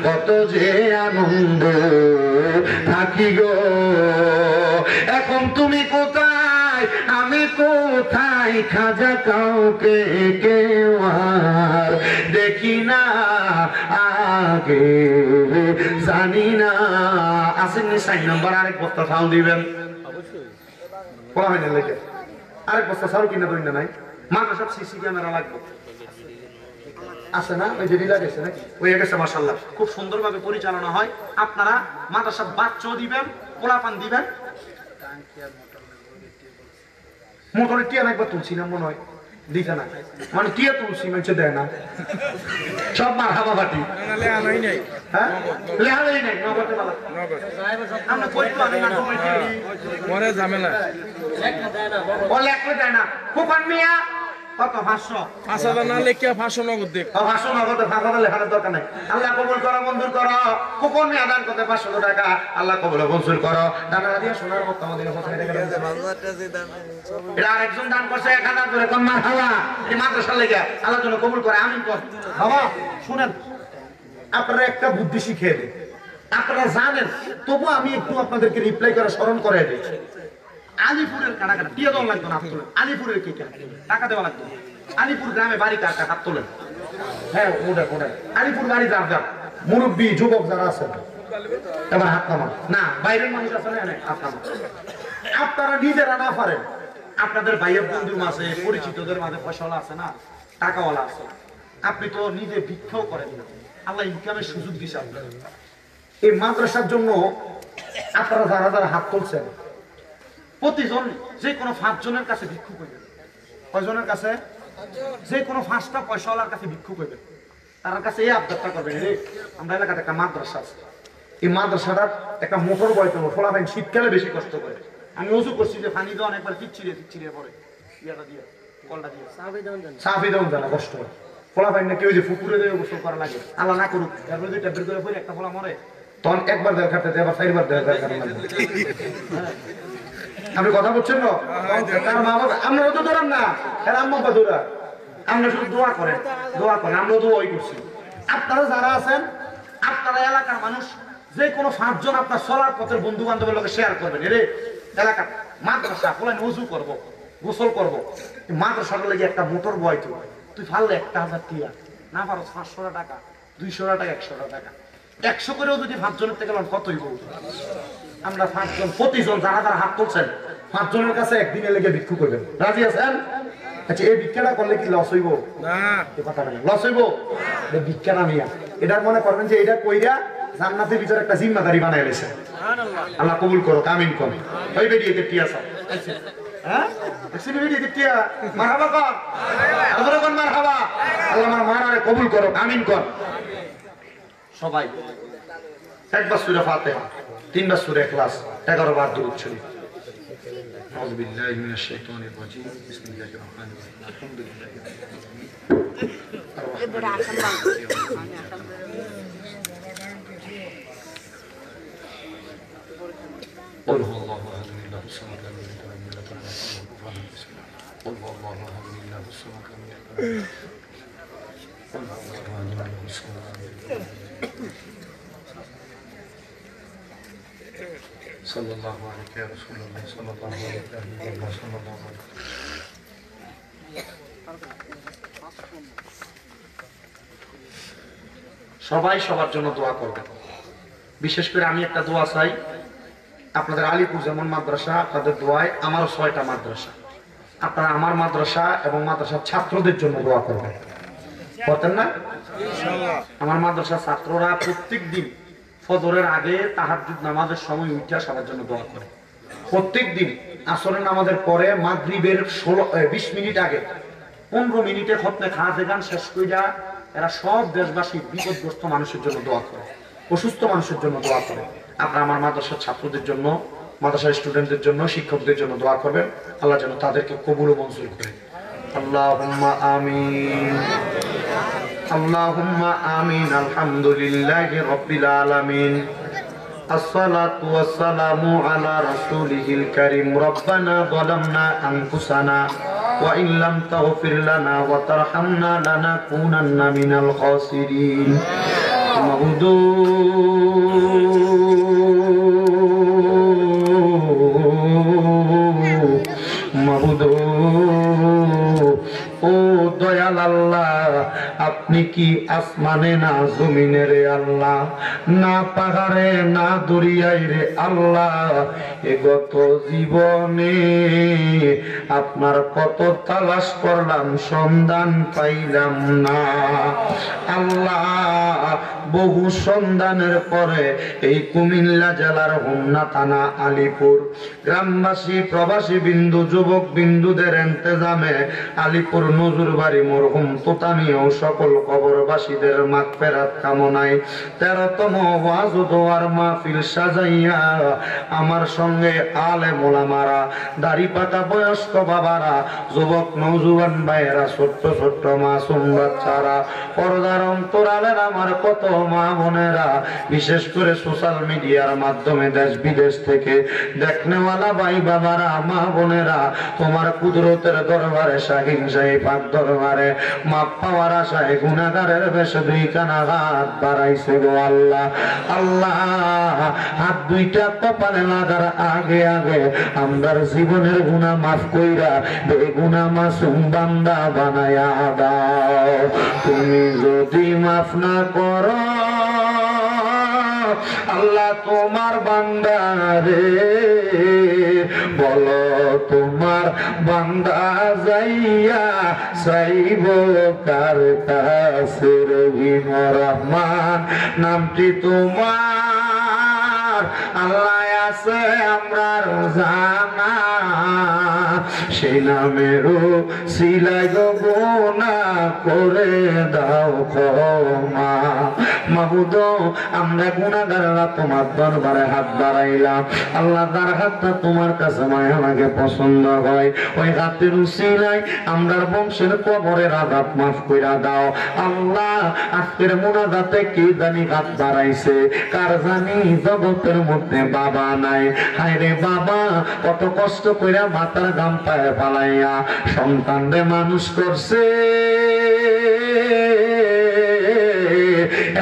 কত যে আনন্দ থাকি গো এখন তুমি কোথায় আমি কোথায় খাজা কাউকে কেউ আর দেখি না আগে জানি না আসেননি 4 নম্বর আরেক বস্তা চাল দিবেন কোলা হয়নি লেগে আরেক বস্তা চাল কিনা দইন না নাই মাকে সব সিসি ক্যামেরা লাগবে আছে না ওই যে রিলা গেছে নাকি ওই গেছে মাশাআল্লাহ খুব সুন্দরভাবে পরিচালনা হয় আপনারা মাদ্রাসা বাচ্চাও দিবেন পোলাপান দিবেন মোটরে টিয়া একবার তুলছিলাম মনে হয় দিতে না মানে টিয়া তুলছি মেছে দেয় না সব মারহাবা বাটি হ্যাঁ লেহালেই নাই নগদে বালা আমরা কই তো আমি না পরে ঝামেলা বলে একলা দেয় না কোপান মিয়া কত 500 5000 না লেখা 500 নগদ দেখ 500 নগদে 5000 লেখার দরকার নাই আল্লাহ কবুল করো মঞ্জুর করো কোপন নিয়ে দান করতে 500 টাকা আল্লাহ কবুল মঞ্জুর করো দানা দিয়ে সোনার মত আমাদের কাছে এটা আরেকজন দান করছে 1000 করে কোন মারহাবা এই মাদ্রাসা লাগা আল্লাহ যেন কবুল করে আমিন কর বাবা শুনেন আপনারা একটা বুদ্ধি শিখিয়ে দেন আপনারা জানেন তবু আমি একটু আপনাদেরকে রিপ্লাই করে স্মরণ করে দিই আলিপুরের কাটা কাটা টিয়া দল লাগতো না হাত তোলেন আলিপুরের কি টাকা দেওয়া লাগতো আলিপুর গ্রামে বাড়ি কাটা হাত তোলেন হ্যাঁ ওটা আলিপুর বাড়ি যার যার মুরব্বী যুবক যারা আছেন এবার হাত নামা না বাইরের মানুষ আছে না হাত নামা আপনারা নিজেরা না পারেন আপনাদের ভাইয়ের বন্ধুর মাঝে পরিচিতদের মাঝে পয়সাওয়ালা আছে না টাকাওয়ালা আছে আপনি তো নিজে ভিক্ষাও করেন না আল্লাহ ইনকামের সুযোগ দিছে আপনার এই মাদ্রাসার জন্য আপনারা যারা যারা হাত তুলছেন প্রতিজন যে কোনো 5 জনের কাছে ভিক্ষু করবেন কয়জনের কাছে যে কোনো 5টা পয়সাওয়ালার কাছে ভিক্ষু করবেন তার কাছে এই আবদারটা করবেন রে আমরা এলাকাতে একটা মাদ্রাসা আছে এই মাদ্রাসাটার একটা মোটর বয় করবো ফলাফাইন শীতকালে বেশি কষ্ট করে আমি ওযু করছি যে পানি দেওয়া অনেকবার চিচ্ছিরে পরে ইয়াটা দিয়ে কলটা দিয়ে সাফি দেওয়া জানা কষ্ট হয় ফলাফাইন না কেউ যে ফুকুরে দেবে গোসল করা লাগে আল্লাহ না করুক তারপরে দুইটা বের করে পরে একটা ফলা মরে তখন একবার দেড় খাটতে আবার 4বার দেড় খাটতে আপনি কথা বলছেন না তার মা বাবা আমরা তো ধরেন না এর আম্মা বাবা ধরা আমরা শুধু দোয়া করেন আমরা তো ওই করছি আপনারা যারা আছেন আপনারা এলাকার মানুষ যে কোনো 5 জন আপনার চলার পথের বন্ধু বান্ধবের লোকে শেয়ার করবেন রে এলাকার মাদ্রাসা বলেন ওযু করবো গোসল করবো মাদ্রাসার লেগে একটা মোটর বয় তুই ফাললে 1000 টিয়া না পারো 500 টাকা 200 টাকা 100 টাকা 100 করেও যদি 5 জনের থেকে কতই বলবো আমরা 5 জন প্রতিজন যারা যারা হাত তুলছেন 5 জনের কাছে একদিনে লেগে ভিক্ষু করবেন রাজি আছেন আচ্ছা এই ভিক্ষাটা করলে কি লস হইব না এই কথাটা লস হইব এই ভিক্ষা না মিয়া এটা মনে করবেন যে এটা কইরা জান্নাতের ভিতরে একটা জিম্মাদারি বানায় লেছে সুবহানাল্লাহ আল্লাহ কবুল করো আমিন করো ওই বেরিয়ে কে টিয়া হ্যাঁ সিনেমিটি দিতিয়া মারহাবা কর আল্লাহ কোন মারহাবা আল্লাহ আমার মারারে কবুল করো আমিন কর সবাই একবার সূরা ফাতিহা তিনবার সূরা ইখলাস 11 বার দুরূদ শরীফ আউযু বিল্লাহি মিনাশ শাইতানির রাজীম বিসমিল্লাহির রহমানির রহিম আলহামদুলিল্লাহি قل هو الله احد الله الصمد لم يلد ولم يولد ولم يكن له كفوا احد قل هو الله احد الله الصمد لم يلد ولم يولد قل هو الله احد الله الصمد لم يلد ولم يولد صلى الله عليك يا رسول الله صلى الله عليك يا حبيب الله صلى الله عليه সবাই সবার জন্য দোয়া করবেন বিশেষ করে আমি একটা দোয়া চাই আপনাদের আলিপুর যেমন মাদ্রাসা আপনাদের দোয়ায় আমারও 6টা মাদ্রাসা আপনারা আমার মাদ্রাসা এবং মাদ্রাসার ছাত্রদের জন্য দোয়া করবেন করতেন না আমার মাদ্রাসার ছাত্ররা প্রত্যেকদিন ফজরের আগে তাহাজ্জুদ নামাজের সময় উঠে সবার জন্য দোয়া করে প্রত্যেকদিন আসরের নামাজের পরে মাগরিবের 20 মিনিট আগে 15 মিনিটে খতমে খাজে গান শেষ কইরা এরা সব দেশবাসী বিপদগ্রস্ত মানুষের জন্য দোয়া করে অসুস্থ মানুষের জন্য দোয়া করে আপনারা আমার মাদ্রাসার ছাত্রদের জন্য মাদ্রাসার স্টুডেন্টদের জন্য শিক্ষকদের জন্য দোয়া করবেন আল্লাহ যেন তাদেরকে কবুল ও মঞ্জুর করে আল্লাহুম্মা আমিন আল্লাহুম্মা আমিন আলহামদুলিল্লাহি রাব্বিল আলামিন আসসালাতু ওয়াসসালামু আলা রাসূলিহিল কারীম রব্বানা যালামনা আনফুসানা ওয়া ইন লাম তাগফির লানা ওয়া তারহামনা লানাকুনান্না মিনাল খাসিরিন মাবুদু মাবুদু ও দয়াল আল্লাহ আপনি কি আসমানে না জমিনে রে আল্লাহ না পাহাড়ে না দরিয়ায় রে আল্লাহ এ গত জীবনে আপনার কত তালাশ করলাম সন্ধান পাইলাম না আল্লাহ বহু সন্ধানের পরে এই কুমিল্লা জেলার হোমনা থানা আলিপুর গ্রামবাসী প্রবাসী বিন্দু যুবক বিন্দুদের ইন্তজামে আলিপুর নজরবাড়ি মরহুম তোতামিও সকল কবরবাসীদের মাগফিরাত কামনায় 13তম ওয়াজ ও দোয়ার মাহফিল সাজাইয়া আমার সঙ্গে আলেম ওলামারা দাড়ি পাকা বয়স্ক বাবারা যুবক নওজোয়ান ভাইয়েরা ছোট্ট ছোট্ট মাসুম বাচ্চারা পর্দার অন্তরালের আমার কত মা বোনেরা বিশেষ করে সোশ্যাল মিডিয়ার মাধ্যমে দেশ বিদেশ থেকে দেখনেওয়ালা ভাই বাবারা মা বোনেরা তোমার কুদরতের দরবারে শাহিন শাহী পাক দরবারে মাপ পাওয়ার আশায় গুনাহগারের বেশে দুইখানা হাত বাড়াইছে গো আল্লাহ আল্লাহ হাত দুইটা কপালে লাগার আগে আগে আমরার জীবনের গুনাহ মাফ কইরা বেগুনাহ মাসুম বান্দা বানায়া দাও তুমি যদি মাফ না করো আল্লাহ তোমার বান্দা রে বলো তোমার বান্দা যাইয়া চাইব কার কাছে রহিম রহমান নামটি তোমার আল্লাহ আছে আমরার জানা সেই নামেরও সিলাই গুনাহ করে দাও ক্ষমা মাবুদ আমরা গুনাহগাররা তোমার দরবারে হাত বাড়াইলাম আল্লাহ তার হাতটা তোমার কাছে মায়া লাগে পছন্দ হয় ওই হাতের উসিলায় আমরার বংশের কবরের আযাব মাফ কইরা দাও আল্লাহ আজকের মুনাজাতে কি জানি হাত বাড়াইছে কার জানি জগতের মধ্যে বাবা নাই হায় রে বাবা কত কষ্ট কইরা মাথার গাম পায়ে ফালাইয়া সন্তানরে মানুষ করছে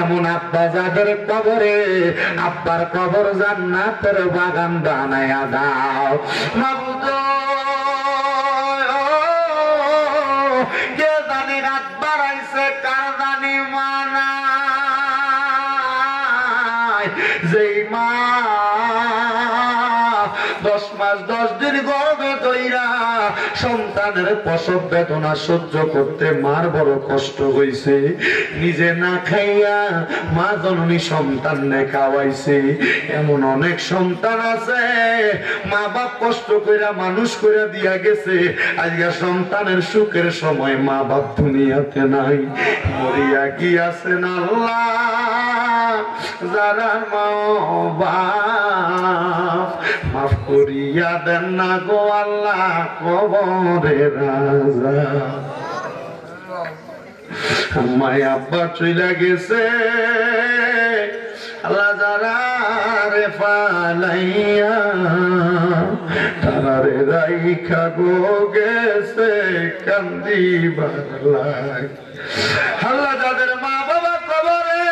এমন আব্বা যাদের কবরে আব্বার কবর জান্নাতের বাগান বানায়া দাও মাবুদ কে জানি রাত বাড়াইছে কার জানি মানা যেই মা 10 মাস মাস 10 দিন গর্ভে ধইরা সন্তানের প্রসব বেদনা সহ্য করতে মার বড় কষ্ট হইছে। নিজে না খাইয়া মা জননী সন্তানকে খাওয়াইছে। এমন অনেক সন্তান আছে মা বাপ কষ্ট কইরা মানুষ কইরা দিয়া গেছে, আজকে সন্তানের সুখের সময় মা বাপ দুনিয়াতে নাই, মরিয়া গিয়াছেন আল্লাহ। যারা মা বাপ মাফ করিয়া দেন না গো আল্লাহ কবরের রাজা। আমায় আব্বা চইলা গেছে আল্লাহ, যারা রে ফালাইয়া তারা রে রাইখা গো গেছে কান্দিবার লাগে। আল্লাহ যাদের মা বাবা কবরে,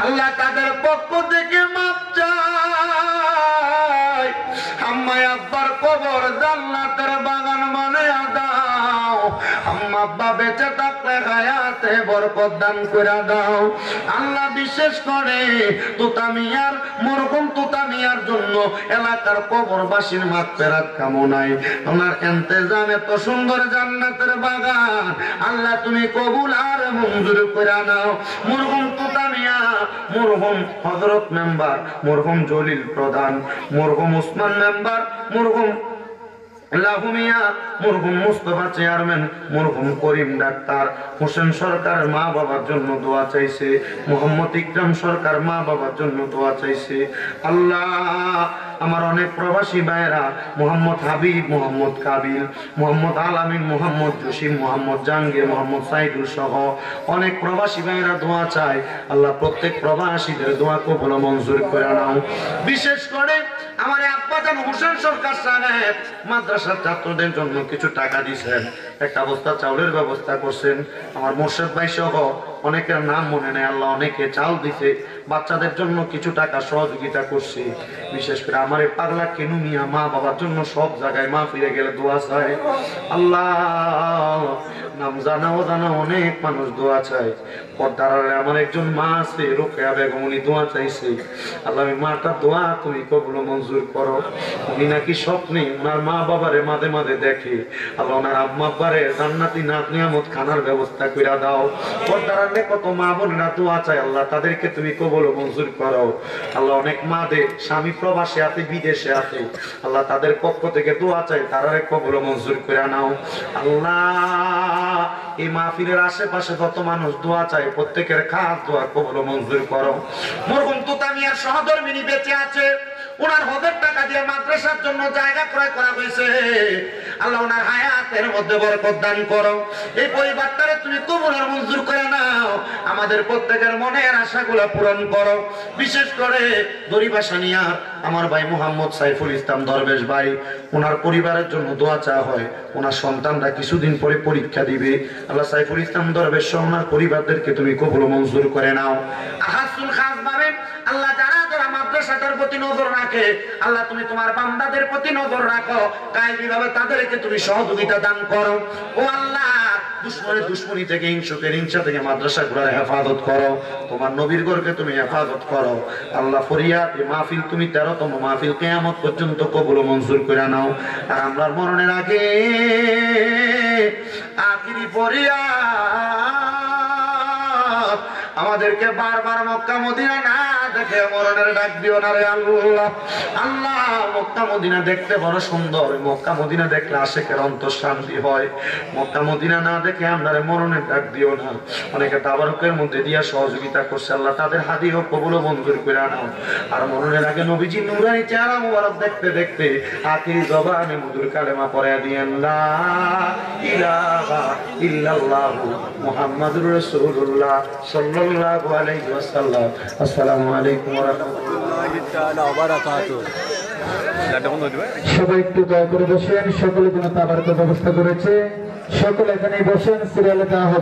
আল্লাহ তাদের পক্ষ থেকে মাপ চাই। আম্মায় আব্বার কবর জান্নাতের বাগান বানায়া দাও। আম্মা আব্বা বেঁচে থাকলে হায়াতে বরকত দান করে দাও আল্লাহ। বিশেষ করে তুতামিয়ার মরহুম তুতামিয়ার জন্য এলাকার কবরবাসীর মাগফিরাত কামনায় ওনার ইন্তেজাম এত সুন্দর জান্নাতের বাগান আল্লাহ তুমি কবুল আর মঞ্জুর করে নাও। মরহুম তুতামিয়া, মরহুম হযরত মেম্বার, মরহুম জলিল প্রধান, মরহুম ওসমান মেম্বার, মরহুম লাহুমিয়া, মরহুম মুস্তাফা চেয়ারম্যান, মরহুম করিম ডাক্তার, হোসেন সরকার মা বাবার জন্য দোয়া চাইছে, মোহাম্মদ ইকরাম সরকার মা বাবার জন্য দোয়া চাইছে। আল্লাহ আমার অনেক প্রবাসী ভাইরা মোহাম্মদ হাবিব, মোহাম্মদ কাবিল, মোহাম্মদ আলামিন, মোহাম্মদ জসিম, মোহাম্মদ জাহাঙ্গীর, মোহাম্মদ সাইদুল সহ অনেক প্রবাসী ভাইরা দোয়া চায়। আল্লাহ প্রত্যেক প্রবাসীদের দোয়া কবুল মঞ্জুর করে নাও। বিশেষ করে আমার আব্বাজান হোসেন সরকার সাহেব মাদ্রাসার ছাত্রদের জন্য কিছু টাকা দিয়েছেন, একটা বস্তা চাউলের ব্যবস্থা করছেন। আমার মোর্শেদ ভাই সহ অনেকের নাম মনে নেই, আল্লাহ অনেকে চাল দিছে, বাচ্চাদের জন্য কিছু টাকা সহযোগিতা করছে। বিশেষ করে আমার এই পাগলা কেনু মিয়া মা বাবার জন্য সব জায়গায় মা ফিরে গেলে দোয়া চায়। আল্লাহ নাম জানা অজানা অনেক মানুষ দোয়া চায়। পর্দার আমার একজন মা আছে রোকেয়া বেগম, উনি দোয়া চাইছে। আল্লাহ আমি মাটার দোয়া তুমি কবুল মঞ্জুর করো। উনি নাকি স্বপ্নে ওনার মা বাবারে মাঝে মাঝে দেখে, আল্লাহ ওনার আম্মা আব্বারে জান্নাতি নাত নিয়ামত খানার ব্যবস্থা করে দাও। পর্দার কত মা বোনেরা দোয়া চায়, আল্লাহ তাদেরকে তুমি কবুল মঞ্জুর করো। আল্লাহ অনেক মাদের স্বামী প্রবাসে আছে, বিদেশে আছে, আল্লাহ তাদের পক্ষ থেকে দোয়া চাই, তারা কবুল মঞ্জুর করে নাও। আল্লাহ এই মাহফিলের আশেপাশে যত মানুষ দোয়া চায় প্রত্যেকের খাস দোয়া কবুল মঞ্জুর করো। মরহুম তুতামিয়ার সহধর্মিনী বেঁচে আছে, ওনার হজের টাকা দিয়ে মাদ্রাসার জন্য জায়গা ক্রয় করা হয়েছে। আল্লাহ ওনার হায়াতের মধ্যে বরকত দান করো। এই পরিবারটারে তুমি কবুল আর মঞ্জুর করে নাও। আমাদের প্রত্যেকের মনের আশাগুলো পূরণ করো। বিশেষ করে দরিবাসানিয়ার আমার ভাই মোহাম্মদ সাইফুল ইসলাম দরবেশ ভাই, ওনার পরিবারের জন্য দোয়া চাওয়া হয়। ওনার সন্তানরা কিছুদিন পরে পরীক্ষা দিবে। আল্লাহ সাইফুল ইসলাম দরবেশ সহ ওনার পরিবারদেরকে তুমি কবুল মঞ্জুর করে নাও। আহাসুল খাস ভাবে আল্লাহ যারা যারা মাদ্রাসাটার প্রতি নজর রাখে, আল্লাহ তুমি তোমার বান্দাদের প্রতি নজর রাখো, কায়েমীভাবে তাদেরকে তুমি সহযোগিতা দান করো। ও আল্লাহ দুশমনের দুশমনি থেকে, হিংসুকের হিংসা থেকে মাদ্রাসাগুলোর হেফাজত করো। তোমার নবীর ঘরকে তুমি হেফাজত করো। আল্লাহ ফরিয়াদ এই মাহফিল তুমি 13তম মাহফিল কিয়ামত পর্যন্ত কবুল মঞ্জুর করে নাও। আর আমরা মরণের আগে আখিরি ফরিয়াদ আমাদেরকে বারবার মক্কা মদিনা না দেখে মরণের ডাক দিও না রে আল্লাহ। আল্লাহ মক্কা মদিনা দেখতে বড় সুন্দর, মক্কা মদিনা দেখলে আশিকের অন্তর শান্তি হয়। মক্কা মদিনা না দেখে আমরা মরণের ডাক দিও না। অনেকে তাবারুকের মধ্যে দিয়া সহযোগিতা করছে, আল্লাহ তাদের হাদিয়া কবুল মঞ্জুর করে নাও। আর মরণের আগে নবীজি নূরানি চেহারা মুবারক দেখতে দেখতে আখিরি জবানে মধুর কালেমা পড়ে দিয়েন লা ইলাহা ইল্লাল্লাহু মুহাম্মাদুর রাসূলুল্লাহ সাল্লাল্লাহু আলাইহি ওয়াসাল্লাম। আসসালামু আলাইকুম ওয়া রাহমাতুল্লাহি তাআলা ওয়া বারাকাতুহু। সবাই একটু দয়া করে বসেন, সকলের জন্য তাবারকের ব্যবস্থা করেছে, সকলে এখানে বসেন, সিরিয়ালে দেওয়া হবে।